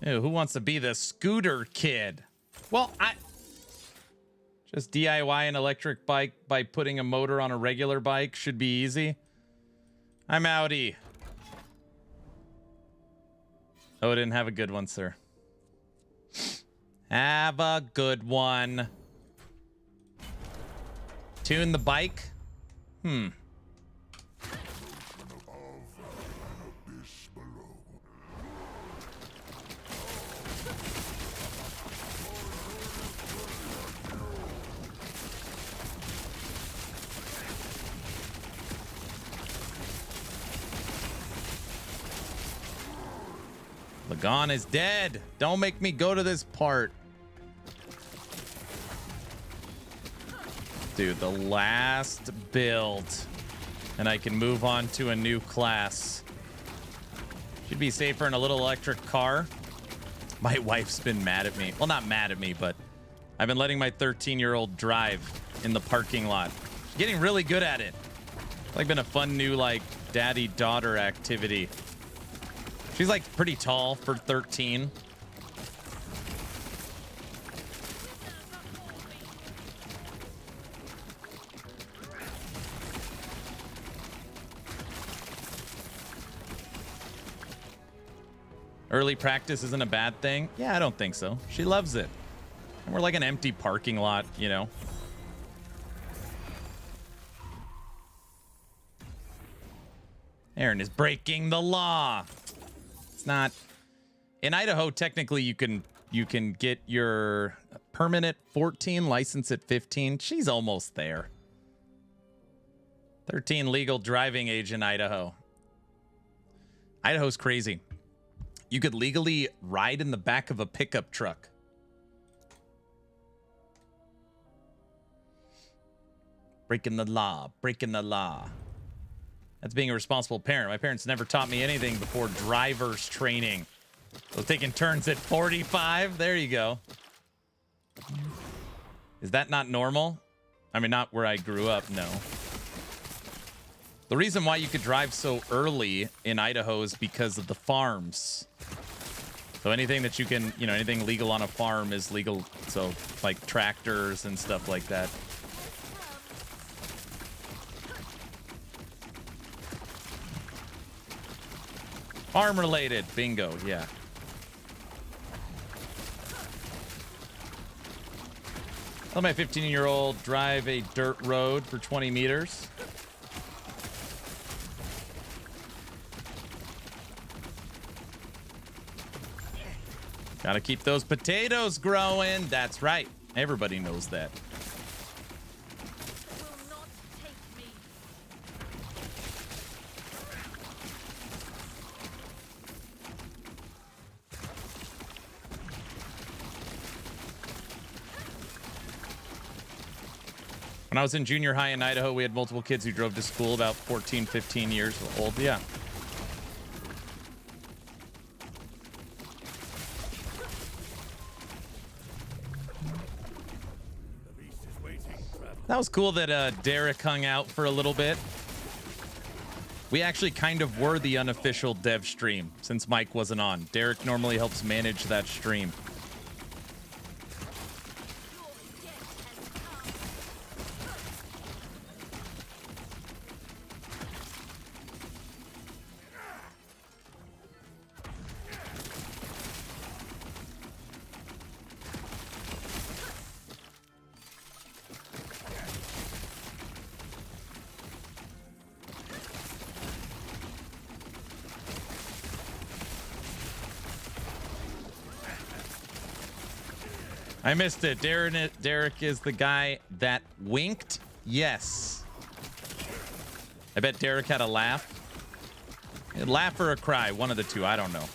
Ew, who wants to be the scooter kid? Well, Just DIY an electric bike by putting a motor on a regular bike should be easy. I'm outie. Oh, didn't have a good one, sir. Have a good one. Tune the bike? Lagon is dead. Don't make me go to this part. Dude, the last build. And I can move on to a new class. Should be safer in a little electric car. My wife's been mad at me. Well, not mad at me, but I've been letting my 13-year-old drive in the parking lot. She's getting really good at it. It's like been a fun new like daddy-daughter activity. She's like pretty tall for 13. Early practice isn't a bad thing. Yeah, I don't think so. She loves it. And we're like an empty parking lot, you know. Aaron is breaking the law. It's not in Idaho. Technically, you can get your permit at 14, license at 15. She's almost there. 13 legal driving age in Idaho. Idaho's crazy. You could legally ride in the back of a pickup truck. Breaking the law, breaking the law. That's being a responsible parent. My parents never taught me anything before driver's training. So taking turns at 45, there you go. Is that not normal? I mean, not where I grew up, no. The reason why you could drive so early in Idaho is because of the farms. So anything that you can, you know, anything legal on a farm is legal. So like tractors and stuff like that. Farm related, bingo, yeah. Let my 15-year-old drive a dirt road for 20 meters. Gotta keep those potatoes growing. That's right. Everybody knows that. When I was in junior high in Idaho, we had multiple kids who drove to school about 14, 15 years old. Yeah. That was cool that Derek hung out for a little bit. We actually kind of were the unofficial dev stream since Mike wasn't on. Derek normally helps manage that stream. I missed it. Derek is the guy that winked. Yes. I bet Derek had a laugh. A laugh or a cry. One of the two. I don't know.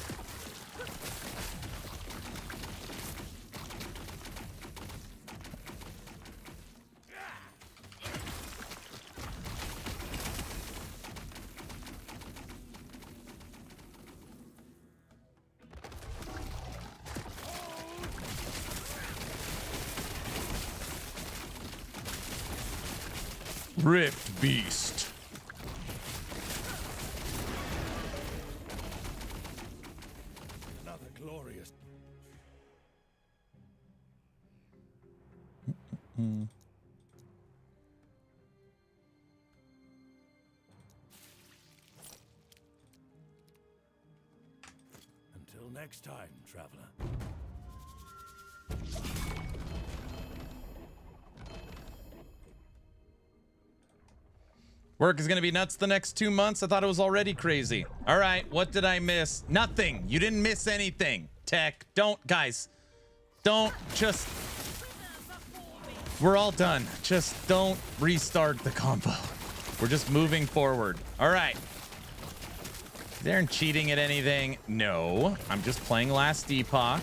Rift Beast. Another glorious. Until next time, traveler. Work is going to be nuts the next 2 months. I thought it was already crazy. All right, what did I miss? Nothing. You didn't miss anything. Tech, don't, guys. Don't just... We're all done. Just don't restart the combo. We're just moving forward. All right. They aren't cheating at anything. No, I'm just playing last Epoch.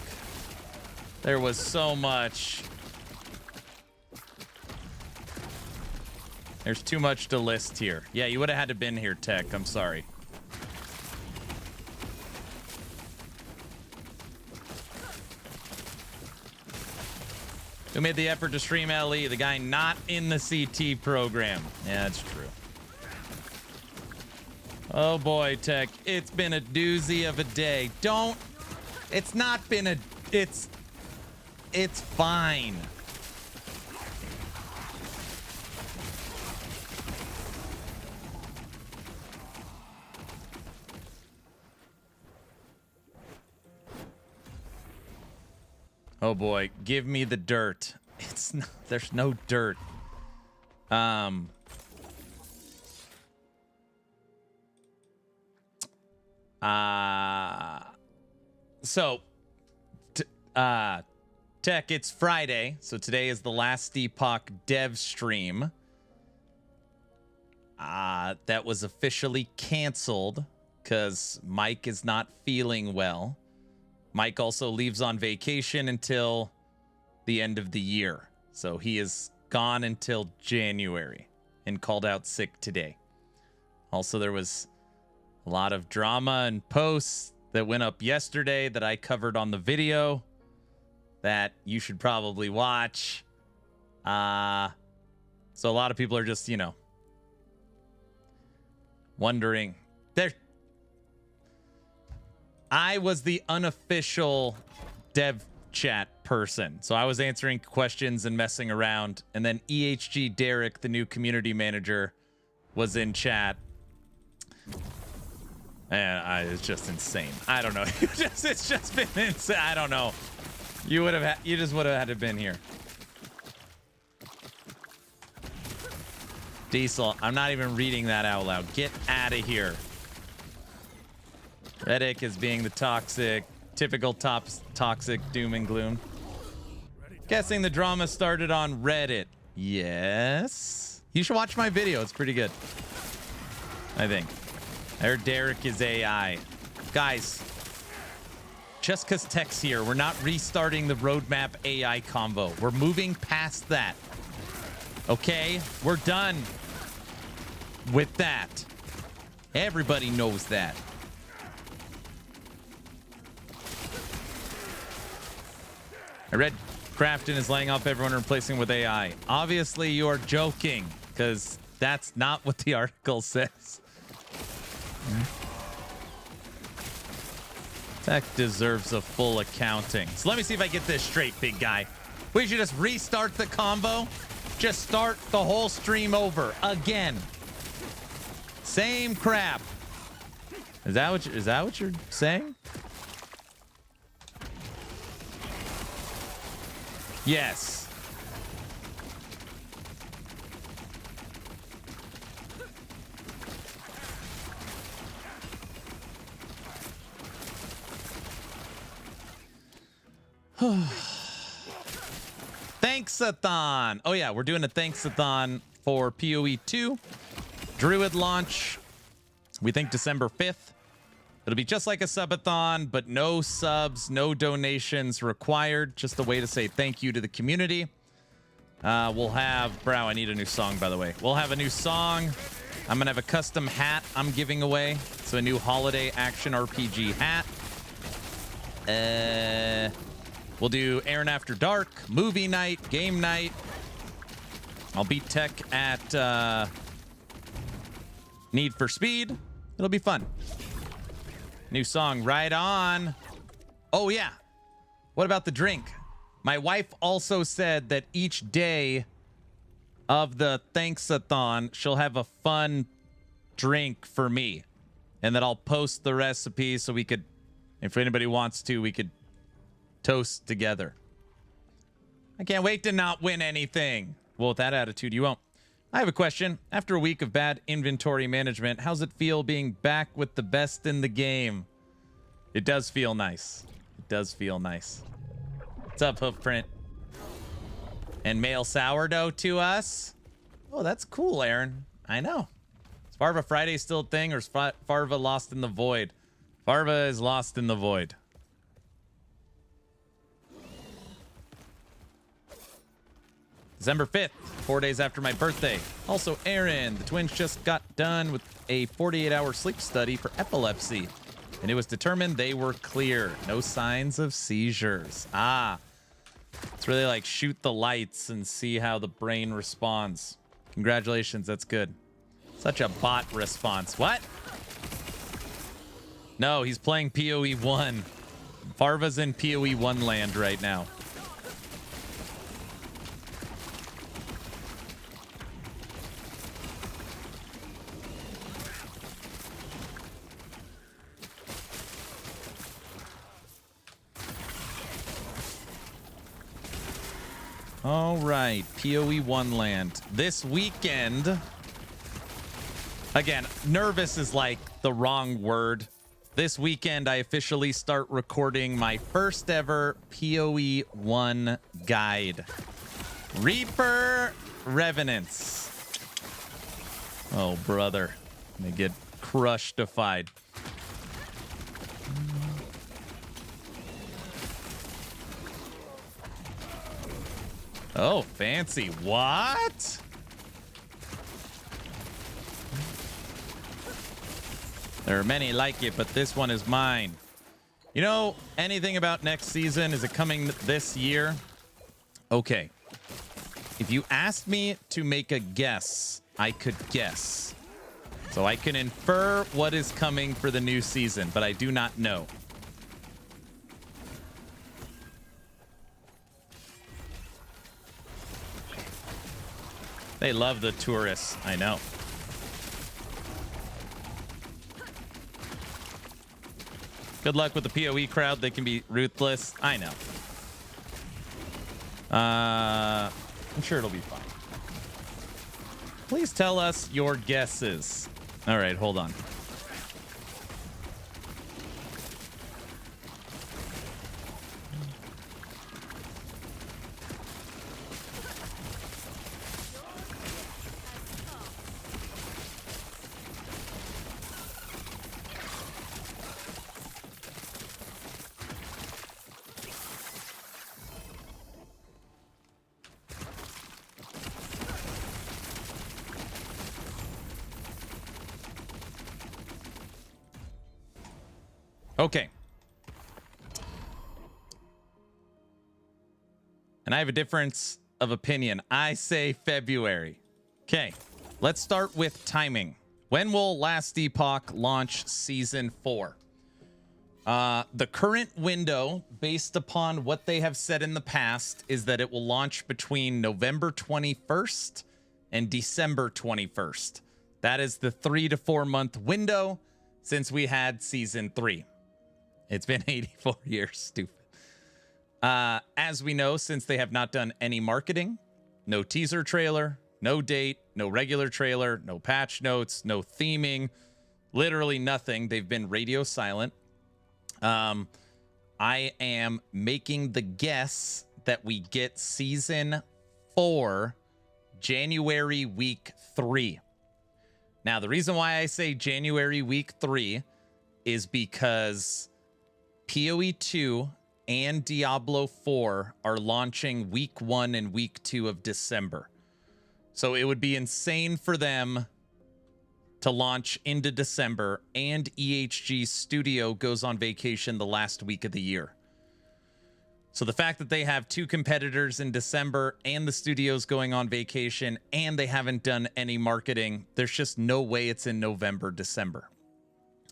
There was so much... There's too much to list here. Yeah, you would have had to been here, Tech. I'm sorry. Who made the effort to stream LE? The guy not in the CT program. Yeah, that's true. Oh boy, Tech. It's been a doozy of a day. Don't... It's not been a... It's fine. Oh boy, give me the dirt. It's not, there's no dirt. Tech, it's Friday, so today is the last Epoch dev stream. That was officially canceled because Mike is not feeling well. Mike also leaves on vacation until the end of the year. So he is gone until January and called out sick today. Also, there was a lot of drama and posts that went up yesterday that I covered on the video that you should probably watch. So a lot of people are just, you know, wondering. I was the unofficial dev chat person. So I was answering questions and messing around. And then EHG Derek, the new community manager, was in chat. And it's just insane. I don't know. It's just been insane. I don't know. You just would have had to been here. Diesel, I'm not even reading that out loud. Get out of here. Reddick is being the typical toxic doom and gloom. Guessing the drama started on Reddit. Yes. You should watch my video. It's pretty good. I think. I heard Derek is AI. Guys, just because Tech's here, we're not restarting the roadmap AI combo. We're moving past that. Okay? We're done with that. Everybody knows that. I read Crafton is laying off everyone and replacing with AI. Obviously, you are joking, because that's not what the article says. Tech deserves a full accounting. So let me see if I get this straight, big guy. We should just restart the combo. Just start the whole stream over again. Same crap. Is that what you're saying? Yes. Thanksathon. Oh yeah, we're doing a Thanksathon for PoE 2. Druid launch. We think December 5th. It'll be just like a subathon, but no subs, no donations required. Just a way to say thank you to the community. We'll have... Bro, I need a new song, by the way. We'll have a new song. I'm going to have a custom hat I'm giving away. So a new holiday action RPG hat. We'll do Aaron After Dark, movie night, game night. I'll beat Tech at Need for Speed. It'll be fun. New song, Right On. Oh, yeah. What about the drink? My wife also said that each day of the Thanksathon, she'll have a fun drink for me. And that I'll post the recipe so we could, if anybody wants to, we could toast together. I can't wait to not win anything. Well, with that attitude, you won't. I have a question. After a week of bad inventory management, how's it feel being back with the best in the game? It does feel nice. It does feel nice. What's up, Hoofprint? And mail sourdough to us? Oh, that's cool, Aaron. I know. Is Farva Friday still a thing, or is Farva lost in the void? Farva is lost in the void. December 5th, 4 days after my birthday. Also, Aaron, the twins just got done with a 48-hour sleep study for epilepsy, and it was determined they were clear. No signs of seizures. Ah, it's really like shoot the lights and see how the brain responds. Congratulations, that's good. Such a bot response. What? No, he's playing PoE 1. Farva's in PoE 1 land right now. All right, PoE 1 land. This weekend, again, nervous is like the wrong word. This weekend, I officially start recording my first ever PoE 1 guide. Reaper Revenants. Oh, brother. They get crushed-ified. Oh, fancy. What? There are many like it, but this one is mine. You know anything about next season? Is it coming this year? Okay. If you asked me to make a guess, I could guess. So I can infer what is coming for the new season, but I do not know. They love the tourists. I know. Good luck with the PoE crowd. They can be ruthless. I know. I'm sure it'll be fine. Please tell us your guesses. All right, hold on. Okay. And I have a difference of opinion. I say February. Okay. Let's start with timing. When will Last Epoch launch season 4? The current window, based upon what they have said in the past, is that it will launch between November 21st and December 21st. That is the 3 to 4 month window since we had season 3. It's been 84 years, stupid. As we know, since they have not done any marketing, no teaser trailer, no date, no regular trailer, no patch notes, no theming, literally nothing. They've been radio silent. I am making the guess that we get season 4 January week 3. Now, the reason why I say January week 3 is because PoE 2 and Diablo 4 are launching week 1 and week 2 of December. So it would be insane for them to launch into December, and EHG Studio goes on vacation the last week of the year. So the fact that they have 2 competitors in December and the studio's going on vacation and they haven't done any marketing, there's just no way it's in November, December.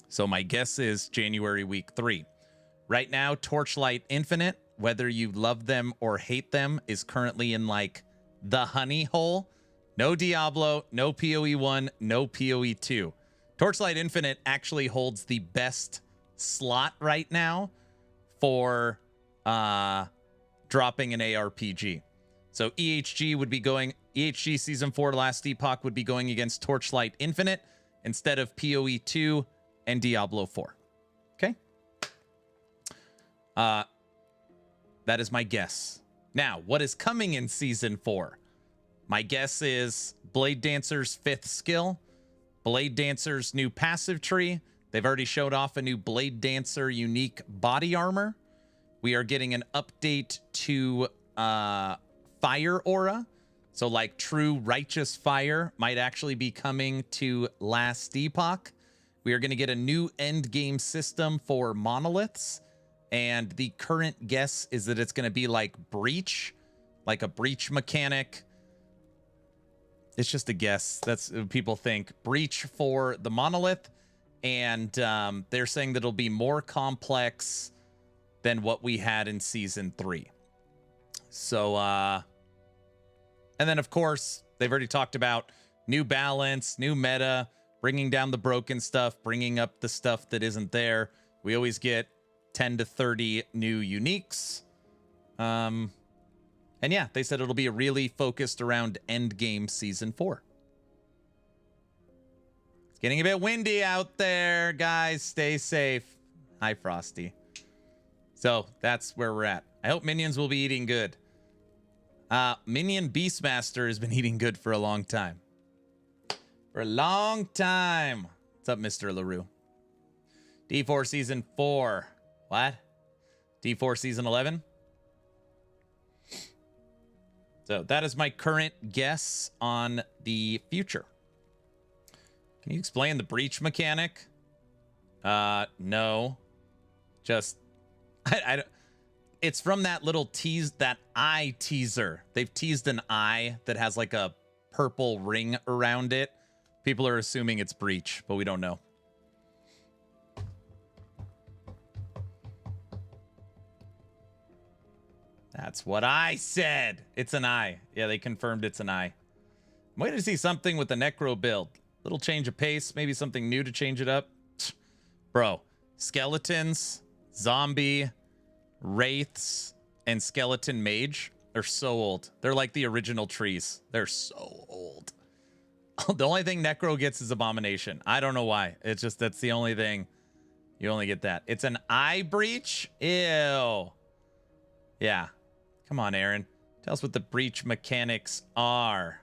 So my guess is January week 3. Right now, Torchlight Infinite, whether you love them or hate them, is currently in like the honey hole. No Diablo, no PoE 1, no PoE 2. Torchlight Infinite actually holds the best slot right now for dropping an ARPG. So EHG would be going, EHG Season 4 Last Epoch would be going against Torchlight Infinite instead of PoE 2 and Diablo 4. Okay? That is my guess. Now, what is coming in Season 4? My guess is Blade Dancer's 5th skill, Blade Dancer's new passive tree. They've already showed off a new Blade Dancer unique body armor. We are getting an update to Fire Aura. So like true righteous fire might actually be coming to Last Epoch. We are going to get a new endgame system for monoliths. And the current guess is that it's going to be like breach, like a breach mechanic. It's just a guess. That's what people think. Breach for the monolith. And they're saying that it'll be more complex than what we had in Season 3. So, and then, of course, they've already talked about new balance, new meta, bringing down the broken stuff, bringing up the stuff that isn't there. We always get 10 to 30 new uniques. And yeah, they said it'll be really focused around Endgame Season 4. It's getting a bit windy out there, guys. Stay safe. Hi, Frosty. So that's where we're at. I hope minions will be eating good. Minion Beastmaster has been eating good for a long time. For a long time. What's up, Mr. LaRue? D4 Season 4. What? D4 Season 11? So that is my current guess on the future. Can you explain the breach mechanic? No. Just... I don't... It's from that little tease, that eye teaser. They've teased an eye that has like a purple ring around it. People are assuming it's breach, but we don't know. That's what I said. It's an eye. Yeah, they confirmed it's an eye. I'm waiting to see something with the Necro build. Little change of pace, maybe something new to change it up. Bro, skeletons, zombie, wraiths, and skeleton mage are so old. They're like the original trees. They're so old. The only thing Necro gets is Abomination. I don't know why. It's just that's the only thing. You only get that. It's an eye breach? Ew. Yeah. Come on, Aaron. Tell us what the breach mechanics are.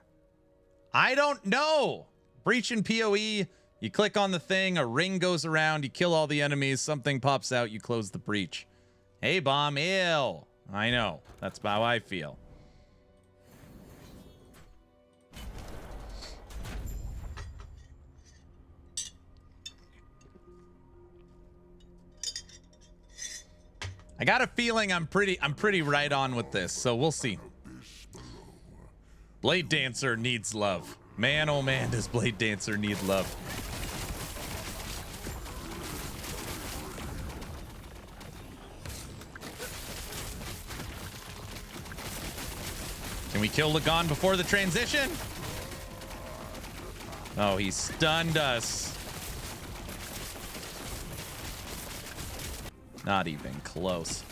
I don't know. Breach in PoE, you click on the thing, a ring goes around, you kill all the enemies, something pops out, you close the breach. Hey, bomb, ew. I know. That's how I feel. I got a feeling I'm pretty right on with this, so we'll see. Blade Dancer needs love. Man, oh man, does Blade Dancer need love. Can we kill Lagon before the transition? Oh, he stunned us. Not even close.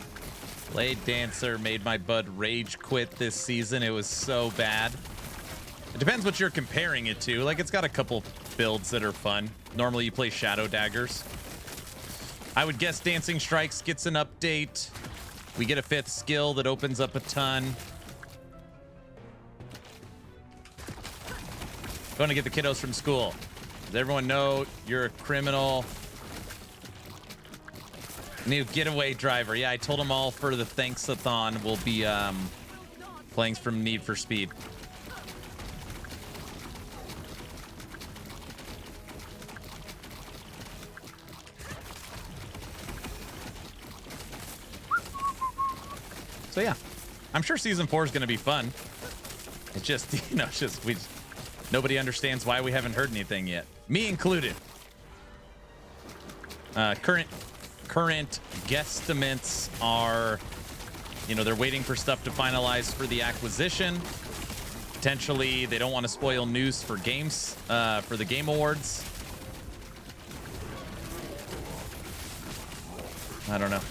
Blade Dancer made my bud rage quit this season. It was so bad. It depends what you're comparing it to. Like, it's got a couple builds that are fun. Normally, you play Shadow Daggers. I would guess Dancing Strikes gets an update. We get a 5th skill that opens up a ton. Going to get the kiddos from school. Does everyone know you're a criminal? New getaway driver. Yeah, I told them all for the Thanksathon we'll be playing from Need for Speed. So yeah, I'm sure season 4 is going to be fun. It's just, you know, it's just nobody understands why we haven't heard anything yet, me included. Current guesstimates are You know, they're waiting for stuff to finalize for the acquisition. Potentially, they don't want to spoil news for games, for the Game Awards. I don't know.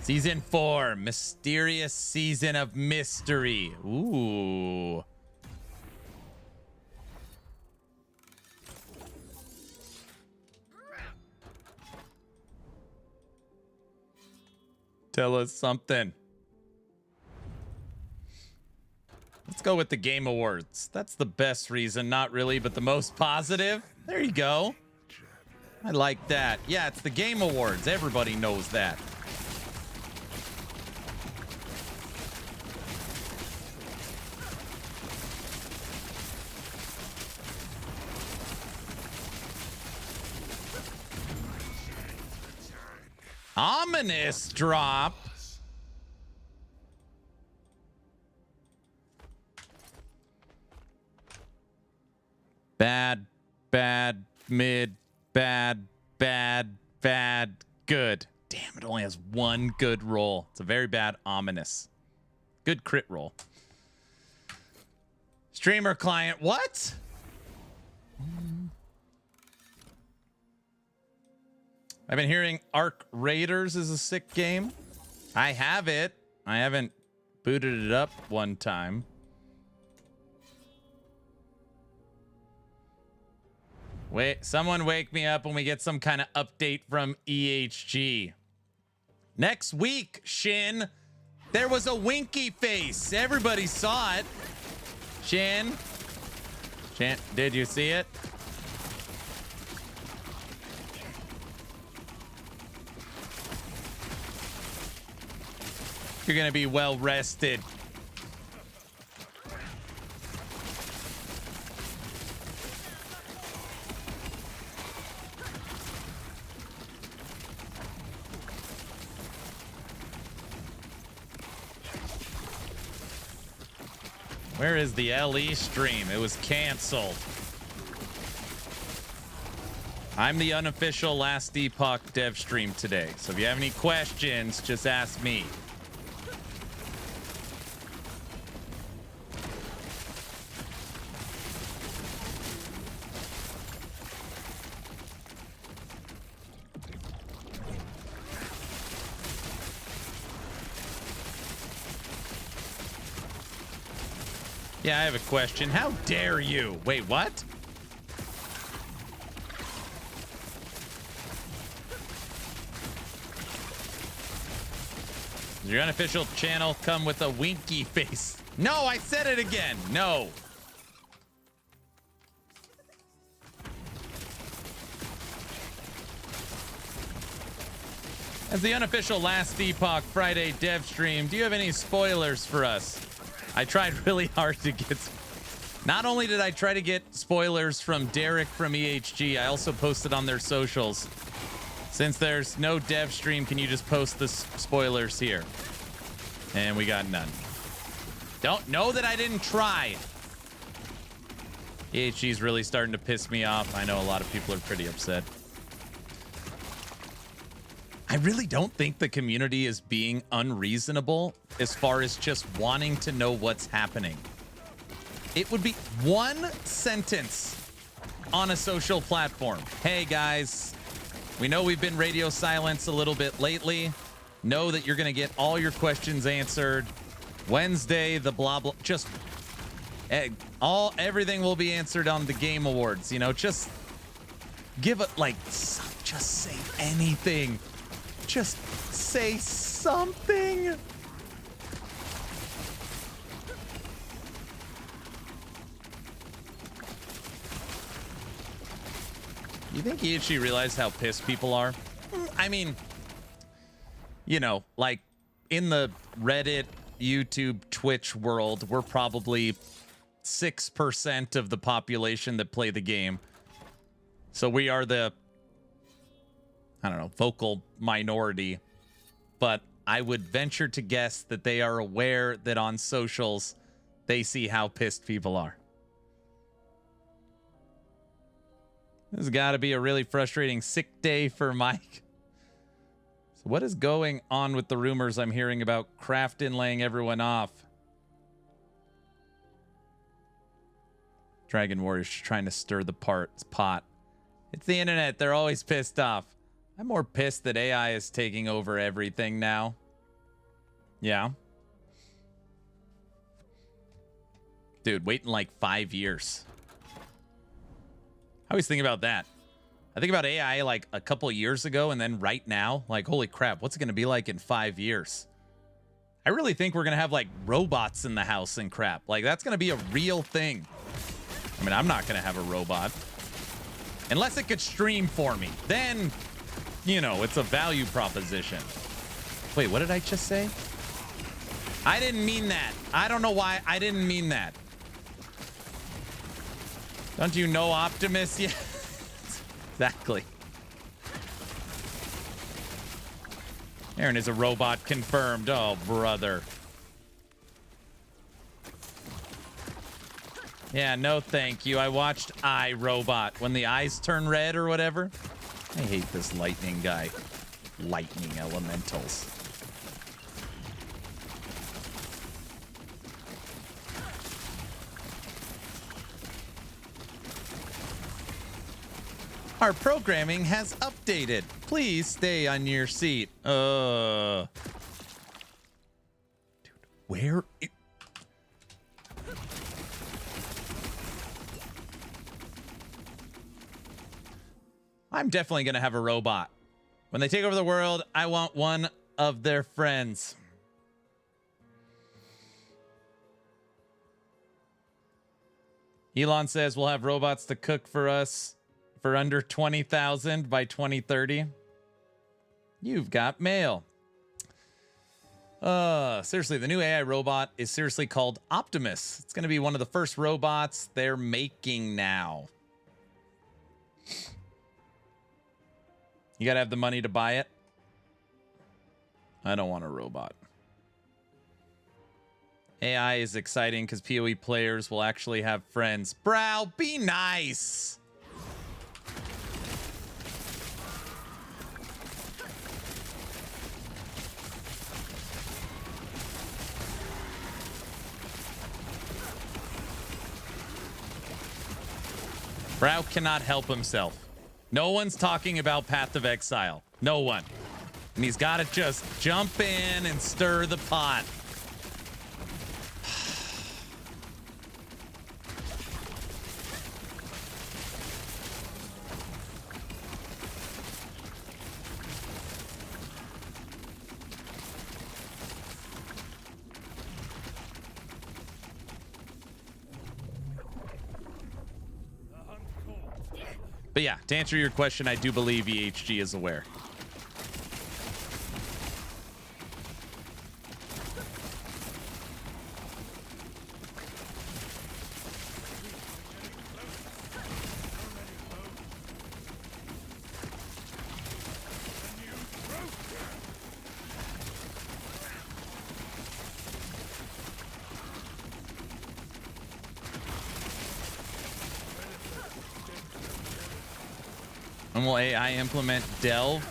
Season 4, Mysterious Season of Mystery. Ooh. Tell us something. Let's go with the Game Awards. That's the best reason. Not really, but the most positive. There you go. I like that. Yeah, it's the Game Awards. Everybody knows that. Ominous drop. Bad, bad, mid, bad, bad, bad, good. Damn, it only has one good roll. It's a very bad ominous. Good crit roll. Streamer client, what? I've been hearing Arc Raiders is a sick game. I have it. I haven't booted it up one time. Wait, someone wake me up when we get some kind of update from EHG. Next week, Shin, there was a winky face. Everybody saw it. Shin, did you see it? You're gonna be well rested. Where is the LE stream? It was canceled. I'm the unofficial last Epoch dev stream today. So if you have any questions, just ask me. Yeah, I have a question. How dare you? Wait, what? Does your unofficial channel come with a winky face? No, I said it again. No. As the unofficial last Epoch Friday dev stream, do you have any spoilers for us? I tried really hard to get... Not only did I try to get spoilers from Derek from EHG, I also posted on their socials. Since there's no dev stream, can you just post the spoilers here? And we got none. Don't know that I didn't try. EHG's really starting to piss me off. I know a lot of people are pretty upset. I really don't think the community is being unreasonable as far as just wanting to know what's happening. It would be one sentence on a social platform. Hey guys, we know we've been radio silence a little bit lately. Know that you're going to get all your questions answered. Wednesday, the blah blah, just everything will be answered on the Game Awards. You know, just give it like, just say anything. Just say something. You think he actually realized how pissed people are? I mean, you know, like in the Reddit, YouTube, Twitch world, we're probably 6% of the population that play the game. So we are the, I don't know, vocal minority, but I would venture to guess that they are aware that on socials, they see how pissed people are. This has got to be a really frustrating sick day for Mike. So what is going on with the rumors I'm hearing about Crafton laying everyone off? Dragon Warriors trying to stir the pot. It's the internet. They're always pissed off. I'm more pissed that AI is taking over everything now. Yeah. Dude, waiting like 5 years. I always think about that. I think about AI like a couple years ago and then right now, like, holy crap, what's it going to be like in 5 years? I really think we're going to have like robots in the house and crap. Like, that's going to be a real thing. I mean, I'm not going to have a robot. Unless it could stream for me. Then, you know, it's a value proposition. Wait, what did I just say? I didn't mean that. I don't know why I didn't mean that. Don't you know Optimus? Yeah, exactly. Aaron is a robot confirmed. Oh, brother. Yeah, no thank you. I watched iRobot when the eyes turn red or whatever. I hate this lightning guy. Lightning elementals. Our programming has updated. Please stay on your seat. Dude, where? I'm definitely going to have a robot. When they take over the world, I want one of their friends. Elon says we'll have robots to cook for us for under 20,000 by 2030. You've got mail. Seriously, the new AI robot is seriously called Optimus. It's going to be one of the first robots they're making now. You got to have the money to buy it. I don't want a robot. AI is exciting because PoE players will actually have friends. Brow, be nice. Brow cannot help himself. No one's talking about Path of Exile. No one. And he's got to just jump in and stir the pot. But yeah, to answer your question, I do believe EHG is aware. When will AI implement Delve?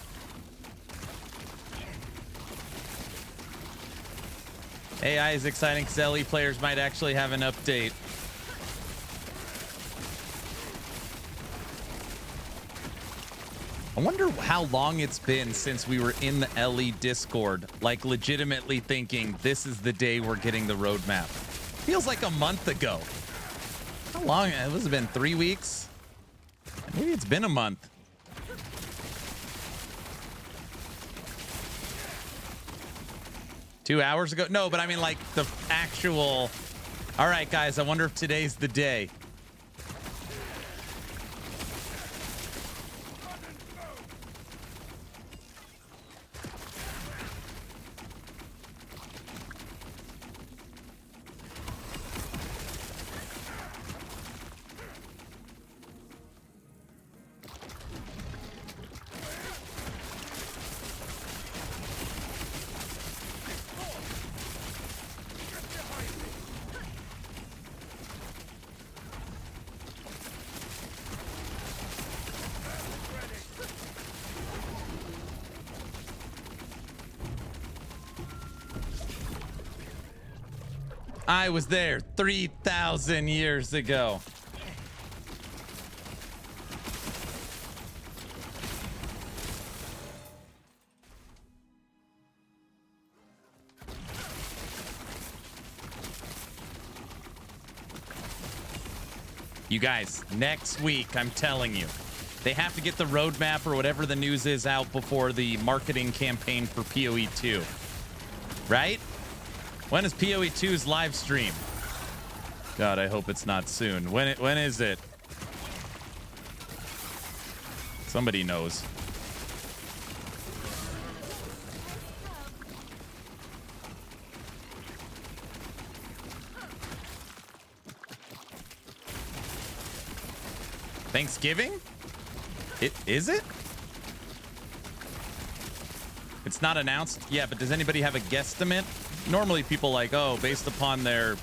AI is exciting because LE players might actually have an update. I wonder how long it's been since we were in the LE Discord, like legitimately thinking this is the day we're getting the roadmap. Feels like a month ago. How long? It was been 3 weeks? Maybe it's been a month. Two hours ago? No, but I mean like the actual... All right, guys, I wonder if today's the day. I was there 3,000 years ago. You guys, next week, I'm telling you, they have to get the roadmap or whatever the news is out before the marketing campaign for PoE 2. Right? When is PoE 2's live stream? God, I hope it's not soon. When is it? Somebody knows. Thanksgiving? Is it? It's not announced? Yeah, but does anybody have a guesstimate? Normally people like, oh, based upon their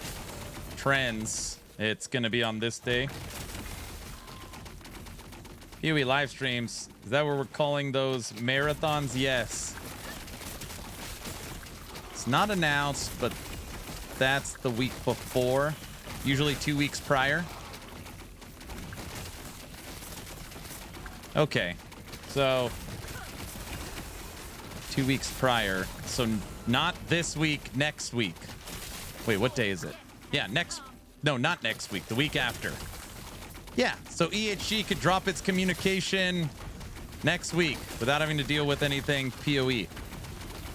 trends, it's gonna be on this day. PoE live streams. Is that what we're calling those marathons? Yes. It's not announced, but that's the week before. Usually 2 weeks prior. Okay, so 2 weeks prior. So not this week, next week. Wait, what day is it? Yeah, no, not next week, the week after. Yeah, so EHG could drop its communication next week without having to deal with anything PoE.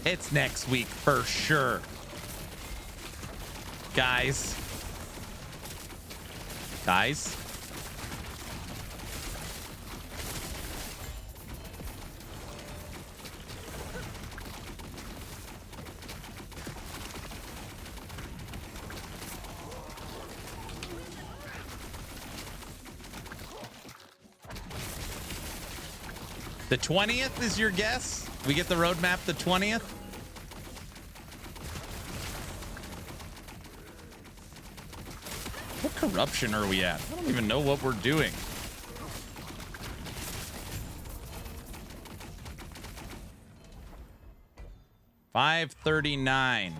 It's next week for sure. Guys. The 20th is your guess? We get the roadmap the 20th? What corruption are we at? I don't even know what we're doing. $539.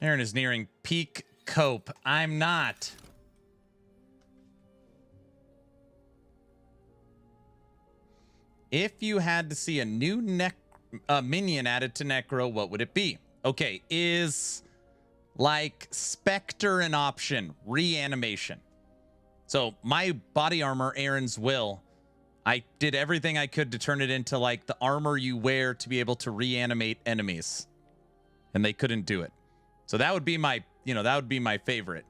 Aaron is nearing peak cope. I'm not. If you had to see a new minion added to Necro, what would it be? Okay, is like Spectre an option? Reanimation. So my body armor, Aaron's Will, I did everything I could to turn it into like the armor you wear to be able to reanimate enemies. And they couldn't do it. So that would be my, that would be my favorite.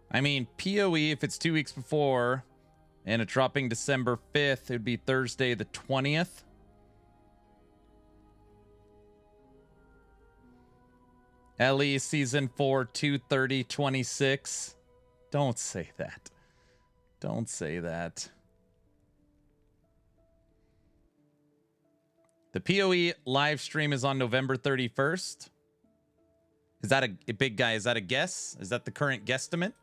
I mean, PoE, if it's 2 weeks before and it's dropping December 5th, it would be Thursday the 20th. LE Season 4, 2/30/26. Don't say that. Don't say that. The PoE live stream is on November 31st. Is that a big guy? Is that a guess? Is that the current guesstimate?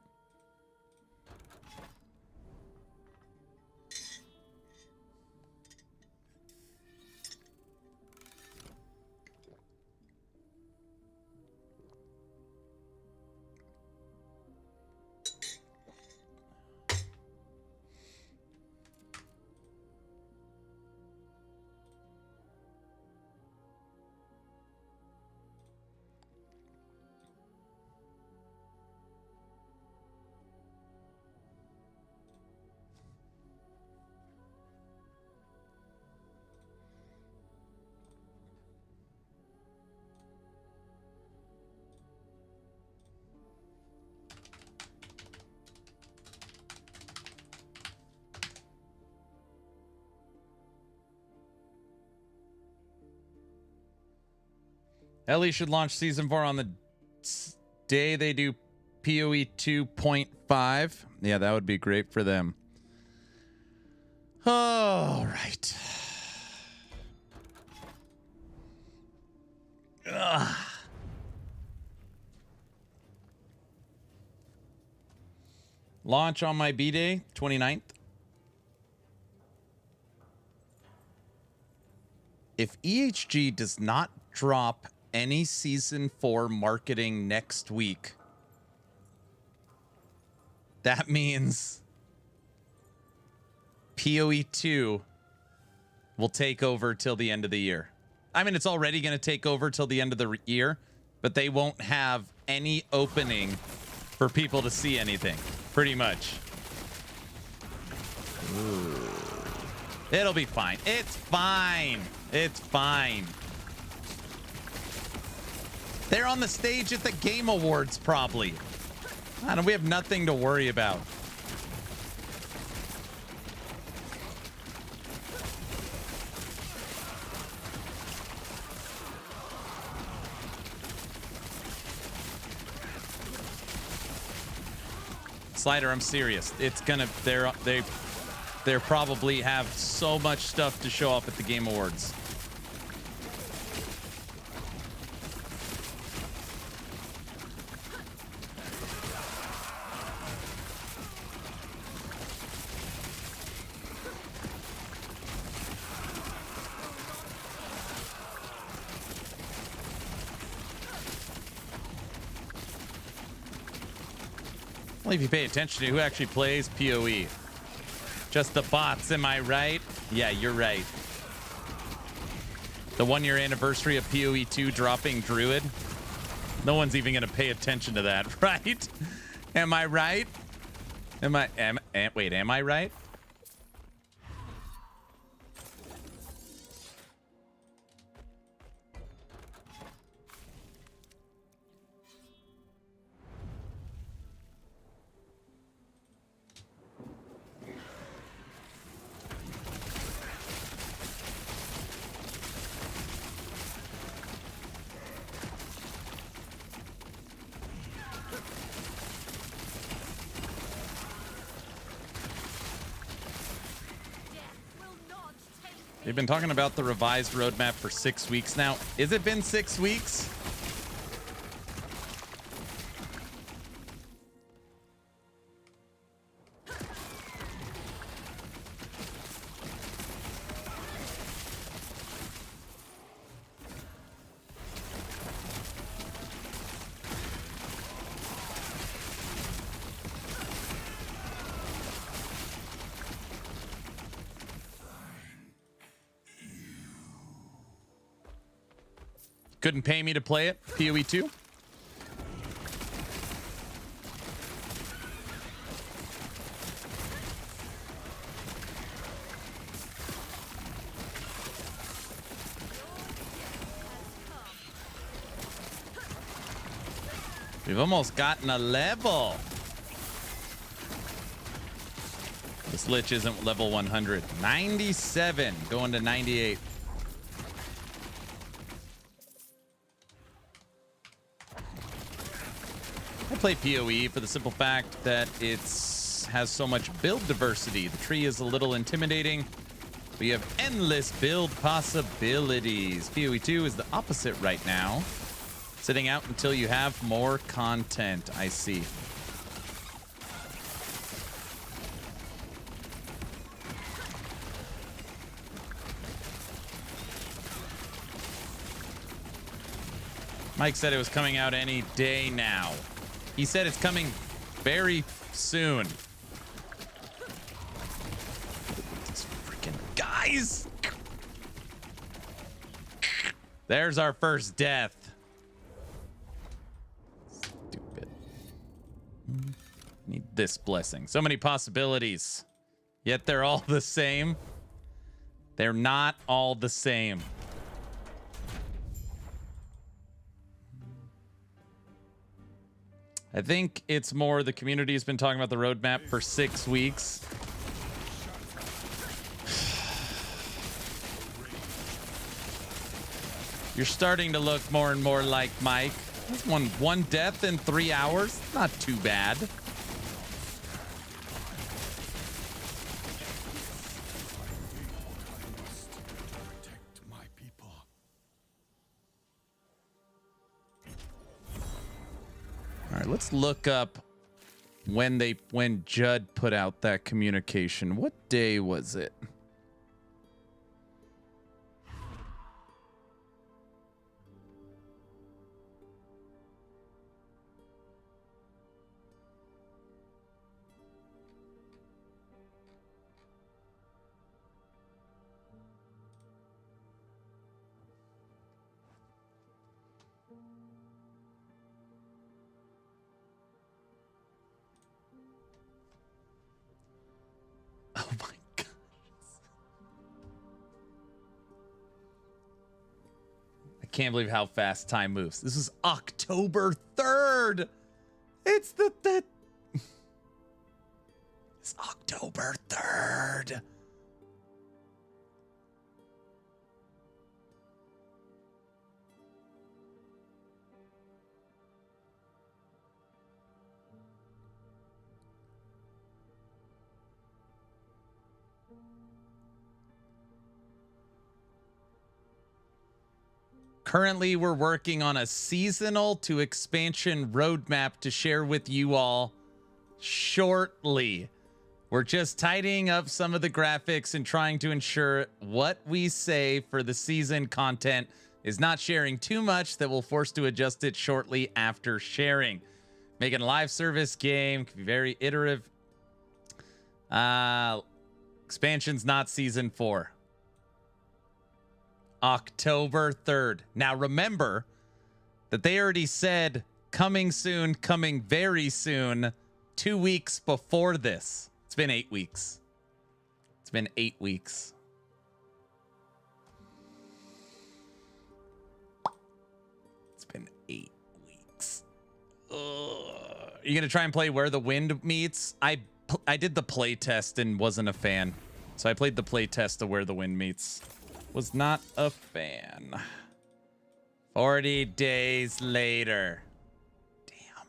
Ellie should launch season 4 on the day they do PoE 2.5. Yeah, that would be great for them. All right. Ugh. Launch on my B-Day, 29th. If EHG does not drop any Season 4 marketing next week, that means PoE 2 will take over till the end of the year. I mean, it's already going to take over till the end of the year, but they won't have any opening for people to see anything, pretty much. Ooh. It'll be fine. It's fine. It's fine. They're on the stage at the Game Awards, probably. I don't, we have nothing to worry about. Slider, I'm serious. It's gonna, they probably have so much stuff to show off at the Game Awards. Well, if you pay attention to who actually plays PoE. Just the bots, am I right? Yeah, you're right. The 1-year anniversary of PoE 2 dropping Druid. No one's even going to pay attention to that, right? Am I right? Wait, am I right? They've been talking about the revised roadmap for 6 weeks now. Has it been 6 weeks? Couldn't pay me to play it, PoE 2. We've almost gotten a level. This Lich isn't level 100. 97, going to 98. I play PoE for the simple fact that it has so much build diversity. The tree is a little intimidating. We have endless build possibilities. PoE 2 is the opposite right now. Sitting out until you have more content. I see. Mike said it was coming out any day now. He said it's coming very soon. These freaking guys. There's our first death. Stupid. Need this blessing. So many possibilities. Yet they're all the same. They're not all the same. I think it's more the community has been talking about the roadmap for 6 weeks. You're starting to look more and more like Mike. That's one death in 3 hours. Not too bad. All right, let's look up when Judd put out that communication. What day was it? Oh my gosh. I can't believe how fast time moves. This is October 3rd. It's it's October 3rd. Currently, we're working on a seasonal to expansion roadmap to share with you all shortly. We're just tidying up some of the graphics and trying to ensure what we say for the season content is not sharing too much that we'll force to adjust it shortly after sharing. Making a live service game can be very iterative. Expansion's not season 4. October 3rd. Now remember that they already said coming soon, coming very soon, 2 weeks before this. It's been 8 weeks. It's been 8 weeks. It's been 8 weeks. Ugh. You gonna try and play Where the Wind Meets? I did the play test and wasn't a fan. So I played the play test of Where the Wind Meets. Was not a fan. 40 days later. Damn.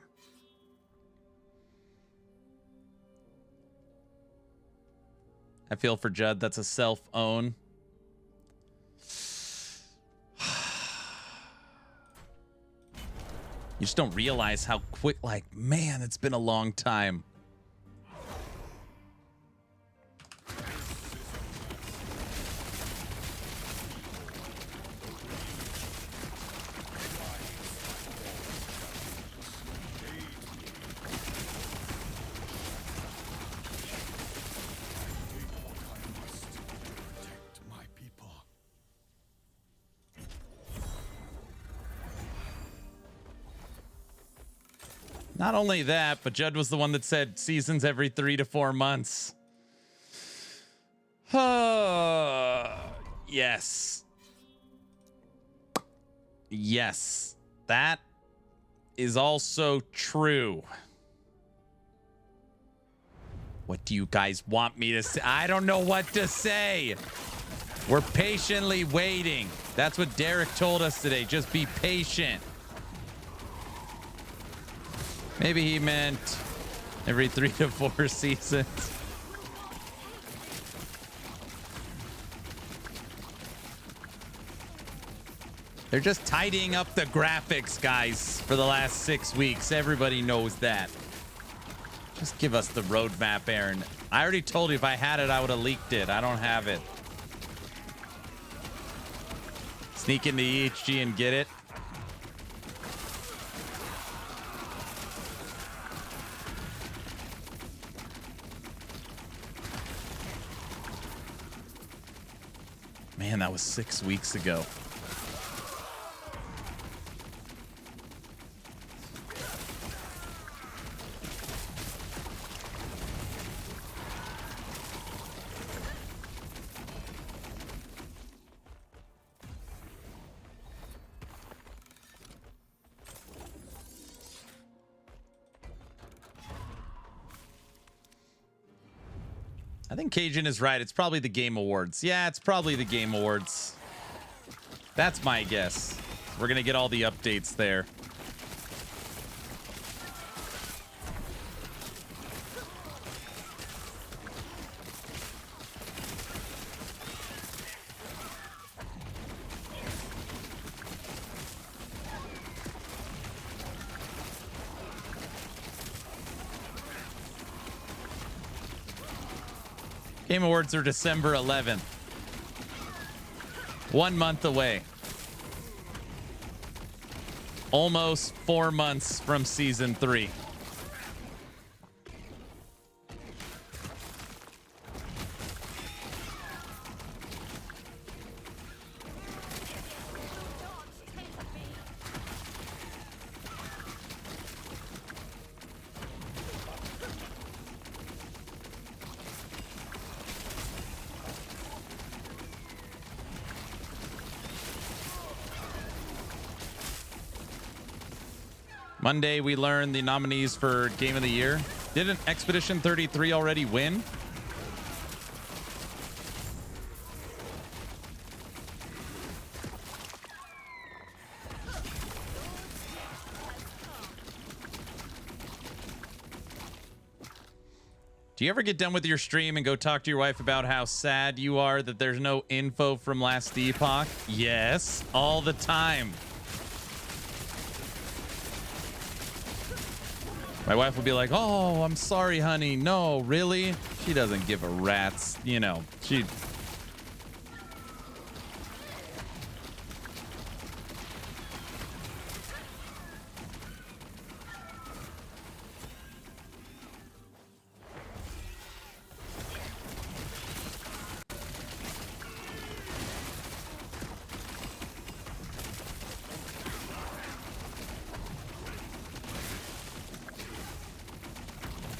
I feel for Judd. That's a self-own. You just don't realize how quick, like, man, it's been a long time. Not only that, but Judd was the one that said seasons every 3 to 4 months. Yes. Yes. That is also true. What do you guys want me to say? I don't know what to say. We're patiently waiting. That's what Derek told us today. Just be patient. Maybe he meant every 3 to 4 seasons. They're just tidying up the graphics, guys, for the last 6 weeks. Everybody knows that. Just give us the roadmap, Aaron. I already told you if I had it, I would have leaked it. I don't have it. Sneak into EHG and get it. Man, that was 6 weeks ago. I think Cajun is right. It's probably the Game Awards. Yeah, it's probably the Game Awards. That's my guess. We're going to get all the updates there. Game Awards are December 11th. 1 month away. Almost 4 months from season 3. Monday, we learned the nominees for Game of the Year. Didn't Expedition 33 already win? Do you ever get done with your stream and go talk to your wife about how sad you are that there's no info from last Epoch? Yes, all the time. My wife will be like, "Oh, I'm sorry, honey." No, really? She doesn't give a rat's, you know, she...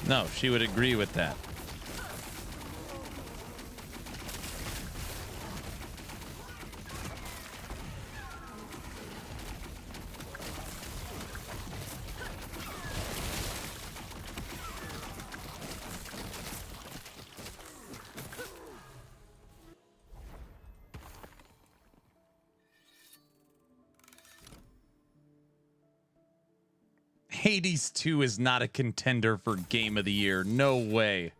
No, she would agree with that. Hades 2 is not a contender for Game of the Year. No way.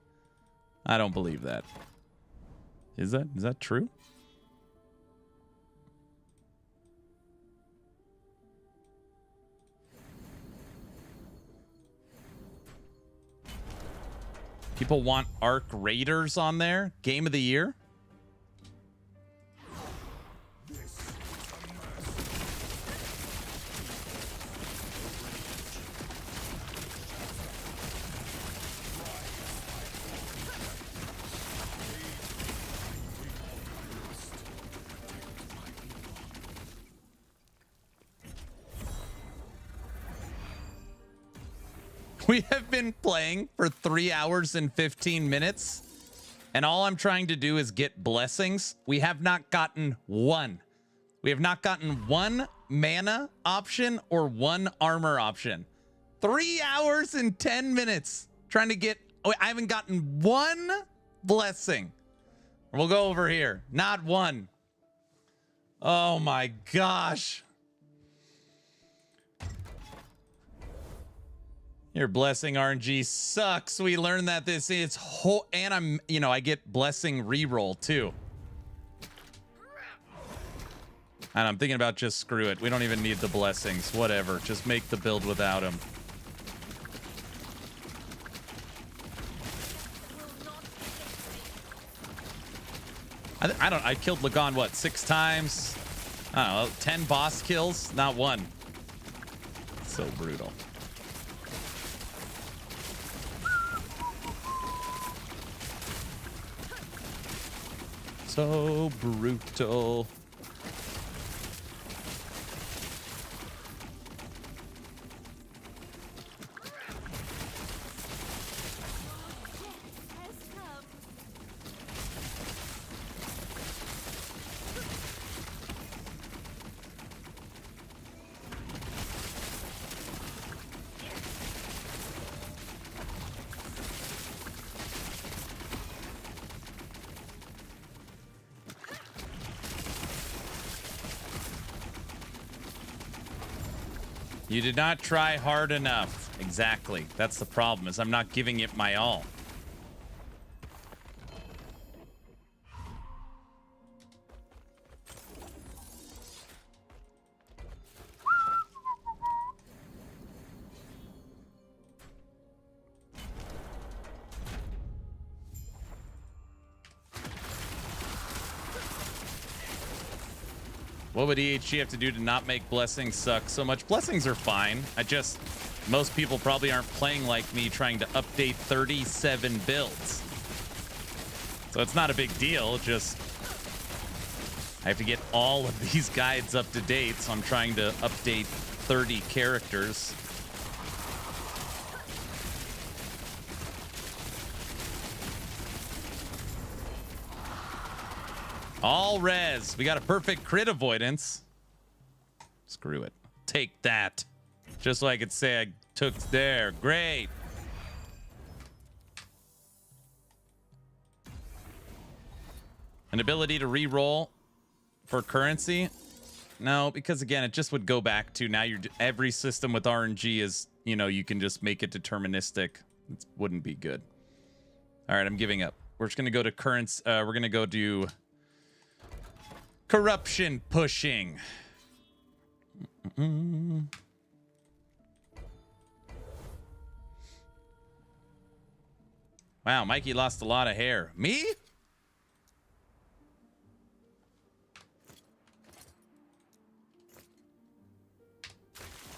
I don't believe that. Is that true? People want Arc Raiders on there? Game of the Year? We have been playing for 3 hours and 15 minutes, and all I'm trying to do is get blessings. We have not gotten one. We have not gotten one mana option or one armor option. 3 hours and 10 minutes trying to get... I haven't gotten one blessing. We'll go over here. Not one. Oh my gosh. Your blessing RNG sucks. We learned that it's whole, and I get blessing reroll too. And I'm thinking about just screw it. We don't even need the blessings. Whatever. Just make the build without them. I killed Lagon, what, 6 times? I don't know, 10 boss kills? Not one. So brutal. So brutal. You did not try hard enough. Exactly. That's the problem, is I'm not giving it my all. What would EHG have to do to not make blessings suck so much? Blessings are fine. Most people probably aren't playing like me trying to update 37 builds. So it's not a big deal. Just I have to get all of these guides up to date. So I'm trying to update 30 characters. All res. We got a perfect crit avoidance. Screw it. Take that. Just so I could say I took there. Great. An ability to re-roll for currency? No, because again, it just would go back to now every system with RNG is, you can just make it deterministic. It wouldn't be good. All right, I'm giving up. We're just going to go to currents. We're going to go do corruption pushing. Wow, Mikey lost a lot of hair. Me?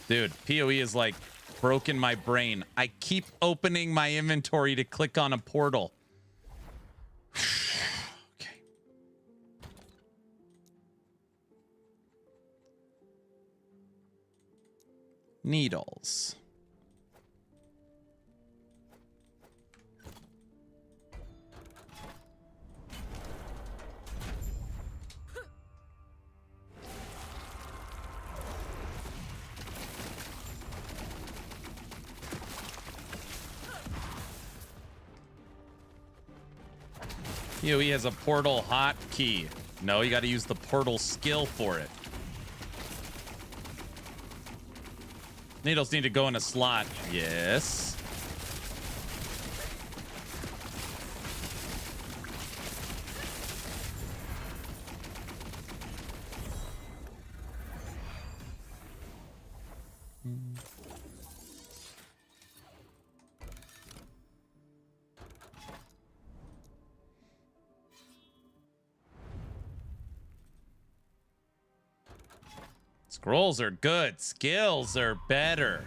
Dude, PoE is like broken my brain. I keep opening my inventory to click on a portal. Okay. Needles. PoE has a portal hotkey. No, you got to use the portal skill for it. Needles need to go in a slot. Yes. Scrolls are good. Skills are better.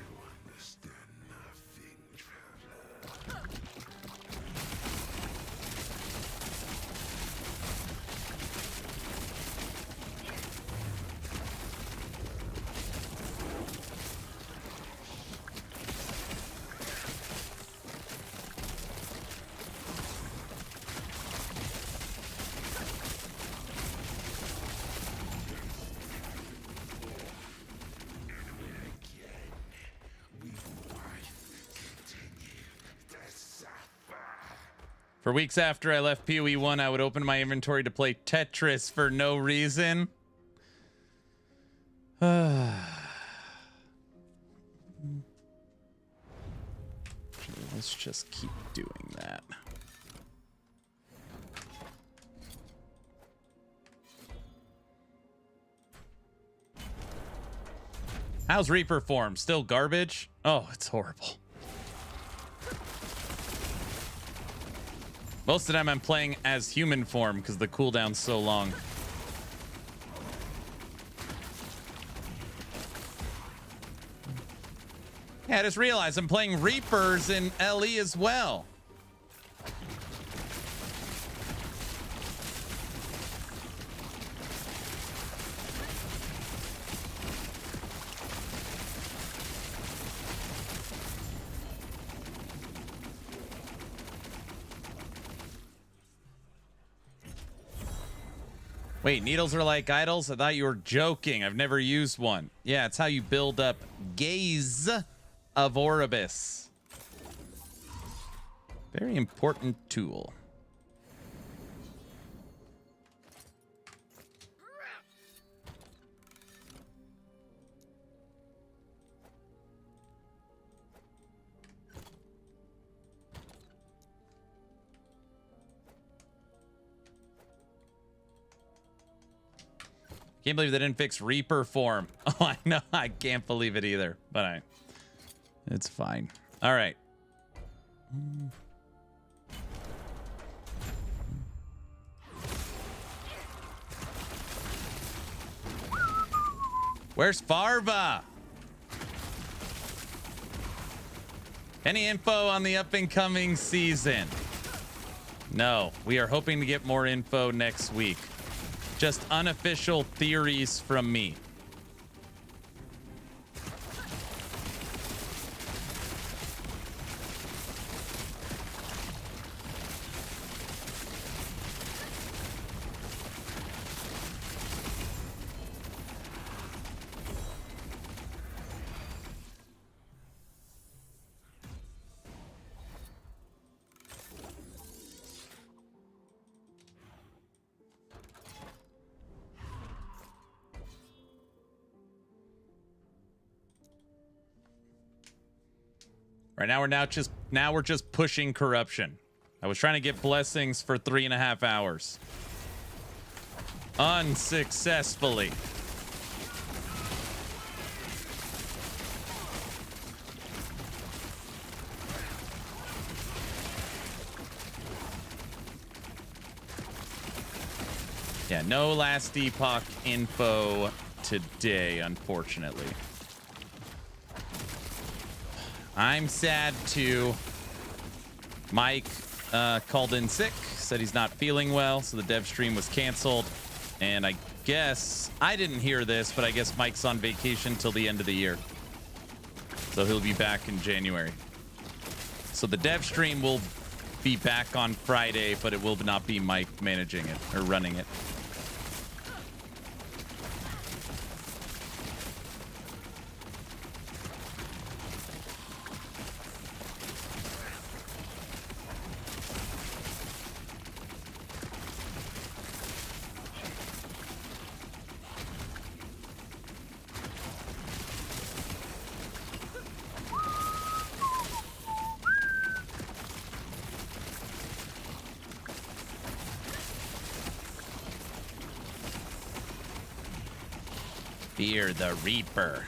For weeks after I left PoE 1, I would open my inventory to play Tetris for no reason. Let's just keep doing that. How's Reaper form? Still garbage? Oh, it's horrible. Most of the time I'm playing as human form because the cooldown's so long. Yeah, I just realized I'm playing Reapers in LE as well. Wait, needles are like idols? I thought you were joking. I've never used one. Yeah, it's how you build up Gaze of Oribus. Very important tool. Can't believe they didn't fix Reaper form. Oh, I know. I can't believe it either. But it's fine. All right. Where's Farva? Any info on the up and coming season? No, we are hoping to get more info next week. Just unofficial theories from me. Right now we're just pushing corruption. I was trying to get blessings for 3.5 hours. Unsuccessfully. Yeah, no last Epoch info today, unfortunately. I'm sad too. Mike called in sick, said he's not feeling well, so the dev stream was canceled. And I guess, I didn't hear this, but I guess Mike's on vacation till the end of the year. So he'll be back in January. So the dev stream will be back on Friday, but it will not be Mike managing it or running it. Fear the Reaper.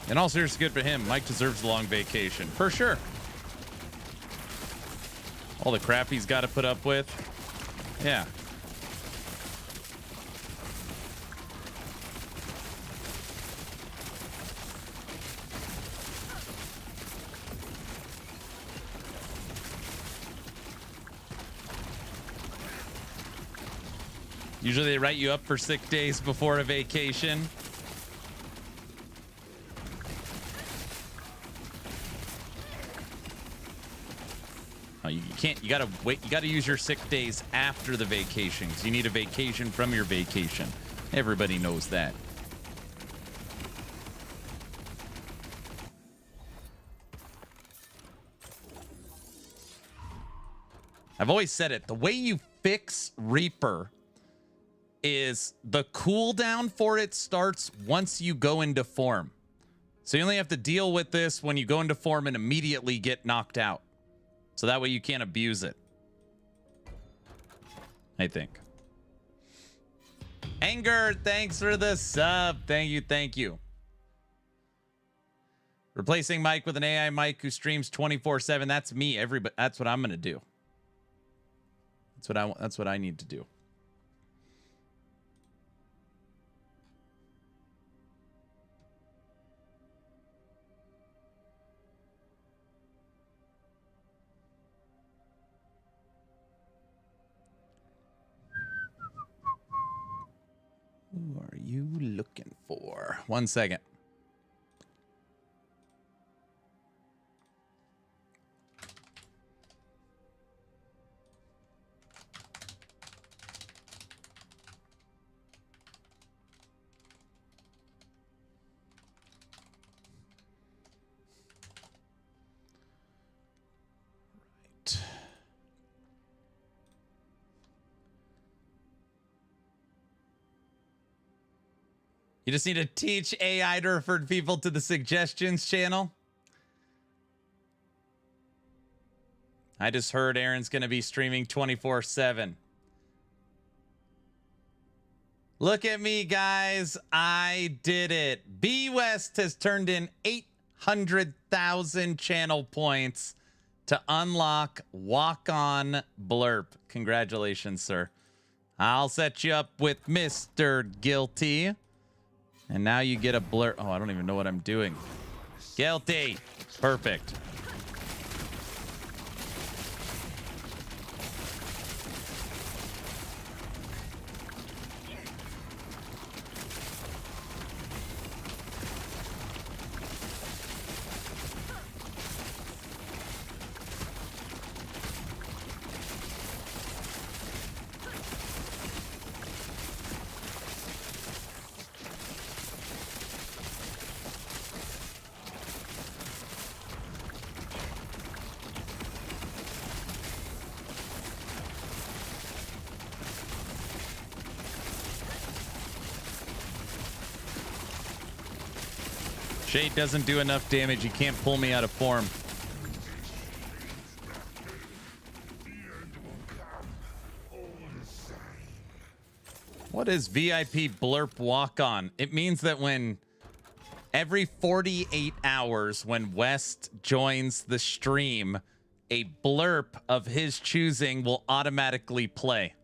And all seriously, good for him. Mike deserves a long vacation. For sure. All the crap he's got to put up with. Yeah. Usually they write you up for sick days before a vacation. Oh, you can't, you gotta wait, you gotta use your sick days after the vacation, because you need a vacation from your vacation. Everybody knows that. I've always said it, the way you fix Reaper is the cooldown for it starts once you go into form. So you only have to deal with this when you go into form and immediately get knocked out. So that way you can't abuse it. I think. Anger, thanks for the sub. Thank you, thank you. Replacing Mike with an AI Mike who streams 24/7. That's me. Everybody, that's what I'm gonna do. That's what I need to do. Who are you looking for? 1 second. Right. You just need to teach AI to refer people to the suggestions channel. I just heard Aaron's going to be streaming 24/7. Look at me, guys. I did it. B West has turned in 800,000 channel points to unlock Walk On Blurp. Congratulations, sir. I'll set you up with Mr. Guilty. And now you get a blurp. Oh, I don't even know what I'm doing. Guilty. Perfect. Shade doesn't do enough damage. He can't pull me out of form. What is VIP Blurp Walk On? It means that when every 48 hours, when West joins the stream, a blurp of his choosing will automatically play.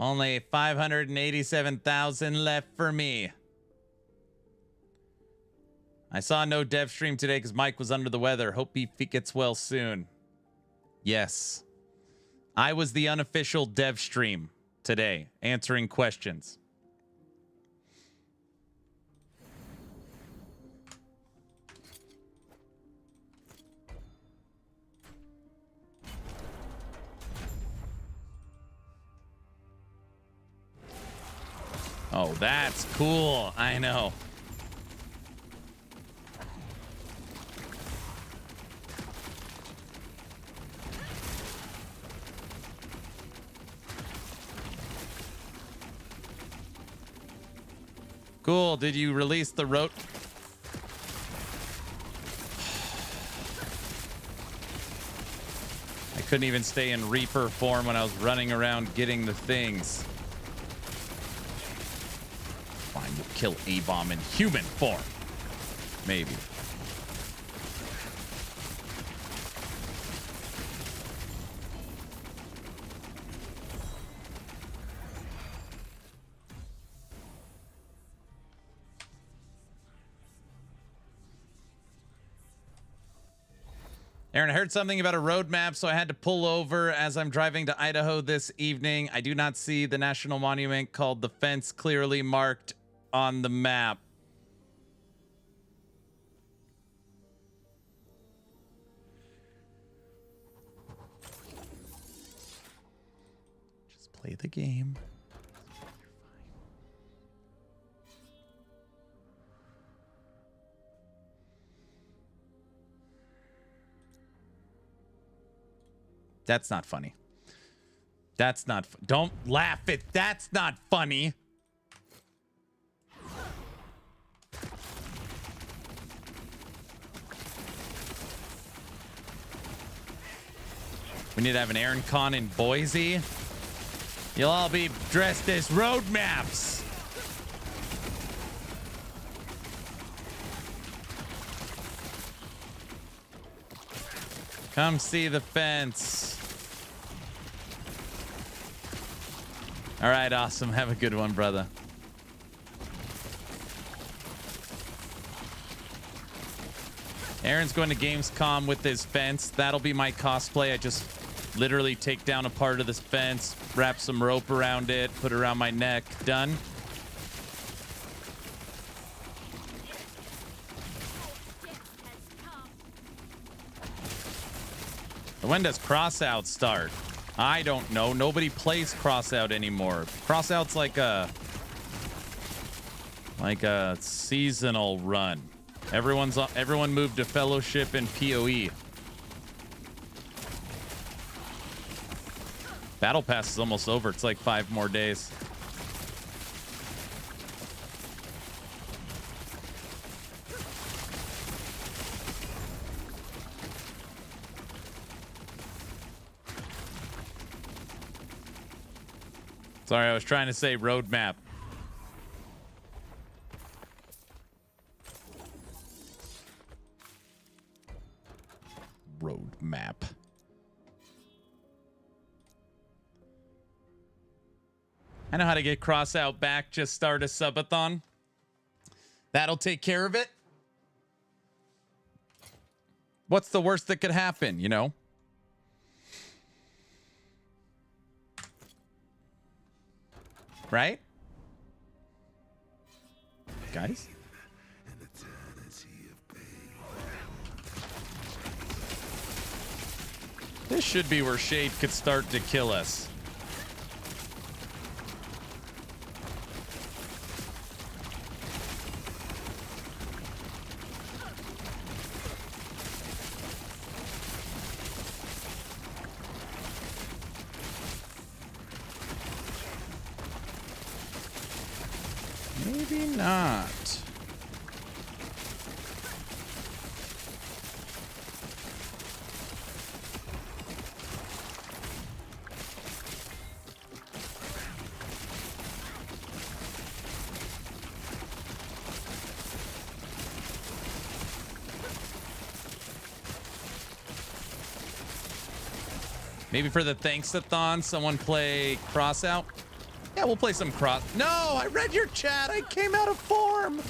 Only 587,000 left for me. I saw no dev stream today because Mike was under the weather. Hope he gets well soon. Yes. I was the unofficial dev stream today, answering questions. Oh, that's cool. I know. Cool. Did you release the rote? I couldn't even stay in Reaper form when I was running around getting the things. Fine, we'll kill A-Bomb in human form. Maybe. Aaron, I heard something about a roadmap, so I had to pull over as I'm driving to Idaho this evening. I do not see the national monument called the Fence clearly marked on the map. Just play the game. That's not funny. That's not. Don't laugh it. That's not funny. We need to have an Aaron Con in Boise. You'll all be dressed as road maps. Come see the fence. All right, awesome. Have a good one, brother. Aaron's going to Gamescom with his fence. That'll be my cosplay. I just literally take down a part of this fence, wrap some rope around it, put it around my neck. Done. When does Crossout start? I don't know. Nobody plays Crossout anymore. Crossout's like a seasonal run. Everyone moved to Fellowship and PoE. Battle Pass is almost over. It's like 5 more days. Sorry, I was trying to say roadmap. Roadmap. I know how to get cross out back. Just start a subathon. That'll take care of it. What's the worst that could happen, you know? Right? Guys? This should be where Shade could start to kill us. Maybe not. Maybe for the Thanksathon, someone play cross out. Yeah, we'll play some cross. No, I read your chat. I came out of form.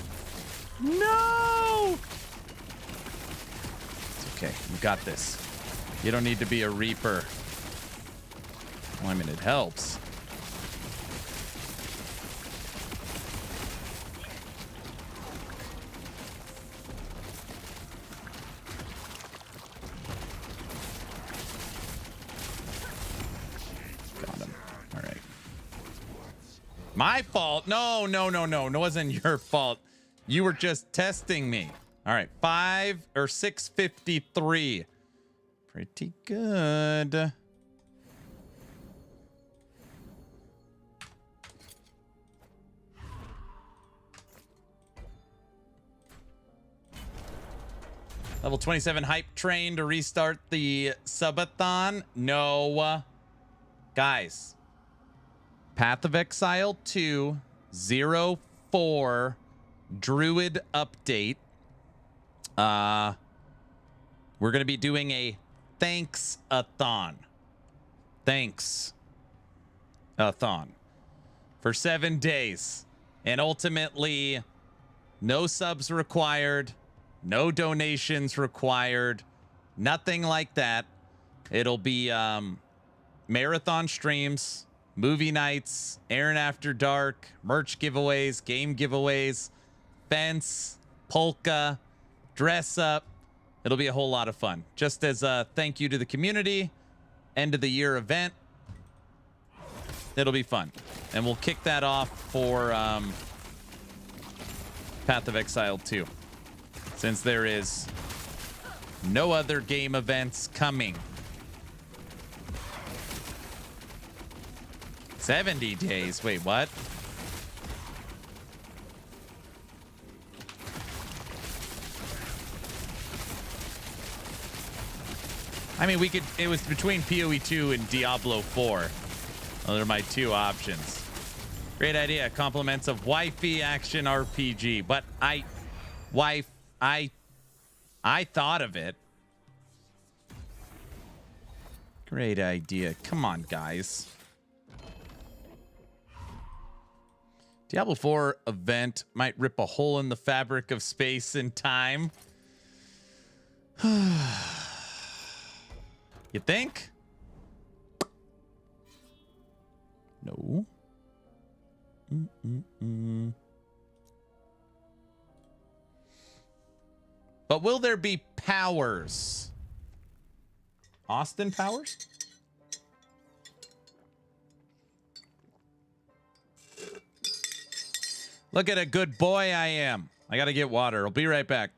No. It's okay. You got this. You don't need to be a Reaper. Well, I mean, it helps. My fault. No, it wasn't your fault. You were just testing me. All right, 653. Pretty good. Level 27 hype train to restart the subathon. No. Guys. Path of Exile 2.04 Druid update. We're going to be doing a Thanksathon. Thanksathon for 7 days. And ultimately, no subs required, no donations required, nothing like that. It'll be marathon streams, movie nights, Aaron After Dark, merch giveaways, game giveaways, fence, polka, dress up. It'll be a whole lot of fun. Just as a thank you to the community, end of the year event. It'll be fun. And we'll kick that off for Path of Exile 2. Since there is no other game events coming. 70 days. Wait, what? I mean, we could. It was between PoE 2 and Diablo 4. Those are my two options. Great idea. Compliments of wifey action RPG. But I thought of it. Great idea. Come on, guys. Diablo 4 event might rip a hole in the fabric of space and time. You think? No. But will there be powers? Austin powers? Look at a good boy I am. I gotta get water. I'll be right back.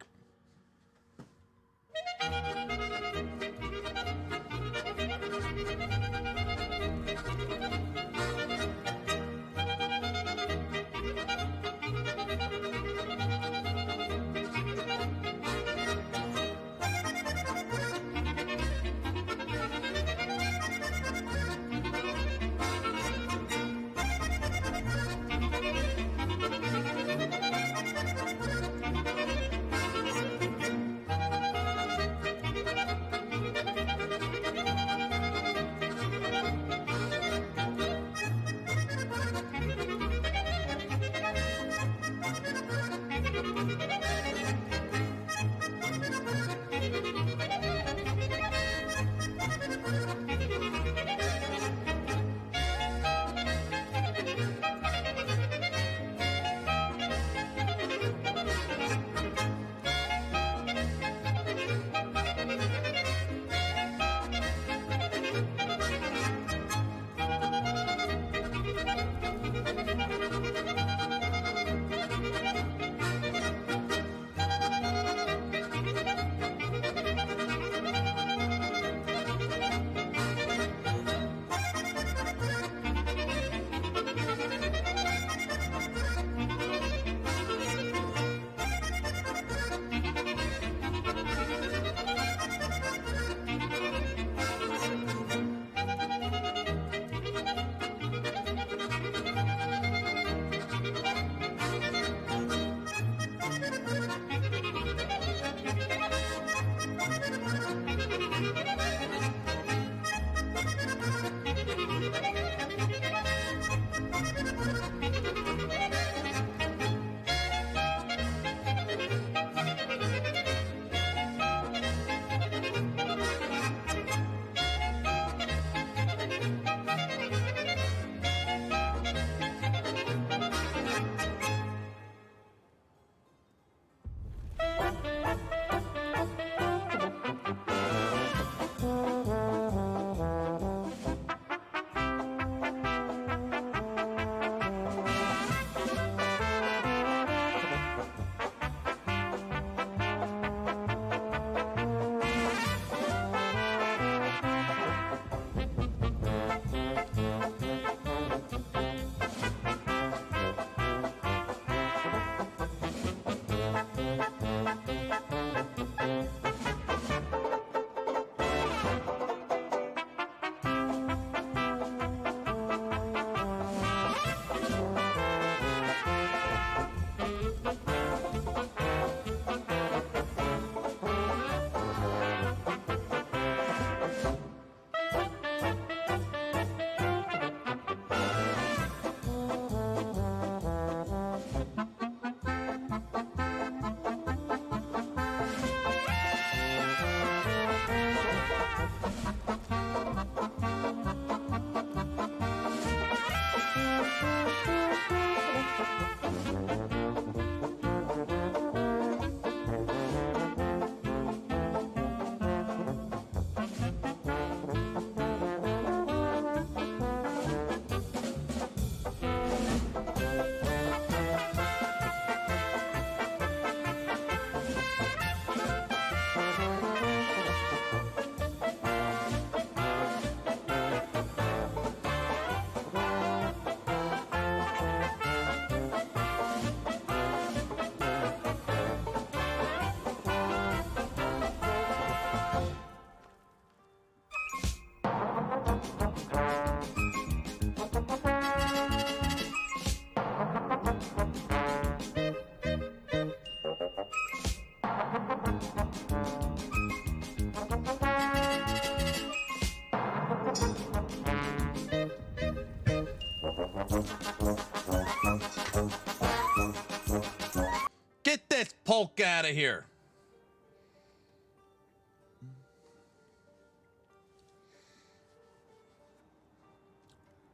Let's poke out of here.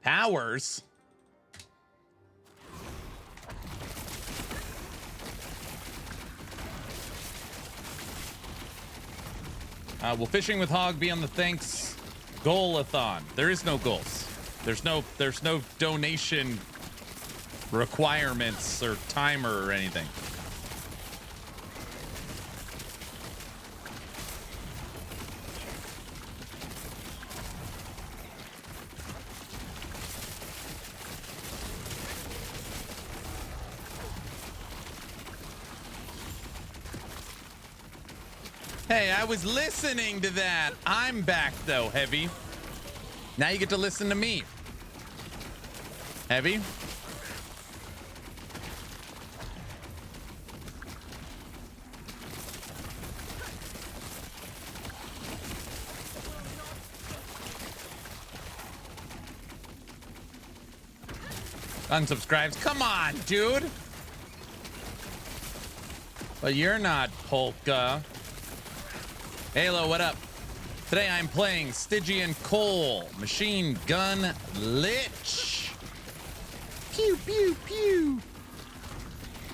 Powers? Will fishing with hog be on the thanks goal-a-thon? There is no goals. There's no donation requirements or timer or anything. Hey, I was listening to that. I'm back, though, Heavy. Now you get to listen to me. Heavy? Unsubscribes. Come on, dude. But you're not Polka. Halo, what up? Today I'm playing Stygian Cole, Machine Gun Lich. Pew, pew, pew.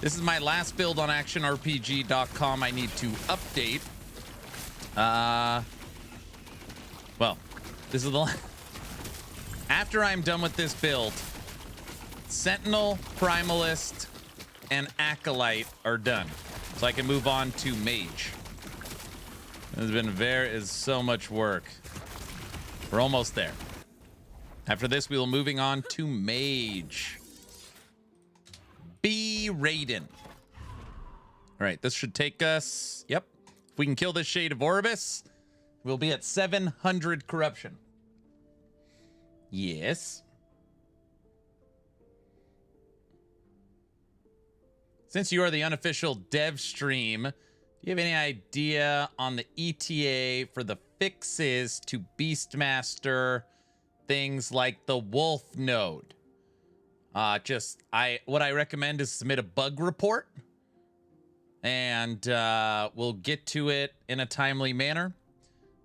This is my last build on actionrpg.com. I need to update. Well, this is the after I'm done with this build, Sentinel, Primalist, and Acolyte are done. So I can move on to Mage. It's been is so much work. We're almost there. After this, we will moving on to Mage. B Raiden. All right, this should take us. Yep. If we can kill this Shade of Orbis, we'll be at 700 corruption. Yes. Since you are the unofficial dev stream, do you have any idea on the ETA for the fixes to Beastmaster things like the Wolf node? What I recommend is submit a bug report, and we'll get to it in a timely manner.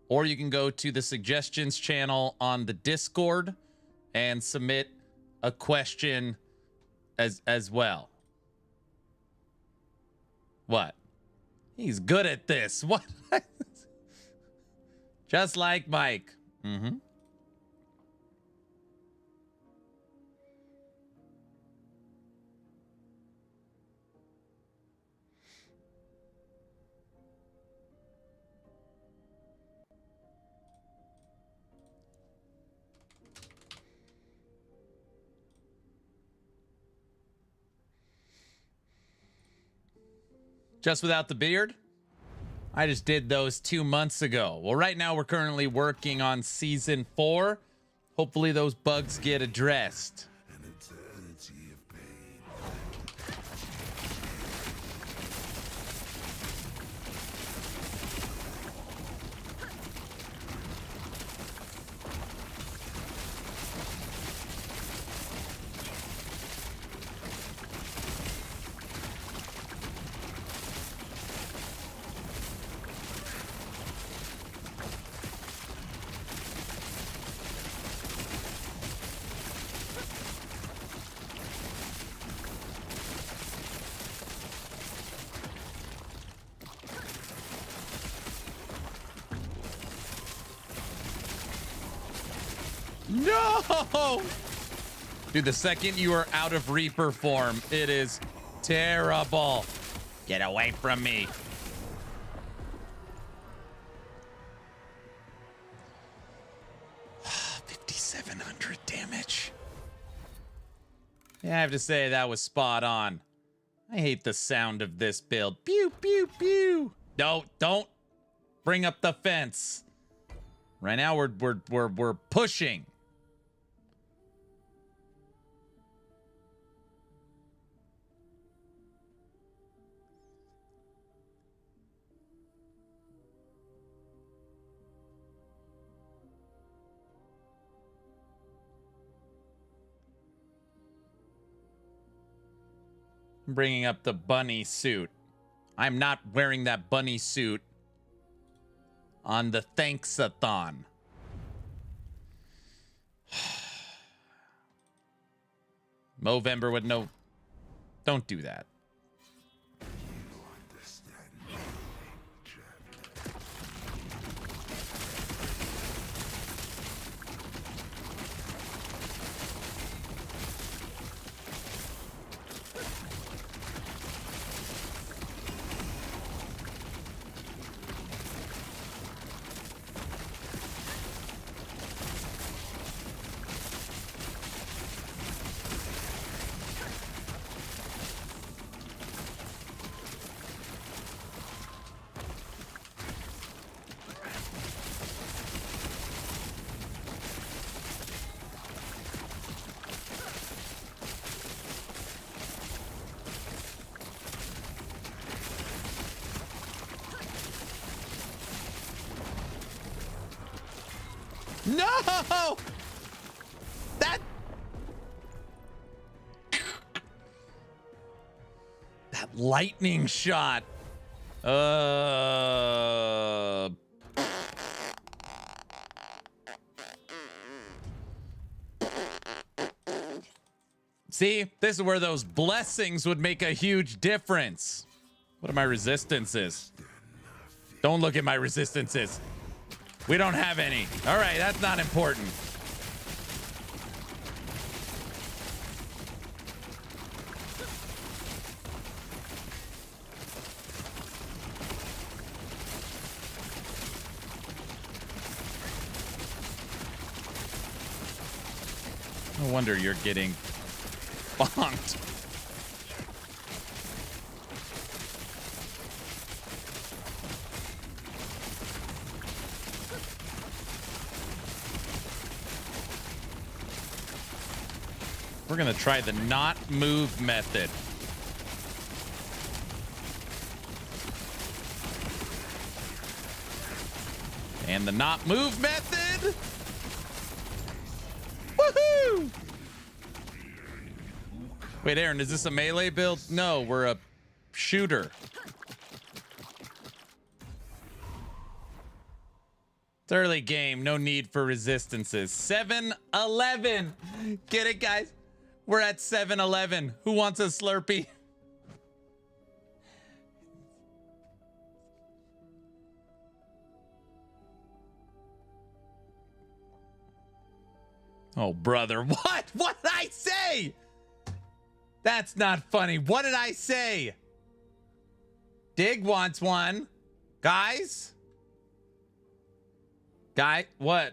Or you can go to the suggestions channel on the Discord and submit a question as well. What? He's good at this. What? Just like Mike. Mm-hmm. Just without the beard? I just did those 2 months ago. Well, right now we're currently working on season 4. Hopefully those bugs get addressed. An eternity of pain. No! Dude, the second you are out of Reaper form, it is terrible. Get away from me. $5,700 damage. Yeah, I have to say that was spot on. I hate the sound of this build. Pew, pew, pew. No, don't bring up the fence. Right now we're pushing. I'm bringing up the bunny suit. I'm not wearing that bunny suit on the Thanksathon. Movember with no... Don't do that. No! That lightning shot. See, this is where those blessings would make a huge difference. What are my resistances? Don't look at my resistances. We don't have any. All right, that's not important. No wonder you're getting bonked. We're gonna try the not move method. And the not move method. Woohoo! Wait, Aaron, is this a melee build? No, we're a shooter. It's early game, no need for resistances. 7-11. Get it, guys? We're at 7-11. Who wants a Slurpee? Oh, brother. What? What did I say? That's not funny. What did I say? Dig wants one. Guys? What?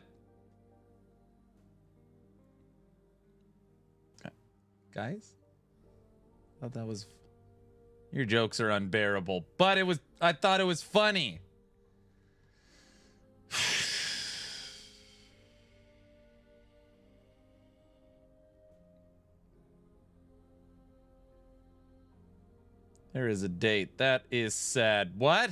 Guys? I thought that was... Your jokes are unbearable. But it was... I thought it was funny. There is a date. That is sad. What?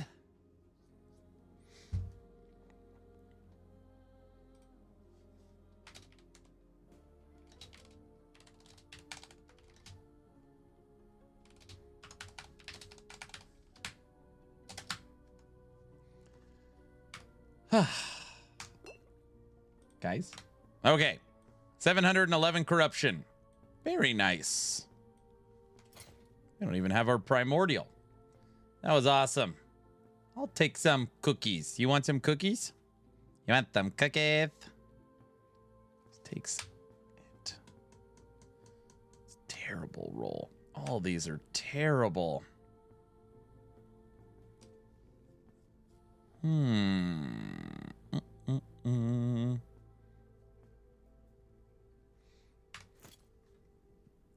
Guys? Okay. 711 corruption. Very nice. We don't even have our primordial. That was awesome. I'll take some cookies. You want some cookies? You want some cookies? Takes it. It's a terrible roll. All these are terrible.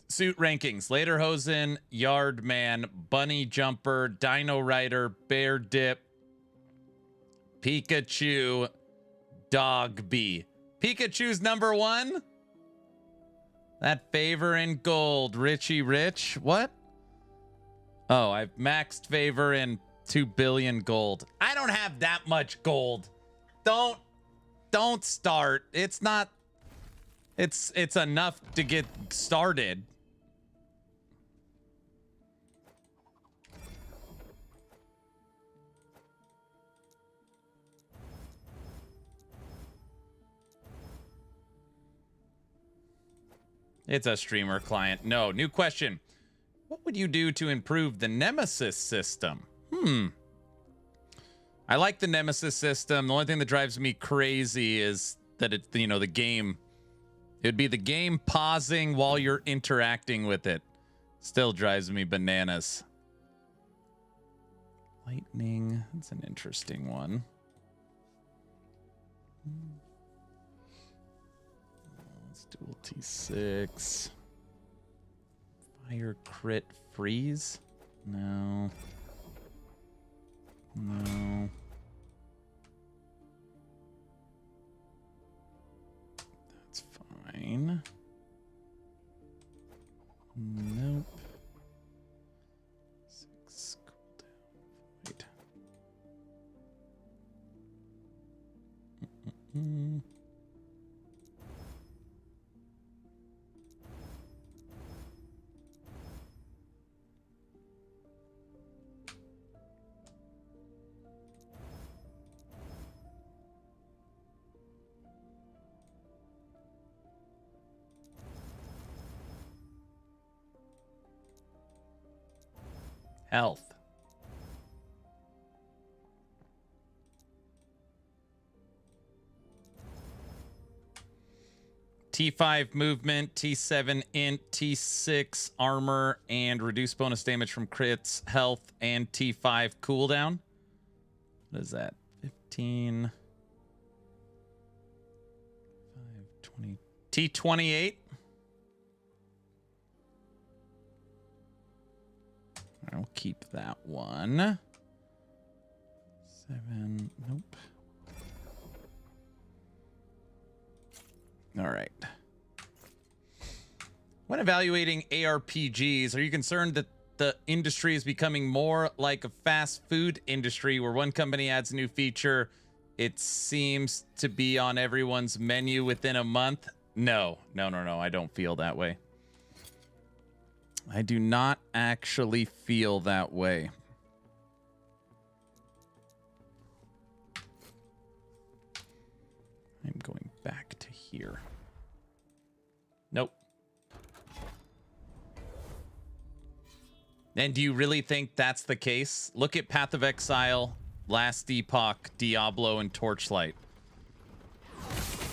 Suit rankings: Lederhosen, Yardman, Bunny Jumper, Dino Rider, Bear Dip, Pikachu, Dogby. Pikachu's number one? That favor in gold. Richie Rich. What? Oh, I've maxed favor in 2 billion gold. I don't have that much gold. Don't start. It's not. It's enough to get started. It's a streamer client. No. New question. What would you do to improve the Nemesis system? I like the Nemesis system. The only thing that drives me crazy is that it, you know, the game. It'd be the game pausing while you're interacting with it. Still drives me bananas. Lightning. That's an interesting one. Let's dual T6. Fire crit freeze? No. No. That's fine. Nope. 6 cooldown. Wait. Health. T5 movement, T7 int, T6 armor, and reduce bonus damage from crits, health, and T5 cooldown. What is that? 15. 5, 20. T28. I'll keep that one. 7. Nope. All right. When evaluating ARPGs, are you concerned that the industry is becoming more like a fast food industry where one company adds a new feature, it seems to be on everyone's menu within a month? No. I don't feel that way. I do not actually feel that way. I'm going back to here. Nope. And do you really think that's the case? Look at Path of Exile, Last Epoch, Diablo, and Torchlight.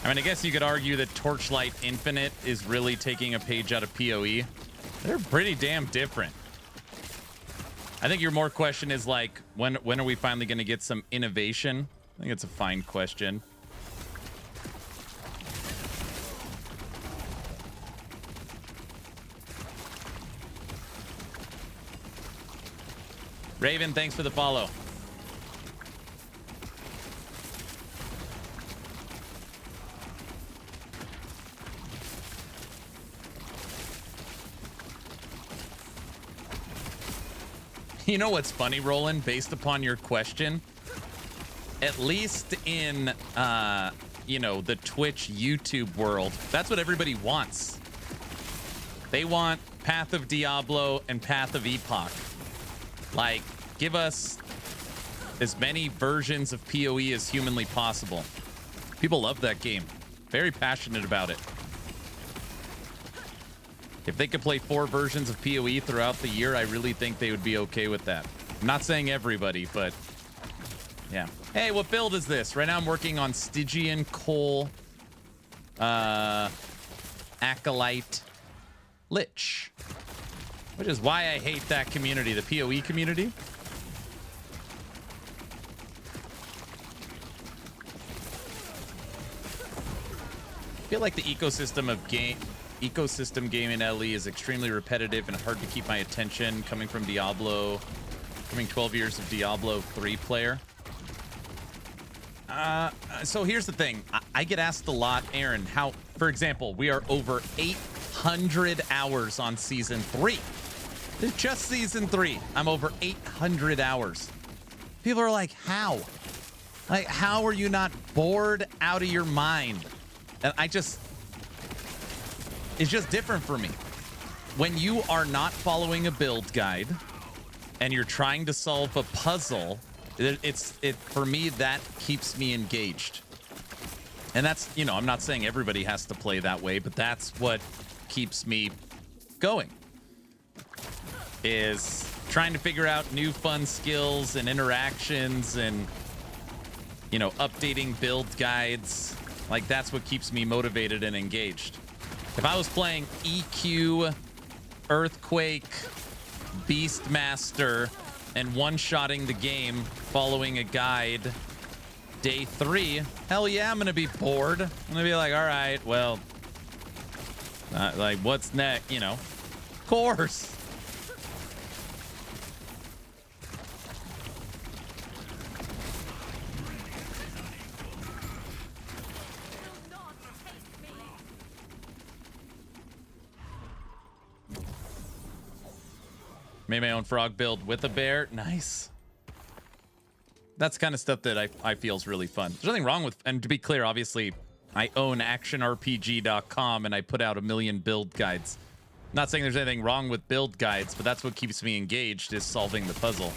I mean, I guess you could argue that Torchlight Infinite is really taking a page out of PoE. They're pretty damn different. I think your more question is like, when are we finally going to get some innovation? I think it's a fine question. Raven, thanks for the follow. You know what's funny, Roland? Based upon your question, at least in, you know, the Twitch YouTube world, that's what everybody wants. They want Path of Diablo and Path of Epoch. Like, give us as many versions of PoE as humanly possible. People love that game. Very passionate about it. If they could play 4 versions of PoE throughout the year, I really think they would be okay with that. I'm not saying everybody, but yeah. Hey, what build is this? Right now I'm working on Stygian, Cole, Acolyte, Lich. Which is why I hate that community, the PoE community. I feel like the ecosystem game in LE is extremely repetitive and hard to keep my attention coming from Diablo, coming 12 years of Diablo 3 player. So here's the thing. I get asked a lot, Aaron, how, for example, we are over 800 hours on season 3. It's just season 3. I'm over 800 hours. People are like, how? Like, how are you not bored out of your mind? And it's just different for me. When you are not following a build guide and you're trying to solve a puzzle, for me, that keeps me engaged. And that's, you know, I'm not saying everybody has to play that way, but that's what keeps me going. Is trying to figure out new fun skills and interactions and, you know, updating build guides. Like, that's what keeps me motivated and engaged. If I was playing EQ, Earthquake, Beastmaster, and one-shotting the game following a guide day 3, hell yeah, I'm gonna be bored. I'm gonna be like, all right, well, like, what's next? You know, of course. Made my own frog build with a bear. Nice. That's the kind of stuff that I feel is really fun. There's nothing wrong with, and to be clear, obviously, I own actionrpg.com and I put out 1 million build guides. Not saying there's anything wrong with build guides, but that's what keeps me engaged, is solving the puzzle.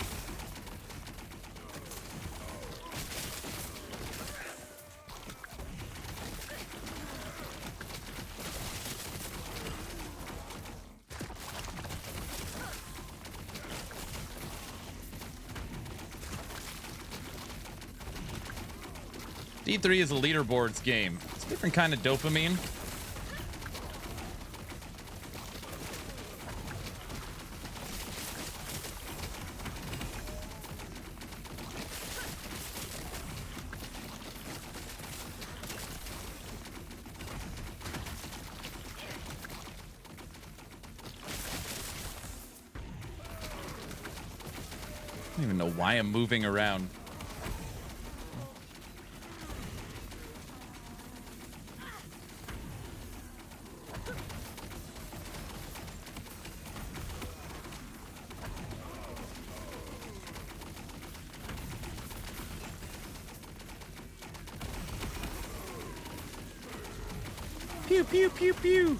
D3 is a leaderboards game. It's a different kind of dopamine. I don't even know why I'm moving around. Pew, pew, pew, pew.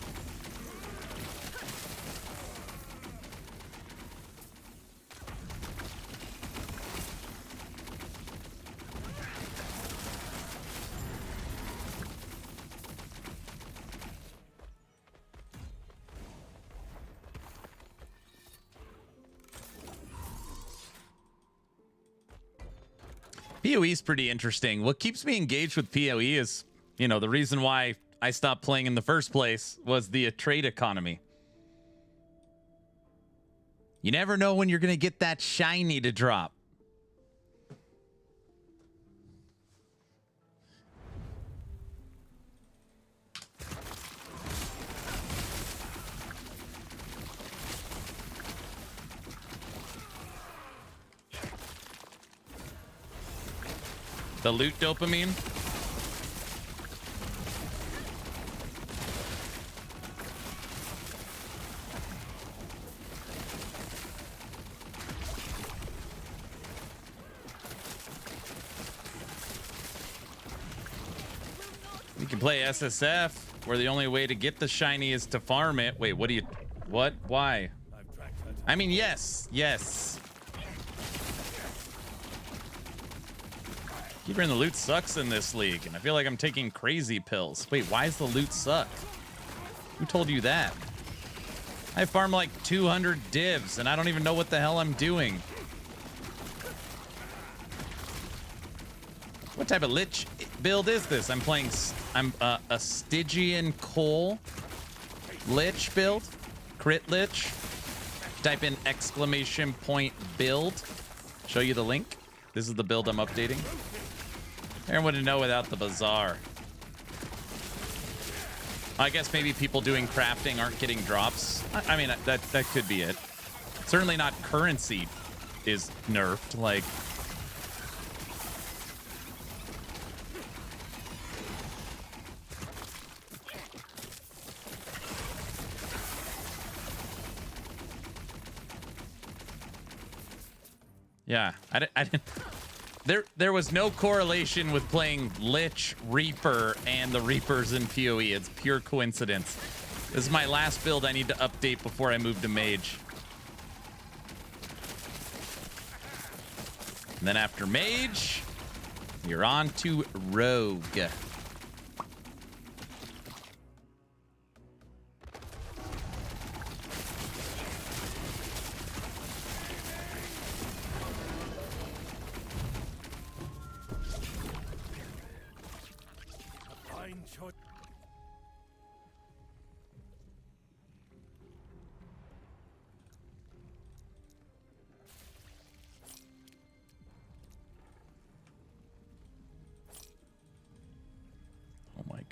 PoE is pretty interesting. What keeps me engaged with PoE is, you know, the reason why I stopped playing in the first place was the trade economy. You never know when you're going to get that shiny to drop. The loot dopamine. You can play SSF, where the only way to get the shiny is to farm it. Wait, what do you... What? Why? I mean, yes. Yes. Keep hearing the loot sucks in this league, and I feel like I'm taking crazy pills. Wait, why does the loot suck? Who told you that? I farm like 200 divs, and I don't even know what the hell I'm doing. What type of Lich build is this? I'm playing... I'm a Stygian Coal Lich build. Crit Lich. Type in ! build. Show you the link. This is the build I'm updating. Everyone wouldn't know without the bazaar. I guess maybe people doing crafting aren't getting drops. I mean, that could be it. Certainly not currency is nerfed. Like... Yeah, I didn't... There was no correlation with playing Lich, Reaper, and the Reapers in PoE. It's pure coincidence. This is my last build I need to update before I move to Mage. And then after Mage, you're on to Rogue.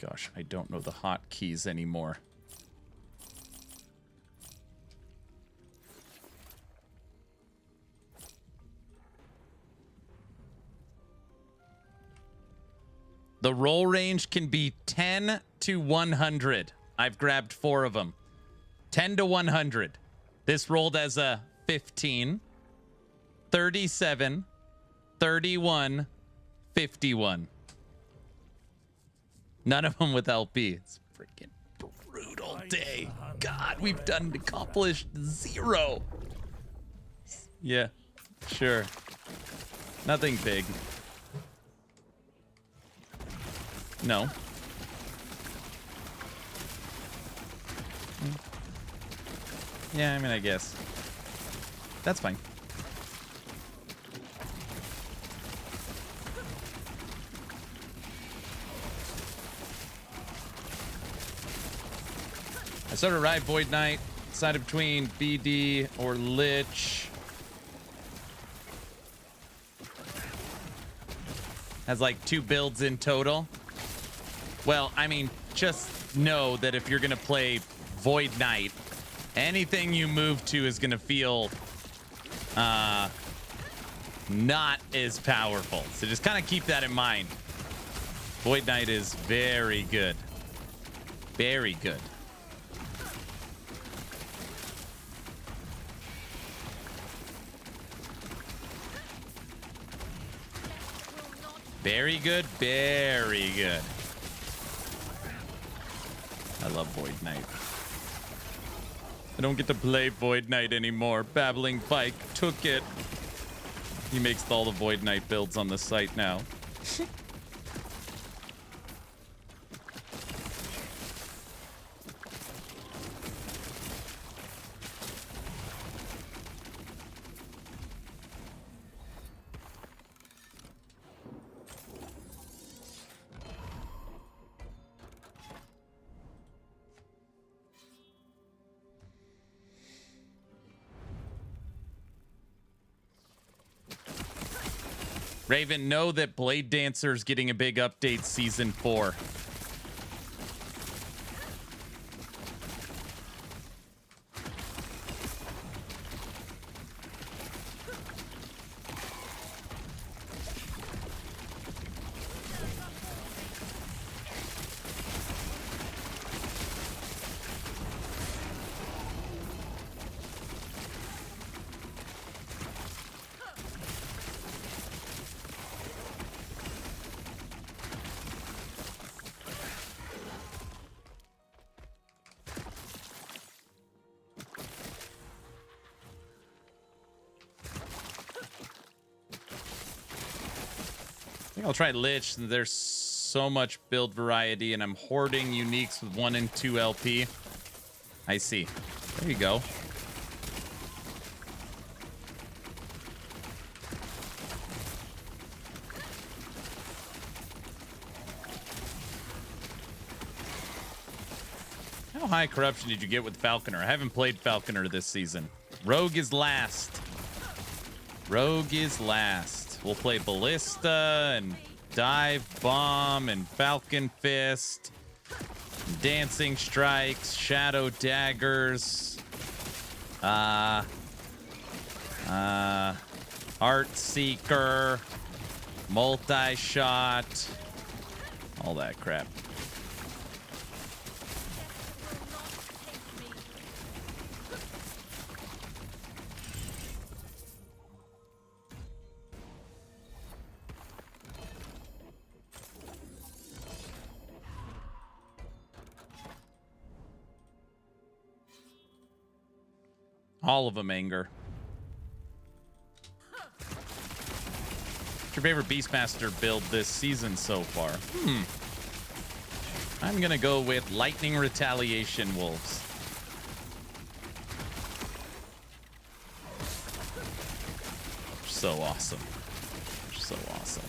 Gosh, I don't know the hotkeys anymore. The roll range can be 10 to 100. I've grabbed 4 of them. 10 to 100. This rolled as a 15, 37, 31, 51. None of them with LP. It's a freaking brutal day. God, we've done accomplished 0. Yeah, sure. Nothing big. No. Yeah, I mean, I guess. That's fine. I sort of ride Void Knight, decided between BD or Lich. Has like 2 builds in total. Well, I mean, just know that if you're going to play Void Knight, anything you move to is going to feel not as powerful. So just kind of keep that in mind. Void Knight is very good. Very good. Very good, very good. I love Void Knight. I don't get to play Void Knight anymore. Babbling Bike took it. He makes all the Void Knight builds on the site now. Raven, know that Blade Dancer's getting a big update season 4. I'll try Lich. There's so much build variety, and I'm hoarding uniques with 1 and 2 LP. I see. There you go. How high corruption did you get with Falconer? I haven't played Falconer this season. Rogue is last. Rogue is last. We'll play Ballista and Dive Bomb and Falcon Fist, Dancing Strikes, Shadow Daggers, Art Seeker, Multi-Shot, all that crap. All of them anger. What's your favorite Beastmaster build this season so far? I'm gonna go with Lightning Retaliation Wolves. So awesome. So awesome.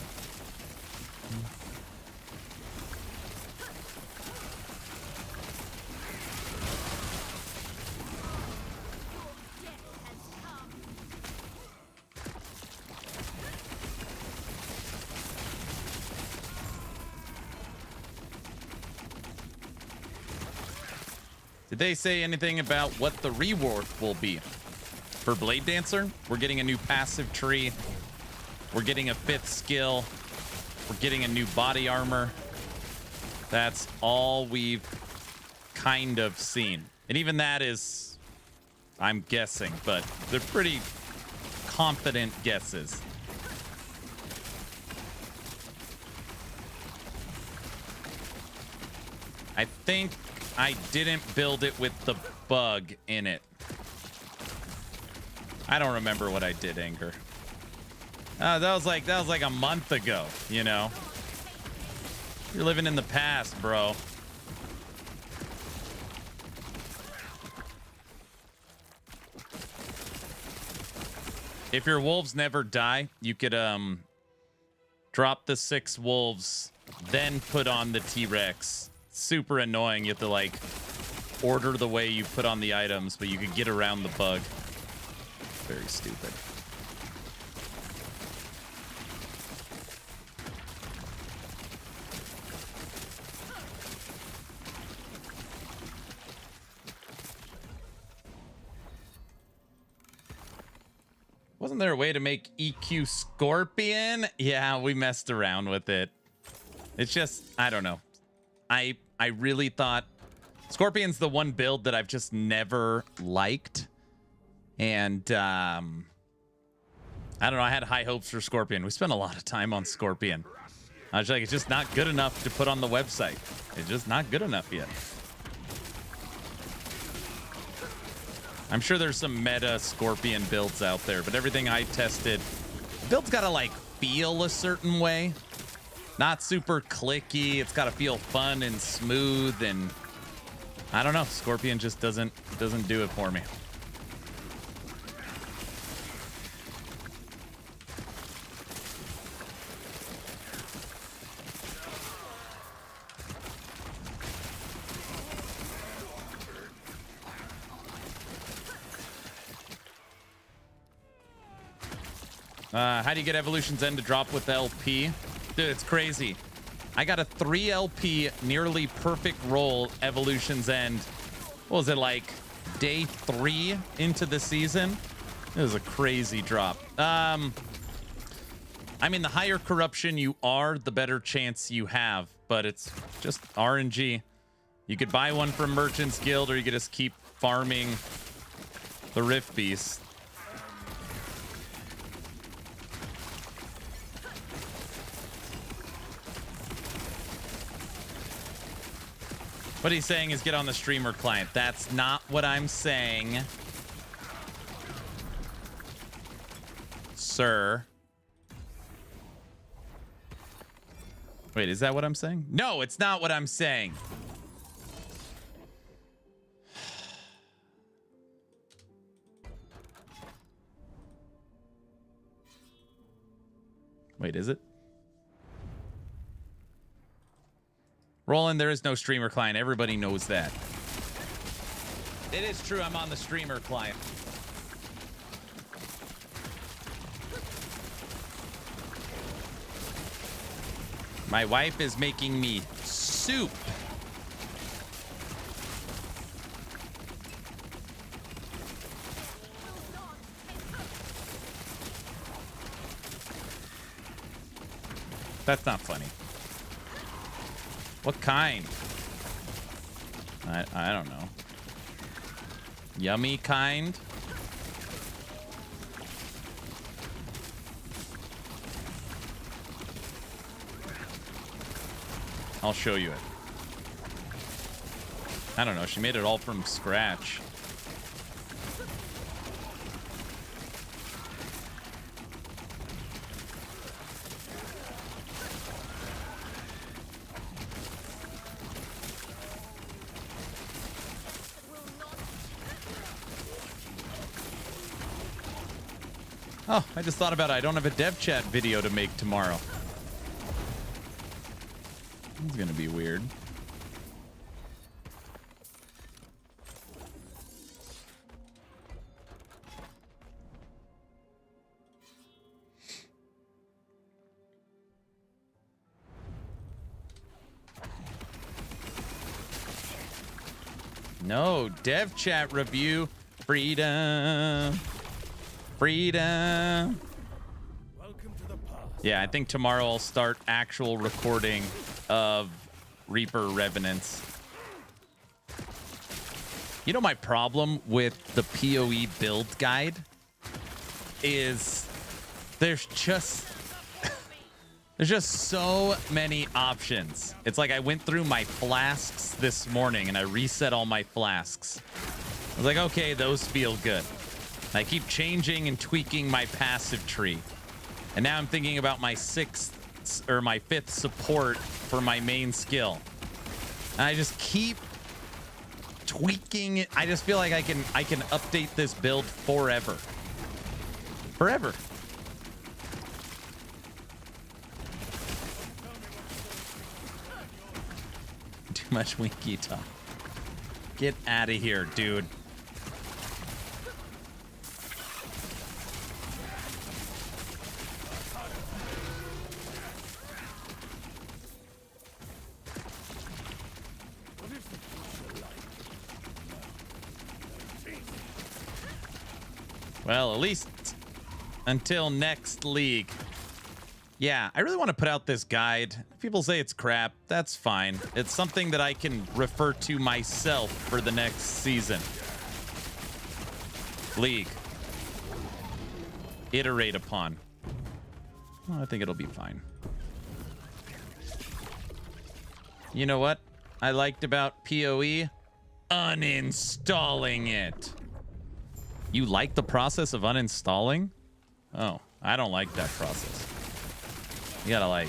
Did they say anything about what the reward will be? For Blade Dancer, we're getting a new passive tree. We're getting a 5th skill. We're getting a new body armor. That's all we've kind of seen. And even that is, I'm guessing, but they're pretty confident guesses. I think I didn't build it with the bug in it. I don't remember what I did, Anger. That was like a month ago, you know. You're living in the past, bro. If your wolves never die, you could drop the 6 wolves, then put on the T-Rex. Super annoying. You have to like order the way you put on the items, but you could get around the bug. Very stupid. Wasn't there a way to make EQ Scorpion? Yeah, we messed around with it. It's just, I don't know. I really thought Scorpion's the one build that I've just never liked. And I don't know, I had high hopes for Scorpion. We spent a lot of time on Scorpion. I was like, it's just not good enough to put on the website. It's just not good enough yet. I'm sure there's some meta Scorpion builds out there, but everything I tested, the build's gotta like feel a certain way. Not super clicky. It's gotta feel fun and smooth, and I don't know. Scorpion just doesn't do it for me. How do you get Evolution's End to drop with LP? Dude, it's crazy. I got a 3 LP, nearly perfect roll, Evolution's End. What was it, like day 3 into the season? It was a crazy drop. I mean, the higher corruption you are, the better chance you have, but it's just RNG. You could buy one from Merchant's Guild, or you could just keep farming the Rift Beast. What he's saying is get on the streamer client. That's not what I'm saying, sir. Wait, is that what I'm saying? No, it's not what I'm saying. Wait, is it? Roland, there is no streamer client. Everybody knows that. It is true, I'm on the streamer client. My wife is making me soup. That's not funny. What kind? I don't know. Yummy kind? I'll show you it. I don't know. She made it all from scratch. Oh, I just thought about it. I don't have a dev chat video to make tomorrow. It's gonna be weird. No, dev chat review. Freedom. Freedom. Yeah, I think tomorrow I'll start actual recording of Reaper Revenants. You know, my problem with the PoE build guide is there's just so many options. It's like I went through my flasks this morning and I reset all my flasks. I was like, okay, those feel good. I keep changing and tweaking my passive tree. And now I'm thinking about my fifth support for my main skill. And I just keep tweaking it. I just feel like I can update this build forever. Forever. Too much winky talk. Get out of here, dude. Well, at least until next league. Yeah, I really want to put out this guide. If people say it's crap, that's fine. It's something that I can refer to myself for the next season. League. Iterate upon. Well, I think it'll be fine. You know what I liked about PoE? Uninstalling it. You like the process of uninstalling? Oh, I don't like that process. You gotta like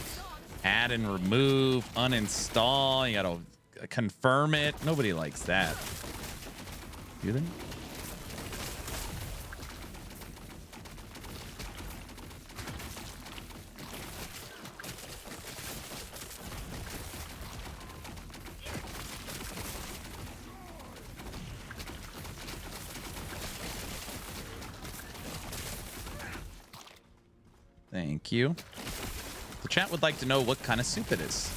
add and remove, uninstall. You gotta confirm it. Nobody likes that. Do they? Thank you. The chat would like to know what kind of soup it is.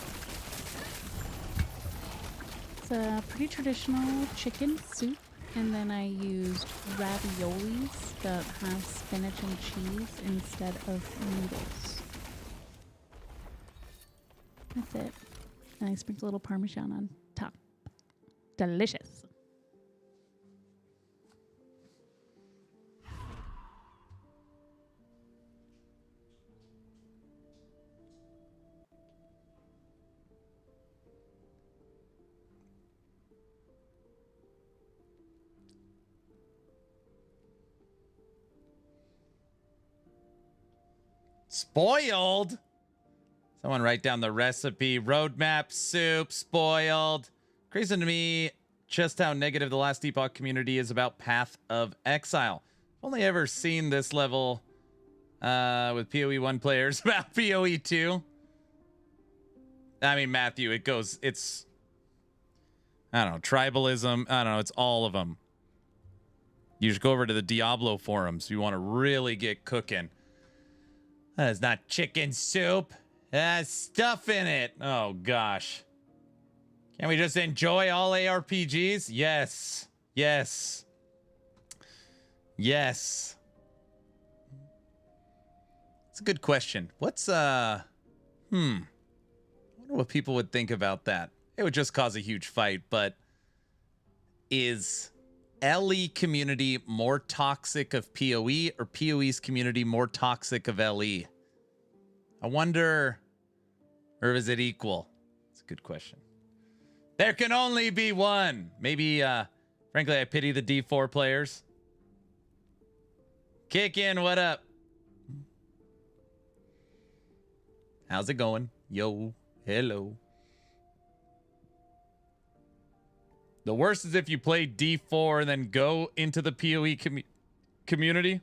It's a pretty traditional chicken soup, and then I used raviolis that have spinach and cheese instead of noodles. That's it. And I sprinkled a little Parmesan on top. Delicious. Spoiled. Someone write down the recipe. Roadmap soup spoiled. Crazy to me just how negative the last Epoch community is about Path of Exile. I've only ever seen this level with PoE 1 players about PoE 2. I mean, Matthew, it's I don't know, tribalism. I don't know, it's all of them. You should go over to the Diablo forums. You want to really get cooking. That's not chicken soup. That's stuff in it. Oh, gosh. Can we just enjoy all ARPGs? Yes. Yes. Yes. It's a good question. What's, I wonder what people would think about that. It would just cause a huge fight, but is LE community more toxic of PoE or PoE's community more toxic of LE? I wonder, or is it equal? It's a good question. There can only be one. Maybe, frankly, I pity the D4 players. Kick in, what up? How's it going? Yo, hello. The worst is if you play D4 and then go into the PoE community.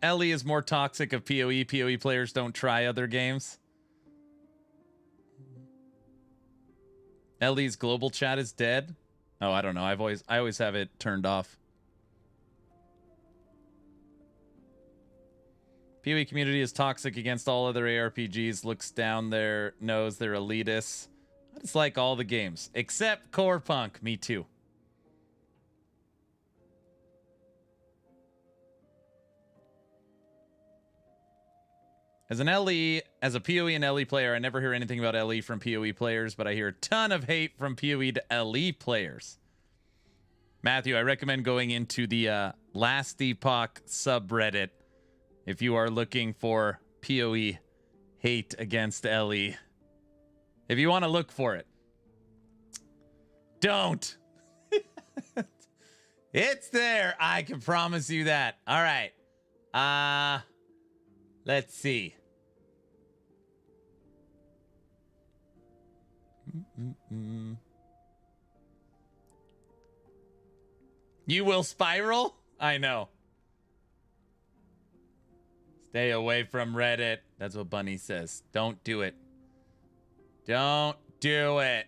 LE is more toxic of PoE. PoE players don't try other games. LE's global chat is dead. Oh, I don't know. I always have it turned off. PoE community is toxic against all other ARPGs, looks down their nose, they're elitists. I just like all the games, except Core Punk. Me too. As an LE, as a PoE and LE player, I never hear anything about LE from PoE players, but I hear a ton of hate from PoE to LE players. Matthew, I recommend going into the Last Epoch subreddit if you are looking for PoE hate against LE. If you want to look for it. Don't. It's there. I can promise you that. All right. Let's see. You will spiral? I know. Stay away from Reddit. That's what Bunny says. Don't do it. Don't do it.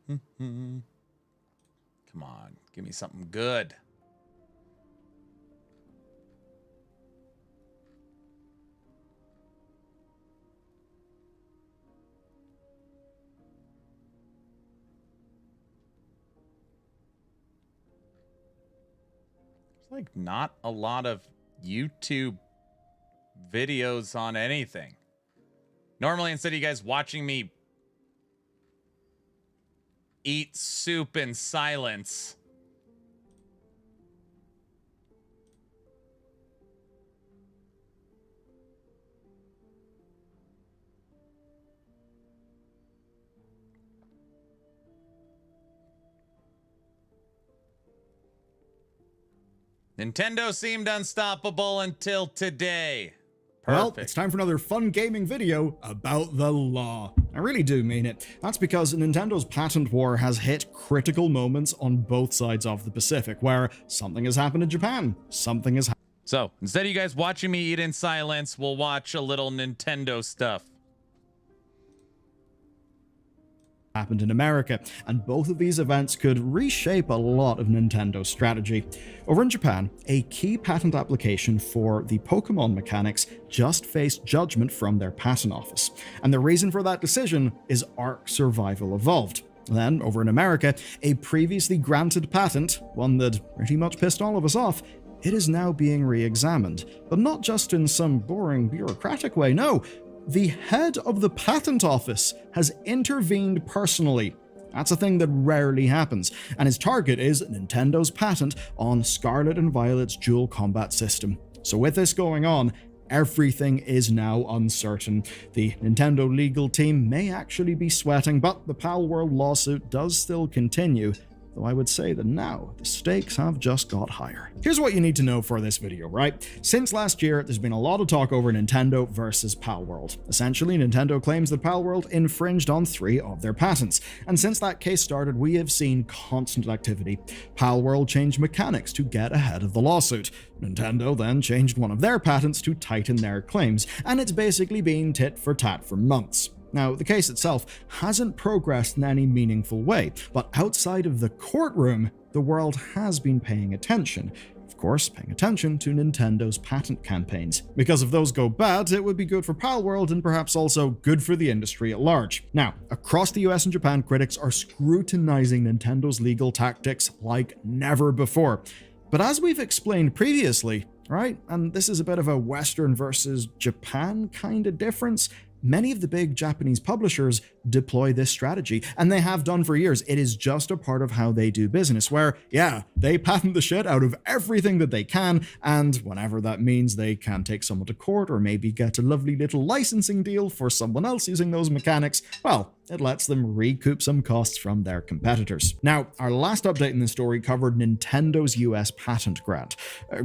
Come on. Give me something good. Like not a lot of YouTube videos on anything. Normally, instead of you guys watching me eat soup in silence, Nintendo seemed unstoppable until today. Perfect. Well, it's time for another fun gaming video about the law. I really do mean it. That's because Nintendo's patent war has hit critical moments on both sides of the Pacific, where something has happened in Japan, something has happened. So, instead of you guys watching me eat in silence, we'll watch a little Nintendo stuff. Happened in America, and both of these events could reshape a lot of Nintendo's strategy. Over in Japan, a key patent application for the Pokemon mechanics just faced judgment from their patent office, and the reason for that decision is Ark Survival Evolved. Then, over in America, a previously granted patent, one that pretty much pissed all of us off, it is now being re-examined, but not just in some boring bureaucratic way, no. The head of the patent office has intervened personally. That's a thing that rarely happens, and his target is Nintendo's patent on Scarlet and Violet's dual combat system. So with this going on, everything is now uncertain. The Nintendo legal team may actually be sweating, but the Palworld lawsuit does still continue. Though I would say that now, the stakes have just got higher. Here's what you need to know for this video, right? Since last year, there's been a lot of talk over Nintendo versus Palworld. Essentially, Nintendo claims that Palworld infringed on 3 of their patents, and since that case started, we have seen constant activity. Palworld changed mechanics to get ahead of the lawsuit. Nintendo then changed one of their patents to tighten their claims, and it's basically been tit for tat for months. Now, the case itself hasn't progressed in any meaningful way, but outside of the courtroom, the world has been paying attention. Of course, paying attention to Nintendo's patent campaigns. Because if those go bad, it would be good for Palworld and perhaps also good for the industry at large. Now, across the US and Japan, critics are scrutinizing Nintendo's legal tactics like never before. But as we've explained previously, right, and this is a bit of a Western versus Japan kind of difference, many of the big Japanese publishers deploy this strategy, and they have done for years. It is just a part of how they do business, where, yeah, they patent the shit out of everything that they can, and whenever that means they can take someone to court or maybe get a lovely little licensing deal for someone else using those mechanics, well, it lets them recoup some costs from their competitors. Now, our last update in this story covered Nintendo's US patent grant.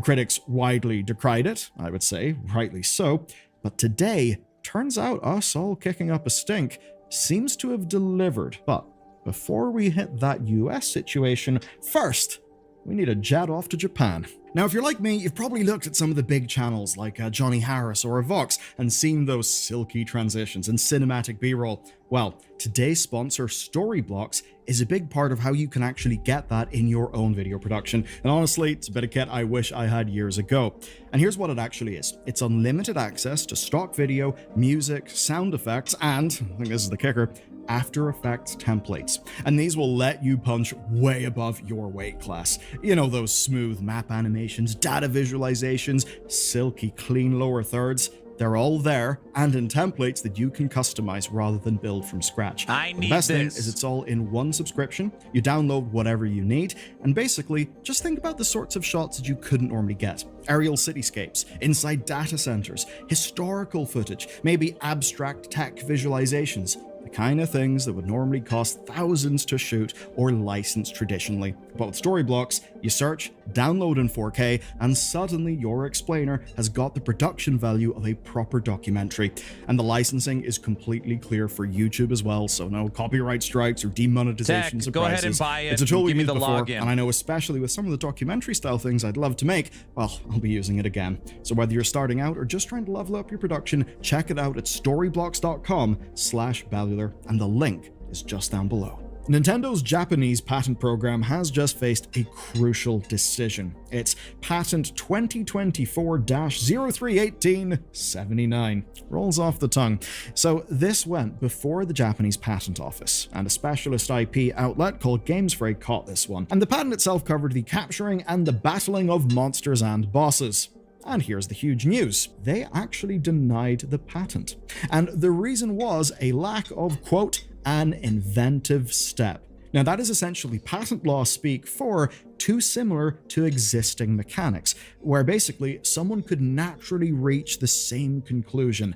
Critics widely decried it, I would say, rightly so, but today, turns out us all kicking up a stink seems to have delivered. But before we hit that US situation, first, we need a jet off to Japan. Now, if you're like me, you've probably looked at some of the big channels like Johnny Harris or Vox and seen those silky transitions and cinematic B-roll. Well, today's sponsor, Storyblocks, is a big part of how you can actually get that in your own video production. And honestly, it's a bit of kit I wish I had years ago. And here's what it actually is. It's unlimited access to stock video, music, sound effects, and, I think this is the kicker, After Effects templates. And these will let you punch way above your weight class. You know, those smooth map animations, data visualizations, silky clean lower thirds. They're all there and in templates that you can customize rather than build from scratch. The best thing is it's all in one subscription. You download whatever you need, and basically just think about the sorts of shots that you couldn't normally get. Aerial cityscapes, inside data centers, historical footage, maybe abstract tech visualizations. The kind of things that would normally cost thousands to shoot or license traditionally. But with Storyblocks, you search, download in 4K, and suddenly your explainer has got the production value of a proper documentary. And the licensing is completely clear for YouTube as well, so no copyright strikes or demonetization surprises. Go ahead and buy it. It's a tool we've Give me used the before, login. and I know especially with some of the documentary style things I'd love to make, well, I'll be using it again. So whether you're starting out or just trying to level up your production, check it out at storyblocks.com/Ballular. And the link is just down below. Nintendo's Japanese patent program has just faced a crucial decision. It's patent 2024-031879. Rolls off the tongue. So this went before the Japanese Patent Office, and a specialist IP outlet called GamesFrey caught this one. And the patent itself covered the capturing and the battling of monsters and bosses. And here's the huge news. They actually denied the patent. And the reason was a lack of, quote, an inventive step. Now that is essentially patent law speak for too similar to existing mechanics, where basically someone could naturally reach the same conclusion.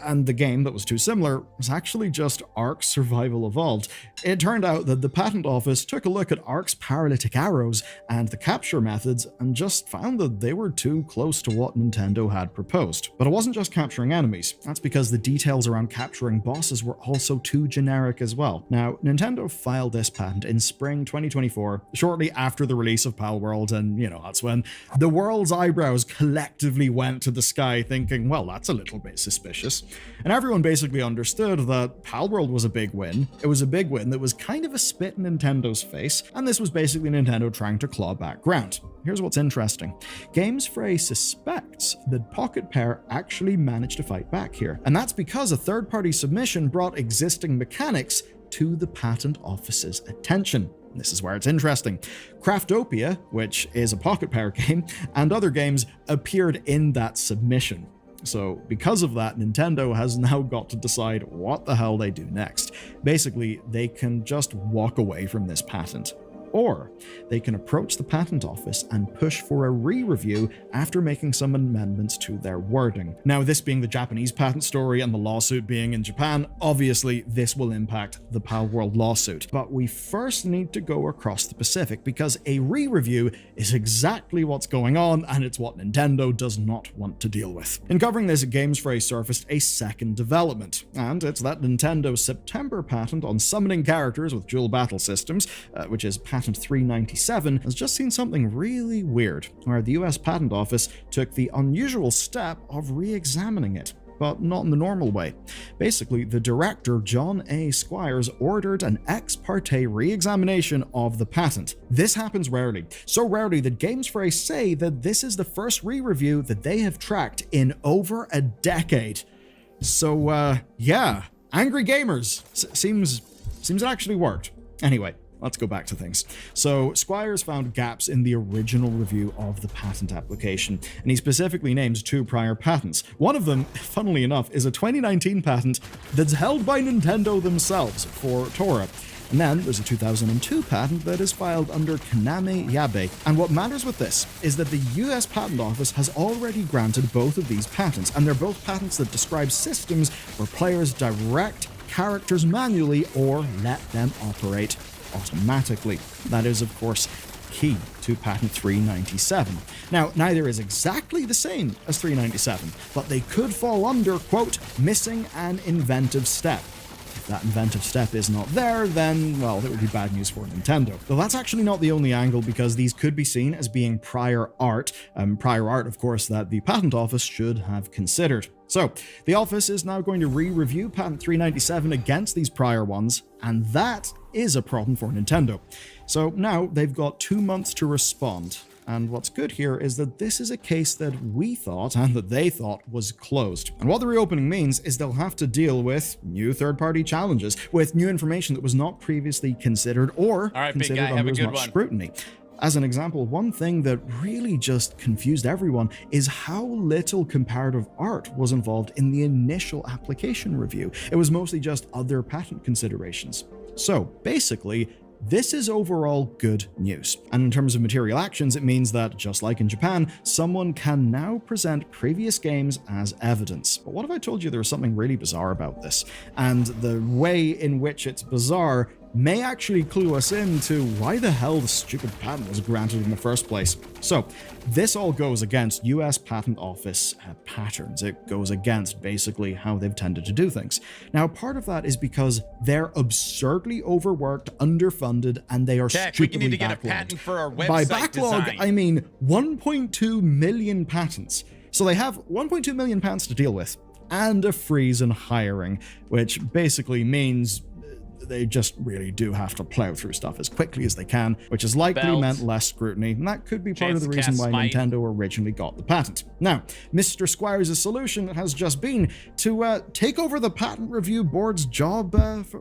And the game that was too similar was actually just Ark Survival Evolved. It turned out that the patent office took a look at Ark's paralytic arrows and the capture methods and just found that they were too close to what Nintendo had proposed. But it wasn't just capturing enemies. That's because the details around capturing bosses were also too generic as well. Now, Nintendo filed this patent in spring 2024, shortly after the release of Palworld, and you know, that's when the world's eyebrows collectively went to the sky thinking, well, that's a little bit suspicious. And everyone basically understood that Palworld was a big win. It was a big win that was kind of a spit in Nintendo's face, and this was basically Nintendo trying to claw back ground. Here's what's interesting. GamesFrey suspects that Pocket Pair actually managed to fight back here, and that's because a third-party submission brought existing mechanics to the patent office's attention. This is where it's interesting. Craftopia, which is a Pocket Pair game, and other games appeared in that submission. So because of that, Nintendo has now got to decide what the hell they do next. Basically, they can just walk away from this patent. Or they can approach the patent office and push for a re-review after making some amendments to their wording. Now, this being the Japanese patent story and the lawsuit being in Japan, obviously this will impact the Palworld lawsuit. But we first need to go across the Pacific because a re-review is exactly what's going on, and it's what Nintendo does not want to deal with. In covering this, GamesFrey surfaced a second development, and it's that Nintendo's September patent on summoning characters with dual battle systems, which is patent 397, has just seen something really weird, where the US Patent Office took the unusual step of re-examining it, but not in the normal way. Basically, the director, John A. Squires, ordered an ex parte re-examination of the patent. This happens rarely, so rarely that GamesFrey say that this is the first re-review that they have tracked in over a decade. So, yeah, angry gamers. Seems it actually worked. Anyway, let's go back to things. So Squires found gaps in the original review of the patent application, and he specifically names two prior patents. One of them, funnily enough, is a 2019 patent that's held by Nintendo themselves for Tora. And then there's a 2002 patent that is filed under Kaname Yabe. And what matters with this is that the US Patent Office has already granted both of these patents, and they're both patents that describe systems where players direct characters manually or let them operate automatically. That is, of course, key to patent 397. Now, neither is exactly the same as 397, but they could fall under, quote, missing an inventive step. if that inventive step is not there, then, well, it would be bad news for Nintendo. Though that's actually not the only angle, because these could be seen as being prior art, of course, that the Patent Office should have considered. So, the office is now going to re-review Patent 397 against these prior ones, and that is a problem for Nintendo. So now they've got 2 months to respond. And what's good here is that this is a case that we thought, and that they thought, was closed. And what the reopening means is they'll have to deal with new third-party challenges, with new information that was not previously considered or considered under as much scrutiny. As an example, one thing that really just confused everyone is how little comparative art was involved in the initial application review. It was mostly just other patent considerations. So, basically, this is overall good news. And in terms of material actions, it means that, just like in Japan, someone can now present previous games as evidence. But what if I told you there was something really bizarre about this? And the way in which it's bizarre may actually clue us into why the hell the stupid patent was granted in the first place. So, this all goes against US Patent Office patterns. It goes against basically how they've tended to do things. Now, part of that is because they're absurdly overworked, underfunded, and they are stupidly we need to get backlogged. a patent for our website By backlog, design. I mean 1.2 million patents. So they have 1.2 million patents to deal with, and a freeze in hiring, which basically means they just really do have to plow through stuff as quickly as they can, which has likely meant less scrutiny, and that could be part of the reason why Nintendo originally got the patent. Now, Mr. Squires' solution has just been to take over the patent review board's job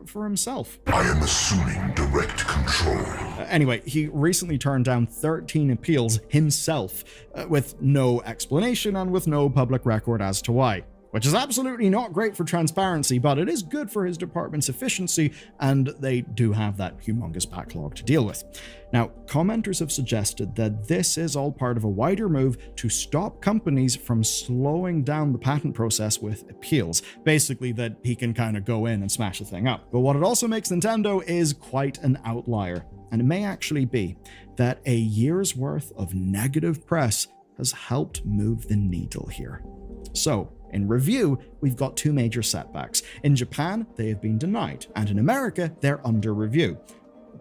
for himself. I am assuming direct control. Anyway, he recently turned down 13 appeals himself, with no explanation and with no public record as to why. Which is absolutely not great for transparency, but it is good for his department's efficiency, and they do have that humongous backlog to deal with. Now, commenters have suggested that this is all part of a wider move to stop companies from slowing down the patent process with appeals. Basically, that he can kind of go in and smash the thing up. But what it also makes Nintendo is quite an outlier, and it may actually be that a year's worth of negative press has helped move the needle here. So, in review, we've got two major setbacks. In Japan, they have been denied, and in America, they're under review.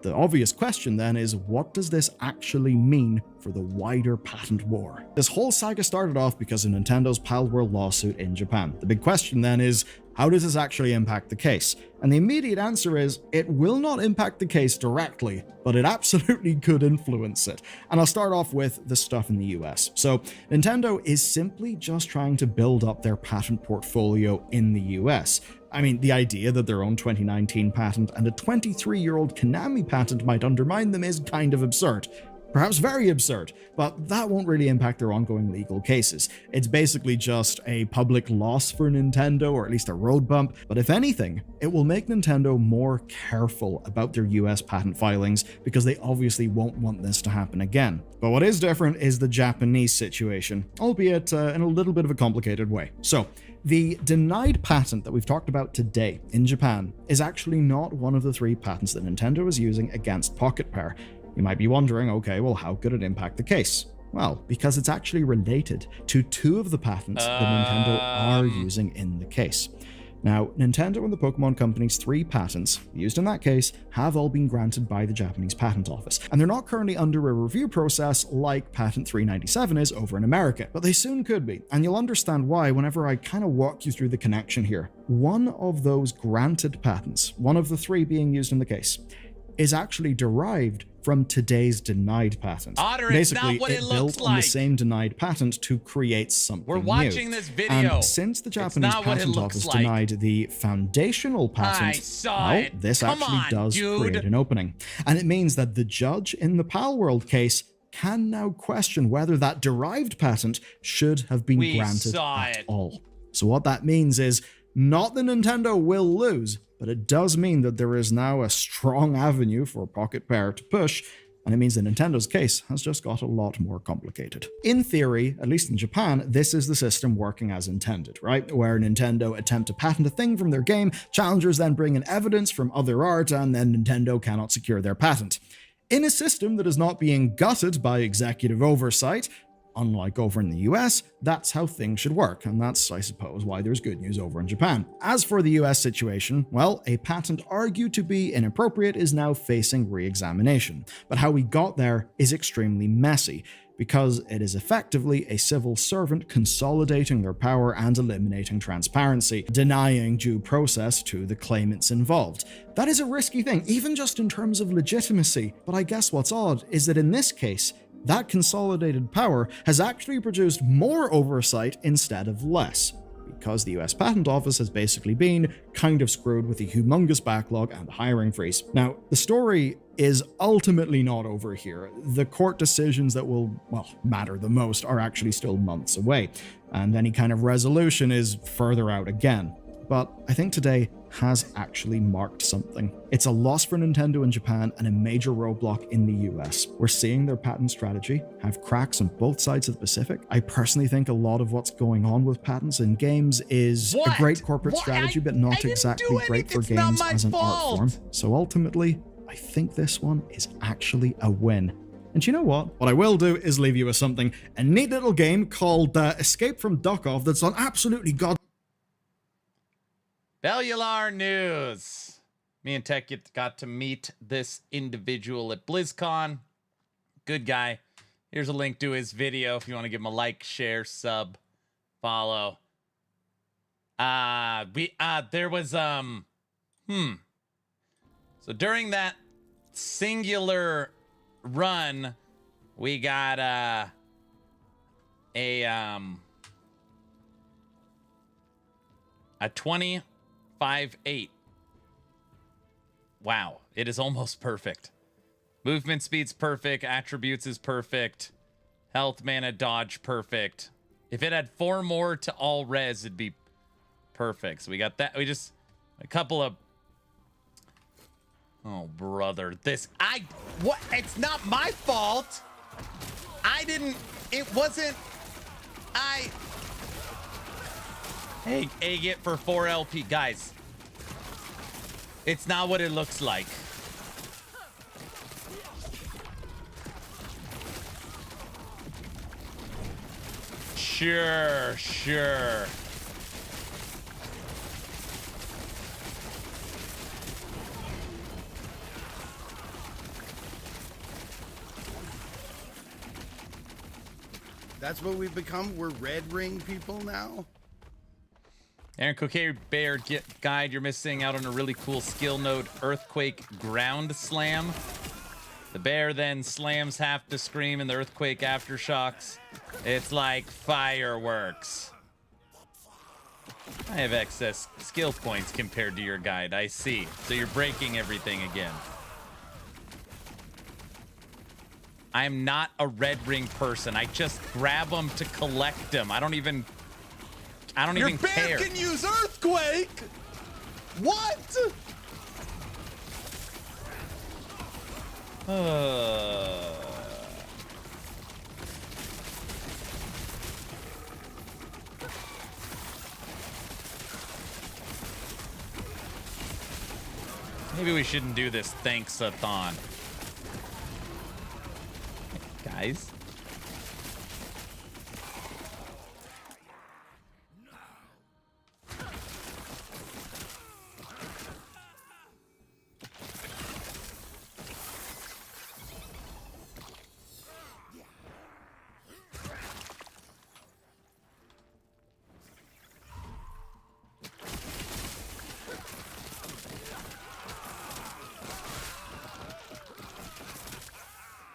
The obvious question then is, what does this actually mean for the wider patent war? This whole saga started off because of Nintendo's Palworld lawsuit in Japan. The big question then is, how does this actually impact the case? And the immediate answer is, it will not impact the case directly, but it absolutely could influence it. And I'll start off with the stuff in the US. So, Nintendo is simply just trying to build up their patent portfolio in the US. I mean, the idea that their own 2019 patent and a 23-year-old Konami patent might undermine them is kind of absurd. Perhaps very absurd, but that won't really impact their ongoing legal cases. It's basically just a public loss for Nintendo, or at least a road bump, but if anything, it will make Nintendo more careful about their US patent filings, because they obviously won't want this to happen again. But what is different is the Japanese situation, albeit in a little bit of a complicated way. So, the denied patent that we've talked about today in Japan is actually not one of the 3 patents that Nintendo is using against Pocket Pair. You might be wondering, okay, well, how could it impact the case? Well, because it's actually related to 2 of the patents that Nintendo are using in the case. Now, Nintendo and the Pokemon Company's 3 patents, used in that case, have all been granted by the Japanese Patent Office, and they're not currently under a review process like Patent 397 is over in America, but they soon could be, and you'll understand why whenever I kind of walk you through the connection here. One of those granted patents, one of the 3 being used in the case, is actually derived from today's denied patent. Otter, Basically, it's not what it looks built on the like. same denied patent to create something We're watching new. this video. And since the Japanese not what it Patent looks Office like. denied the foundational patent, I saw well, it. this Come actually on, does dude. create an opening. And it means that the judge in the Palworld case can now question whether that derived patent should have been We granted saw at it. all. So what that means is, not that Nintendo will lose, but it does mean that there is now a strong avenue for Pocket Pair to push, and it means that Nintendo's case has just got a lot more complicated. In theory, at least in Japan, this is the system working as intended, right? Where Nintendo attempt to patent a thing from their game, challengers then bring in evidence from other art, and then Nintendo cannot secure their patent. In a system that is not being gutted by executive oversight, unlike over in the US, that's how things should work, and that's, I suppose, why there's good news over in Japan. As for the US situation, well, a patent argued to be inappropriate is now facing re-examination, but how we got there is extremely messy, because it is effectively a civil servant consolidating their power and eliminating transparency, denying due process to the claimants involved. That is a risky thing, even just in terms of legitimacy, but I guess what's odd is that in this case, that consolidated power has actually produced more oversight instead of less, because the US Patent Office has basically been kind of screwed with a humongous backlog and hiring freeze. Now, the story is ultimately not over here. The court decisions that will, well, matter the most are actually still months away, and any kind of resolution is further out again. But I think today has actually marked something. It's a loss for Nintendo in Japan and a major roadblock in the US. We're seeing their patent strategy have cracks on both sides of the Pacific. I personally think a lot of what's going on with patents in games is a great corporate strategy, but not exactly great for games as an art form. So ultimately, I think this one is actually a win. And you know what? What I will do is leave you with something. A neat little game called Escape from Duck-Off that's on absolutely god... Bellular news. Me and Tech got to meet this individual at BlizzCon. Good guy. Here's a link to his video if you want to give him a like, share, sub, follow. There was so during that singular run, we got a 25-8. Wow, it is almost perfect. Movement speed's perfect, attributes is perfect, health, mana, dodge perfect. If it had 4 more to all res, it'd be perfect. So we got that. We just a couple of... Oh, brother, this... What? It's not my fault. I didn't... It wasn't... Hey, egg it for 4 LP. Guys, it's not what it looks like. Sure. That's what we've become? We're red ring people now? Aaron Coquet Bear Guide, you're missing out on a really cool skill node, Earthquake Ground Slam. The bear then slams half to scream and the earthquake aftershocks. It's like fireworks. I have excess skill points compared to your guide, I see. So you're breaking everything again. I'm not a red ring person. I just grab them to collect them. I don't even care. Your bear can use earthquake. What? Maybe we shouldn't do this Thanksathon. Guys.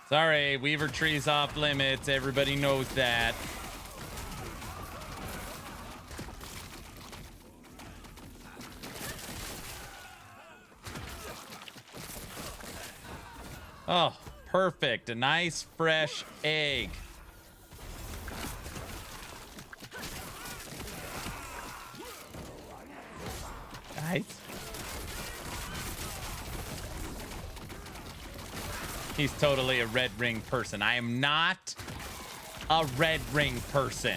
Sorry, Weaver Tree's off limits. Everybody knows that. Oh, perfect. A nice fresh egg. Guys. He's totally a red ring person. I am not a red ring person.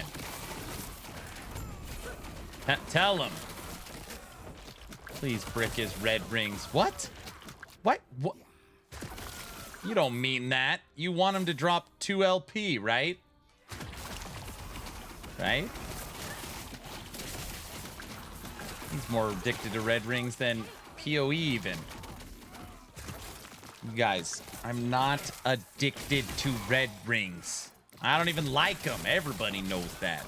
Tell him. Please brick his red rings. What? What? You don't mean that. You want him to drop 2 LP, right? right? He's more addicted to red rings than PoE even. You guys, I'm not addicted to red rings. I don't even like them. Everybody knows that.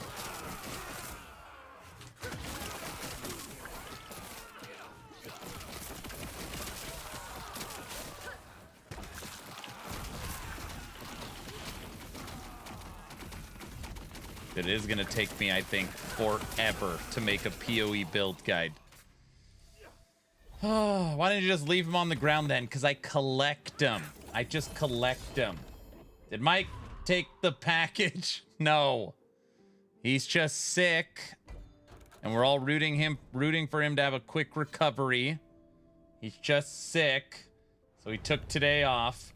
It is going to take me, I think, forever to make a PoE build guide. Oh, why didn't you just leave them on the ground then? Because I collect them. I just collect them. Did Mike take the package? No. He's just sick. And we're all rooting for him to have a quick recovery. He's just sick. So he took today off.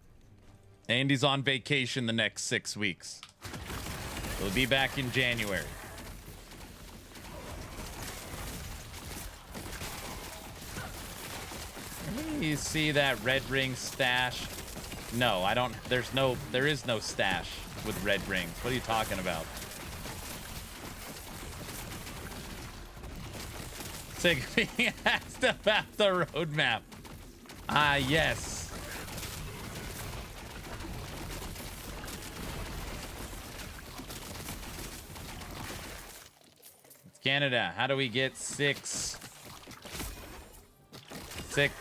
And he's on vacation the next 6 weeks. He'll be back in January. You see that red ring stash? No, I don't. There is no stash with red rings. What are you talking about? Sick of being asked about the roadmap. Ah, yes. Canada, how do we get sick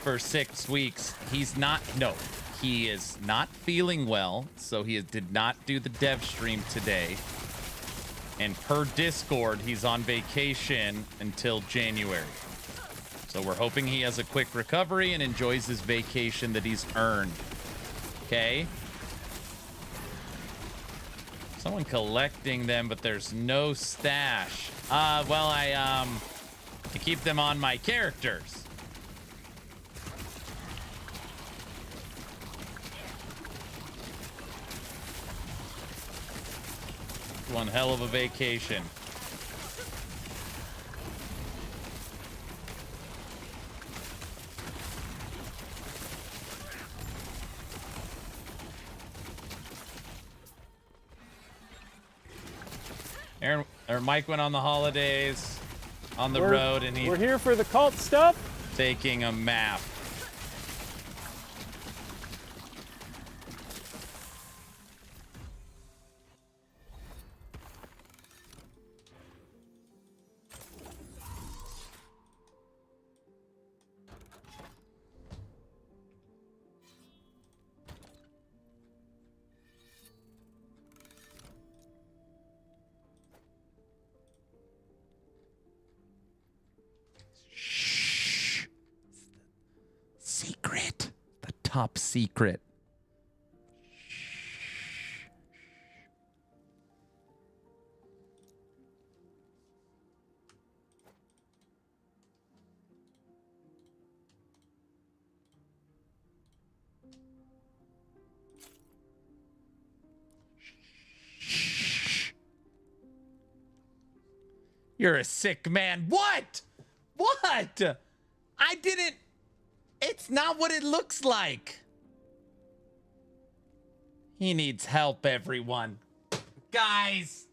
for 6 weeks? He is not feeling well, so he did not do the dev stream today. And per Discord, he's on vacation until January. So we're hoping he has a quick recovery and enjoys his vacation that he's earned. Okay? Someone collecting them, but there's no stash. Well, I keep them on my characters. One hell of a vacation. Aaron or Mike went on the holidays on the road, and we're here for the cult stuff. Taking a map. Secret. The top secret. You're a sick man. What? What? I didn't. It's not what it looks like. He needs help, everyone. Guys.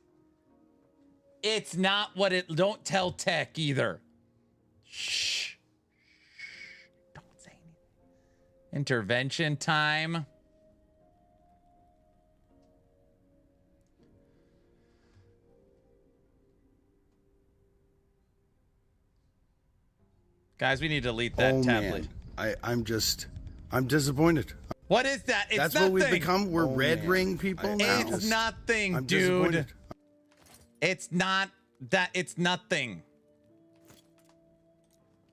It's not what it. Don't tell Tech either. Shh. Don't say anything. Intervention time. Guys, we need to delete that tablet. Man. I'm disappointed. What is that? It's That's nothing. what we've become. We're red ring people now. It's nothing, I'm dude. It's not that. It's nothing.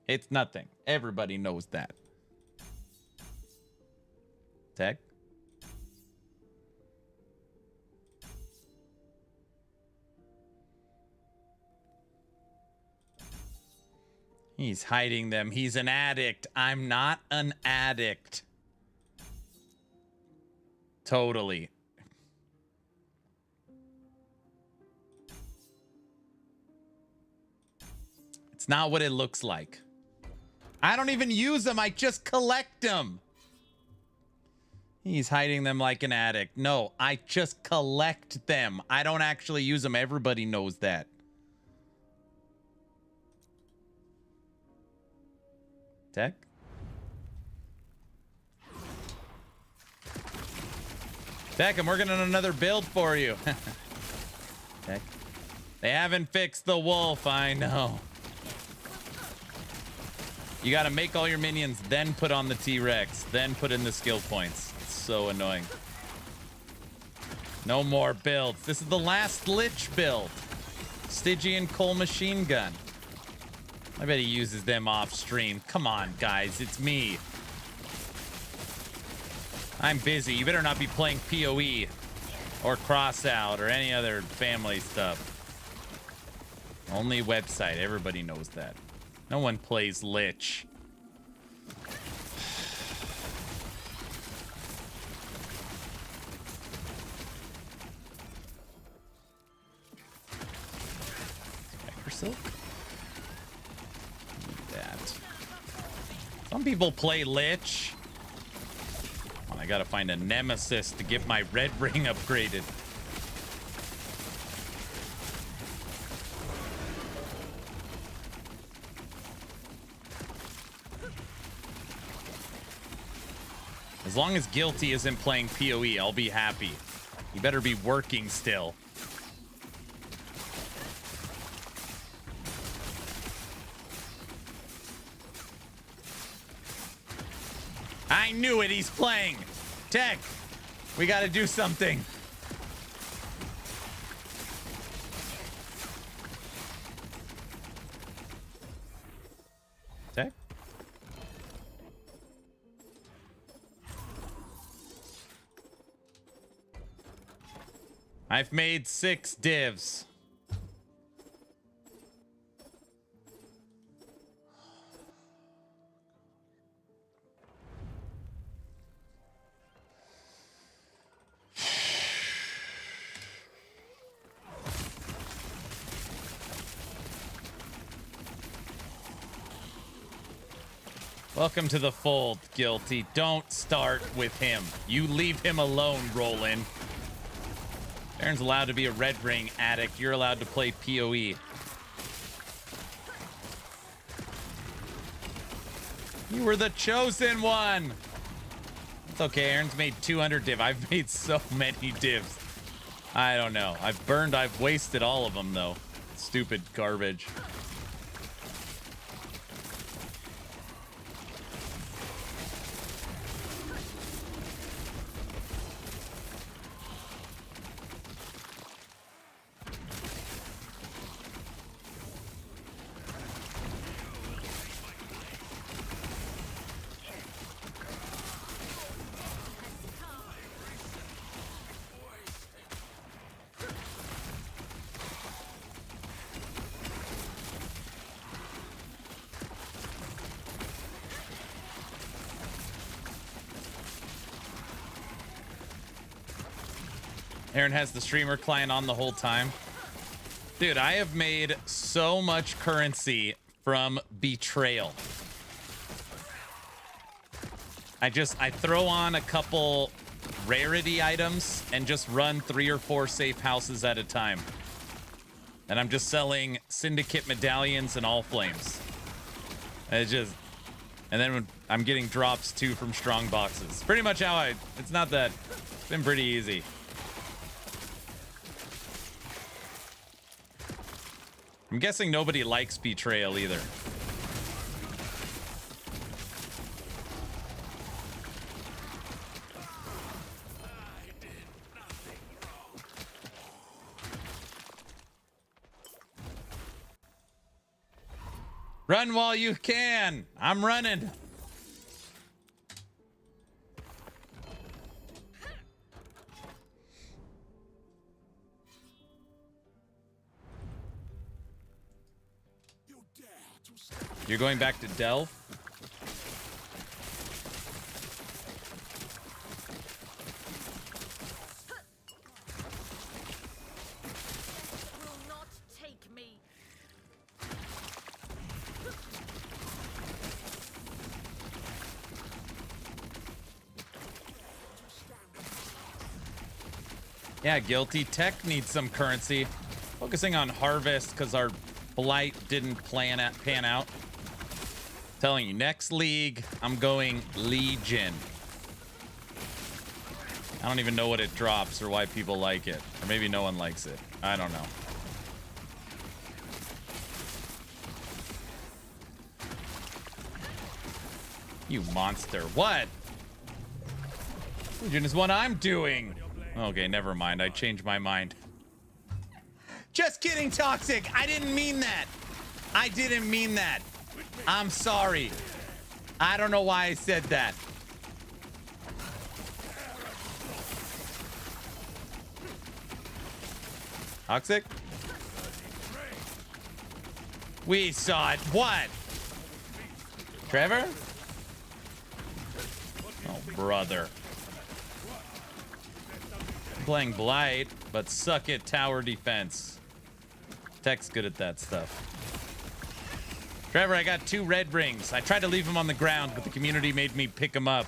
It's nothing. Everybody knows that. Tech? He's hiding them. He's an addict. I'm not an addict. Totally. It's not what it looks like. I don't even use them. I just collect them. He's hiding them like an addict. No, I just collect them. I don't actually use them. Everybody knows that. Tech? Tech, I'm working on another build for you. Tech. They haven't fixed the wolf, I know. You gotta make all your minions, then put on the T-Rex, then put in the skill points. It's so annoying. No more builds. This is the last Lich build. Stygian Coal Machine Gun. I bet he uses them off stream. Come on, guys, it's me. I'm busy. You better not be playing PoE or Crossout or any other family stuff. Only website. Everybody knows that. No one plays Lich. Spectre Silk? Need that. Some people play Lich. I gotta find a nemesis to get my red ring upgraded. As long as Guilty isn't playing PoE, I'll be happy. He better be working still. I knew it, he's playing. Tech, we gotta do something. Tech? I've made 6 divs. Welcome to the fold, Guilty. Don't start with him. You leave him alone, Roland. Aaron's allowed to be a red ring addict. You're allowed to play PoE. You were the chosen one. It's okay. Aaron's made 200 div. I've made so many divs. I don't know. I've wasted all of them, though. Stupid garbage. Aaron has the streamer client on the whole time. Dude, I have made so much currency from Betrayal. I throw on a couple rarity items and just run 3 or 4 safe houses at a time. And I'm just selling Syndicate medallions and all flames. And then when I'm getting drops too from strong boxes. Pretty much how it's not that, it's been pretty easy. I'm guessing nobody likes Betrayal either. Run while you can. I'm running. You're going back to Delve? Will not take me. Yeah, guilty. Tech needs some currency. Focusing on harvest because our blight didn't pan out. Telling you, next league, I'm going Legion. I don't even know what it drops or why people like it. Or maybe no one likes it. I don't know. You monster. What? Legion is what I'm doing. Okay, never mind. I changed my mind. Just kidding, Toxic. I didn't mean that. I didn't mean that. I'm sorry. I don't know why I said that. Toxic? We saw it. What? Trevor? Oh, brother. I'm playing Blight, but suck at tower defense. Tech's good at that stuff. Trevor, I got 2 red rings. I tried to leave them on the ground, but the community made me pick them up.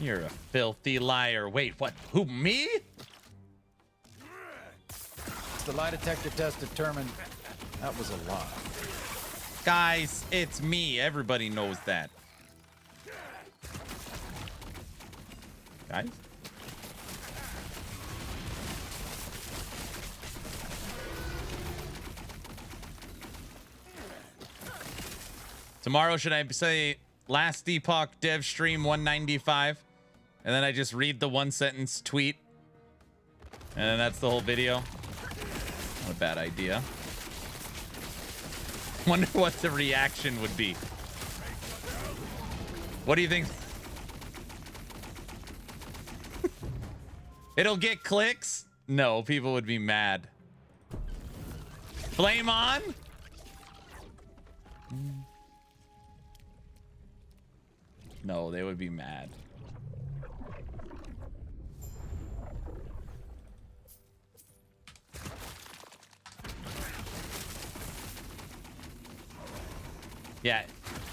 You're a filthy liar. Wait, what? Who, me? The lie detector test determined that was a lie. Guys, it's me. Everybody knows that. Guys? Tomorrow, should I say last Epoch dev stream 195? And then I just read the 1-sentence tweet. And then that's the whole video. Not a bad idea. Wonder what the reaction would be. What do you think? It'll get clicks? No, people would be mad. Flame on? No, they would be mad. Yeah,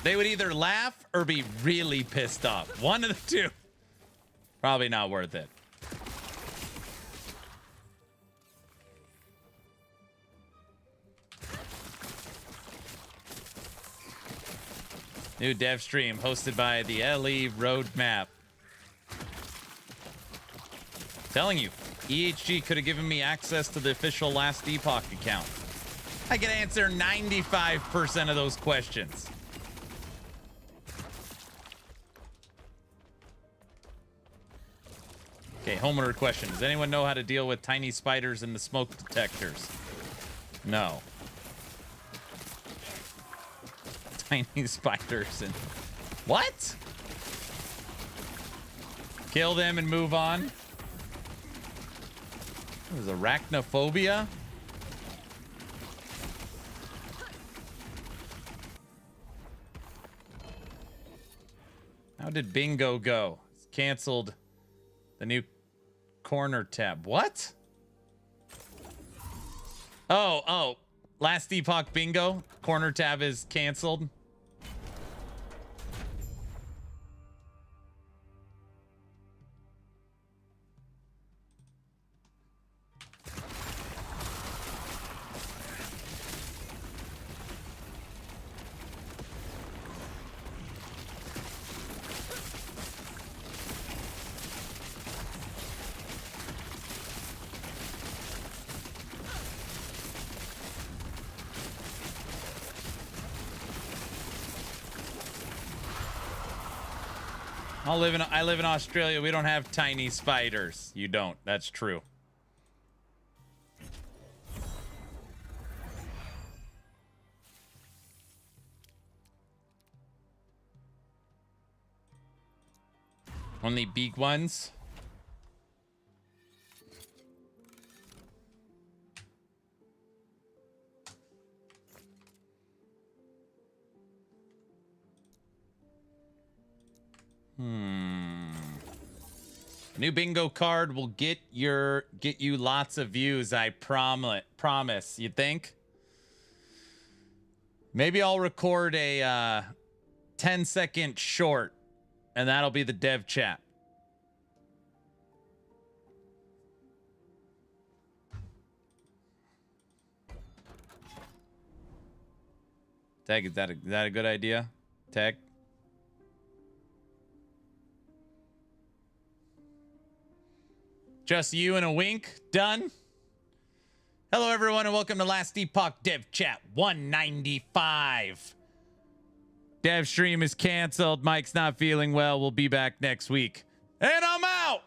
they would either laugh or be really pissed off. One of the two. Probably not worth it. New dev stream hosted by the LE Roadmap. Telling you, EHG could have given me access to the official Last Epoch account. I can answer 95% of those questions. Okay, homeowner question. Does anyone know how to deal with tiny spiders in the smoke detectors? No. Tiny spiders and... What? Kill them and move on? What is arachnophobia? How did bingo go? It's canceled the new corner tab. What? Oh. Last Epoch bingo. Corner tab is canceled. I live in Australia. We don't have tiny spiders. You don't. That's true. Only big ones. New bingo card will get you lots of views. I promise. You think? Maybe I'll record a 10-second short, and that'll be the dev chat. Tag, is that a good idea? Tag. Just you and a wink. Done. Hello, everyone, and welcome to Last Epoch Dev Chat 195. Dev stream is canceled. Mike's not feeling well. We'll be back next week. And I'm out.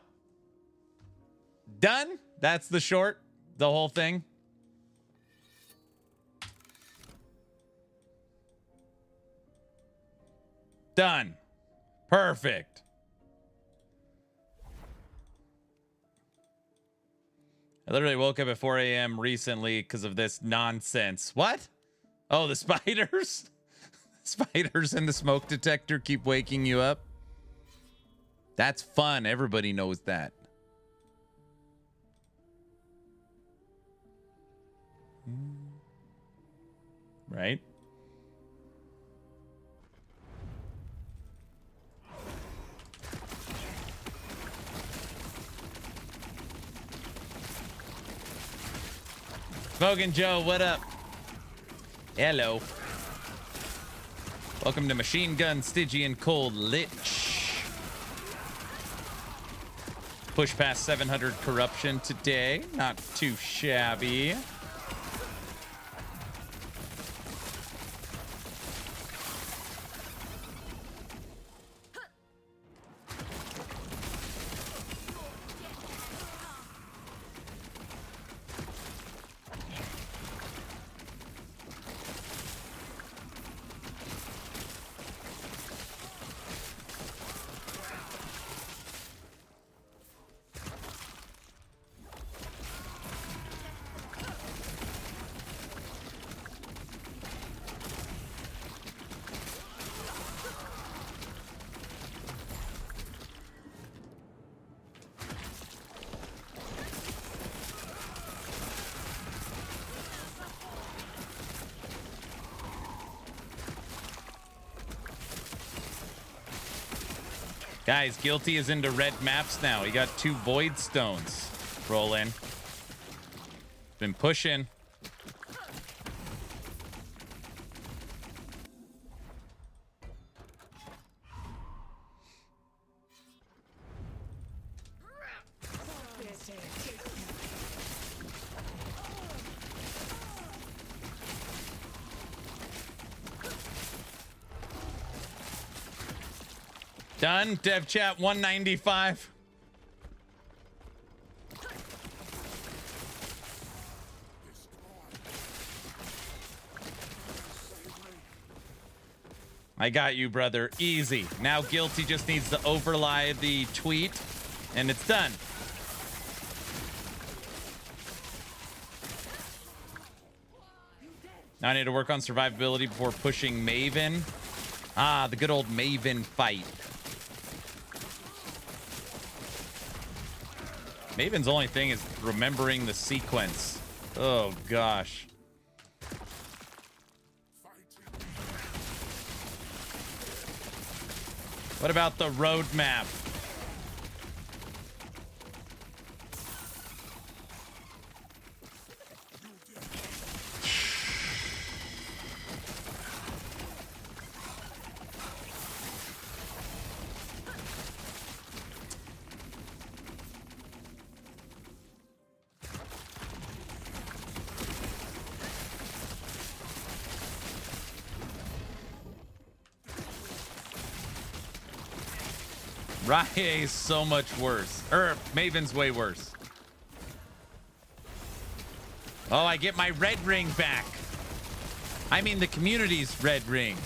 Done. That's the short. The whole thing. Done. Perfect. I literally woke up at 4 a.m. recently because of this nonsense. What? Oh, the spiders? Spiders in the smoke detector keep waking you up. That's fun. Everybody knows that. Right? Smoking Joe, what up? Hello. Welcome to Machine Gun, Stygian, Cold, Lich. Push past 700 corruption today. Not too shabby. Guys, Guilty is into red maps now. He got 2 void stones. Roll in. Been pushing. Done. Dev chat 195. I got you, brother. Easy. Now Guilty just needs to overlay the tweet, and it's done. Now I need to work on survivability before pushing Maven. Ah, the good old Maven fight. Maven's only thing is remembering the sequence. Oh, gosh. What about the roadmap? Rye is so much worse. Maven's way worse. Oh, I get my red ring back. I mean the community's red ring.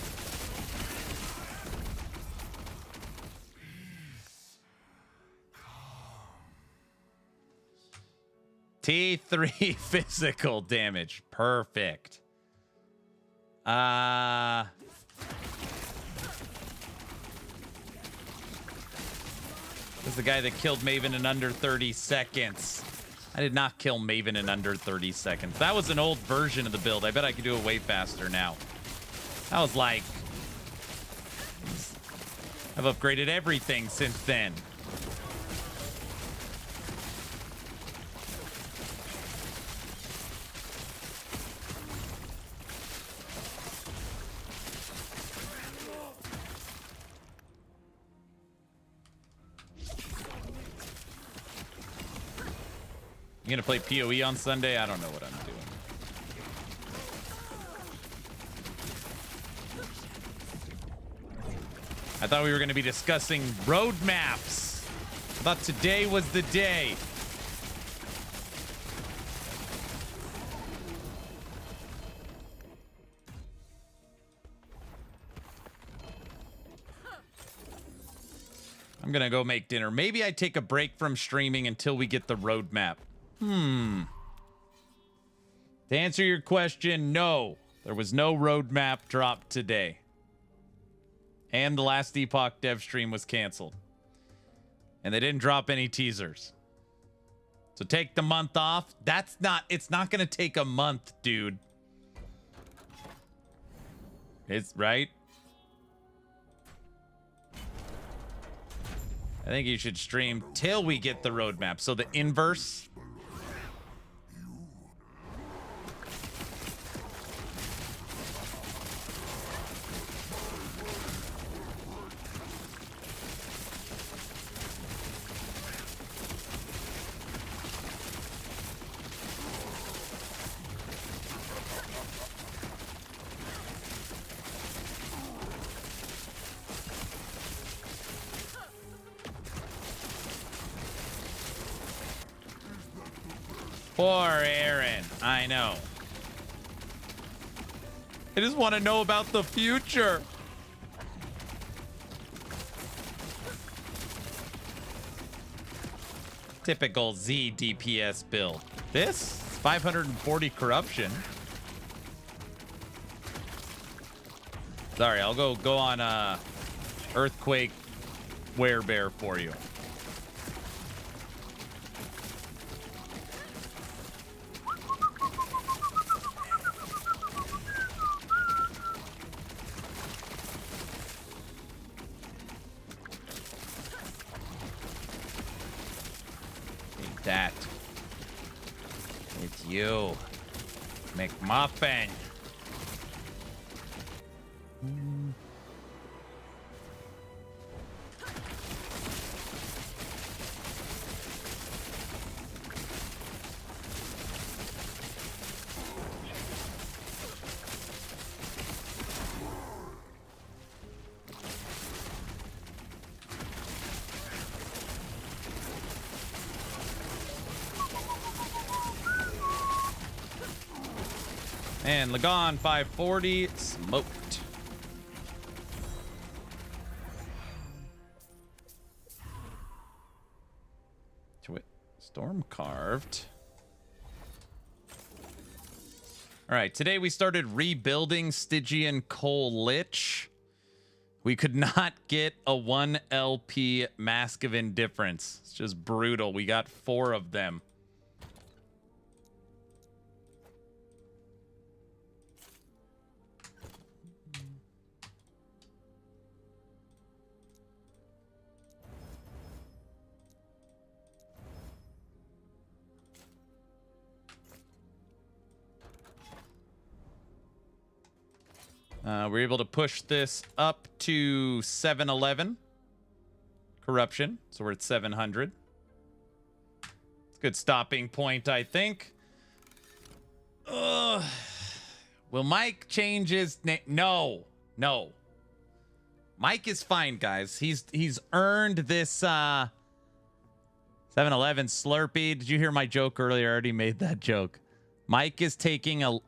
T3 physical damage. Perfect. This is the guy that killed Maven in under 30 seconds. I did not kill Maven in under 30 seconds. That was an old version of the build. I bet I could do it way faster now. That was like... I've upgraded everything since then. You gonna play PoE on Sunday? I don't know what I'm doing. I thought we were gonna be discussing roadmaps. I thought today was the day. I'm gonna go make dinner. Maybe I take a break from streaming until we get the roadmap. To answer your question, no. There was no roadmap drop today. And the last Epoch dev stream was canceled. And they didn't drop any teasers. So take the month off. It's not going to take a month, dude. It's right. I think you should stream till we get the roadmap. So the inverse. Poor Aaron. I know. I just want to know about the future. Typical Z DPS build. This 540 corruption. Sorry, I'll go on Earthquake Werebear for you. That. It's you. McMuffin. And Lagon 540 smoked. Storm carved. All right, today we started rebuilding Stygian Coal Lich. We could not get a 1 LP Mask of Indifference. It's just brutal. We got 4 of them. We're able to push this up to 711 corruption, so we're at 700. It's a good stopping point, I think. Will Mike change his name? No. Mike is fine, guys. He's earned this 711 Slurpee. Did you hear my joke earlier? I already made that joke. Mike is taking a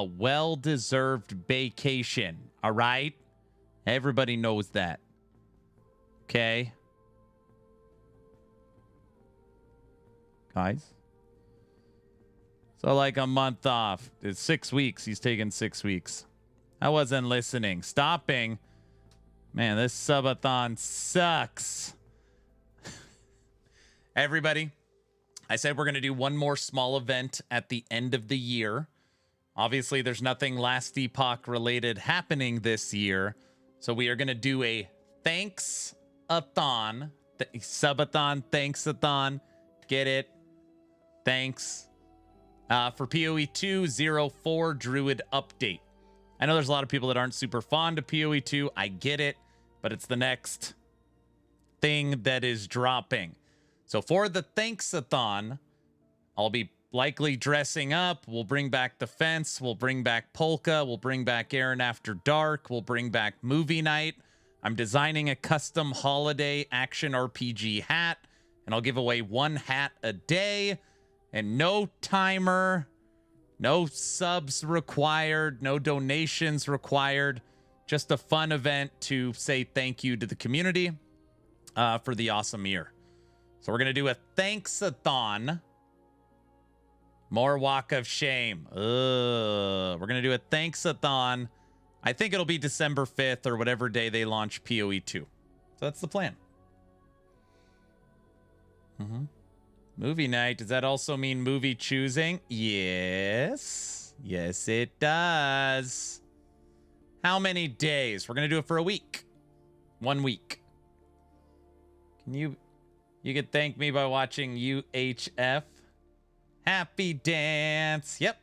well-deserved vacation, all right? Everybody knows that. Okay? Guys? So like a month off. It's 6 weeks. He's taking 6 weeks. I wasn't listening. Stopping. Man, this subathon sucks. Everybody, I said we're going to do one more small event at the end of the year. Obviously, there's nothing Last Epoch related happening this year. So we are going to do a Thanksathon. Subathon, Thanksathon. Get it? Thanks. For PoE 204 Druid update. I know there's a lot of people that aren't super fond of PoE 2. I get it. But it's the next thing that is dropping. So for the Thanksathon, I'll be likely dressing up. We'll bring back the fence. We'll bring back polka. We'll bring back Aaron After Dark. We'll bring back movie night. I'm designing a custom holiday action RPG hat, and I'll give away one hat a day, and no timer, no subs required, no donations required. Just a fun event to say thank you to the community for the awesome year. So we're going to do a Thanksathon. More walk of shame. We're going to do a Thanksathon. I think it'll be December 5th or whatever day they launch PoE 2. So that's the plan. Movie night. Does that also mean movie choosing? Yes. Yes, it does. How many days? We're going to do it for a week. 1 week. Can you could thank me by watching UHF. Happy dance. Yep.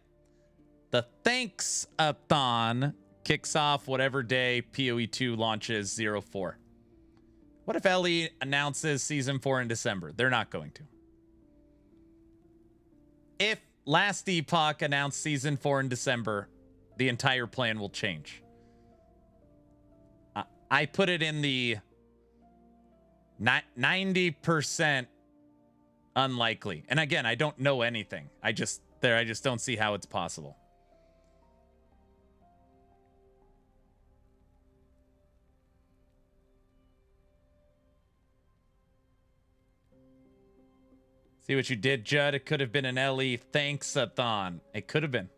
The Thanksathon kicks off whatever day PoE 2 launches 04. What if Ellie announces season 4 in December? They're not going to. If Last Epoch announced season 4 in December, the entire plan will change. I put it in the 90% unlikely. And again, I don't know anything. I just don't see how it's possible. See what you did, Judd? It could have been an LE Thanksathon. It could have been.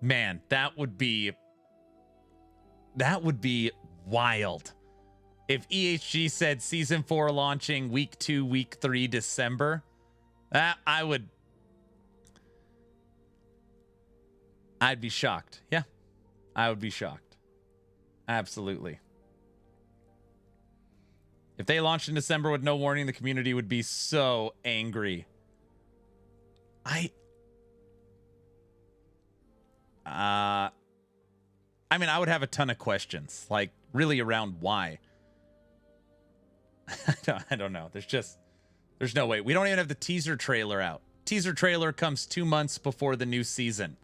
Man, that would be wild. If EHG said season 4 launching week 2, week 3, December, I'd be shocked. Yeah, I would be shocked. Absolutely. If they launched in December with no warning, the community would be so angry. I mean, I would have a ton of questions, like really around why. I don't know. There's no way. We don't even have the teaser trailer out. Teaser trailer comes 2 months before the new season.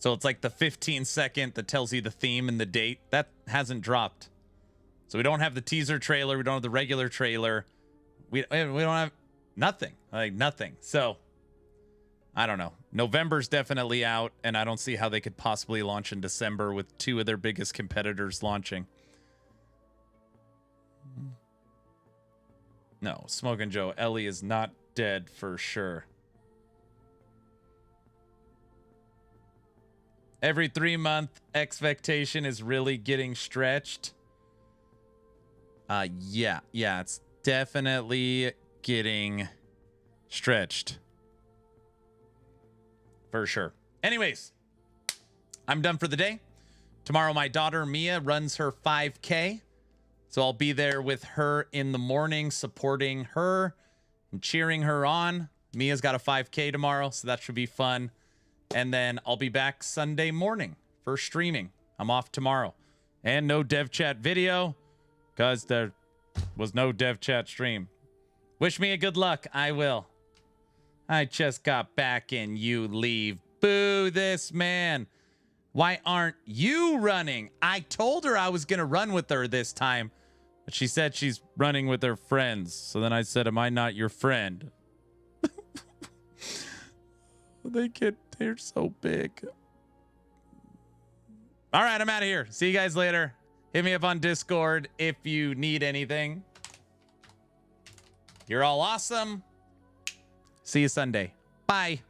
So it's like the 15-second that tells you the theme and the date. That hasn't dropped. So we don't have the teaser trailer. We don't have the regular trailer. We don't have nothing. Like nothing. So I don't know. November's definitely out, and I don't see how they could possibly launch in December with 2 of their biggest competitors launching. No, Smokin' Joe, Ellie is not dead for sure. Every 3-month expectation is really getting stretched. Yeah, it's definitely getting stretched. For sure. Anyways, I'm done for the day. Tomorrow, my daughter Mia runs her 5K. So I'll be there with her in the morning, supporting her and cheering her on. Mia's got a 5K tomorrow, so that should be fun. And then I'll be back Sunday morning for streaming. I'm off tomorrow. And no dev chat video, because there was no dev chat stream. Wish me a good luck. I will. I just got back and you leave. Boo this man. Why aren't you running? I told her I was going to run with her this time, but she said she's running with her friends. So then I said, am I not your friend? They're so big. All right, I'm out of here. See you guys later. Hit me up on Discord if you need anything. You're all awesome. See you Sunday. Bye.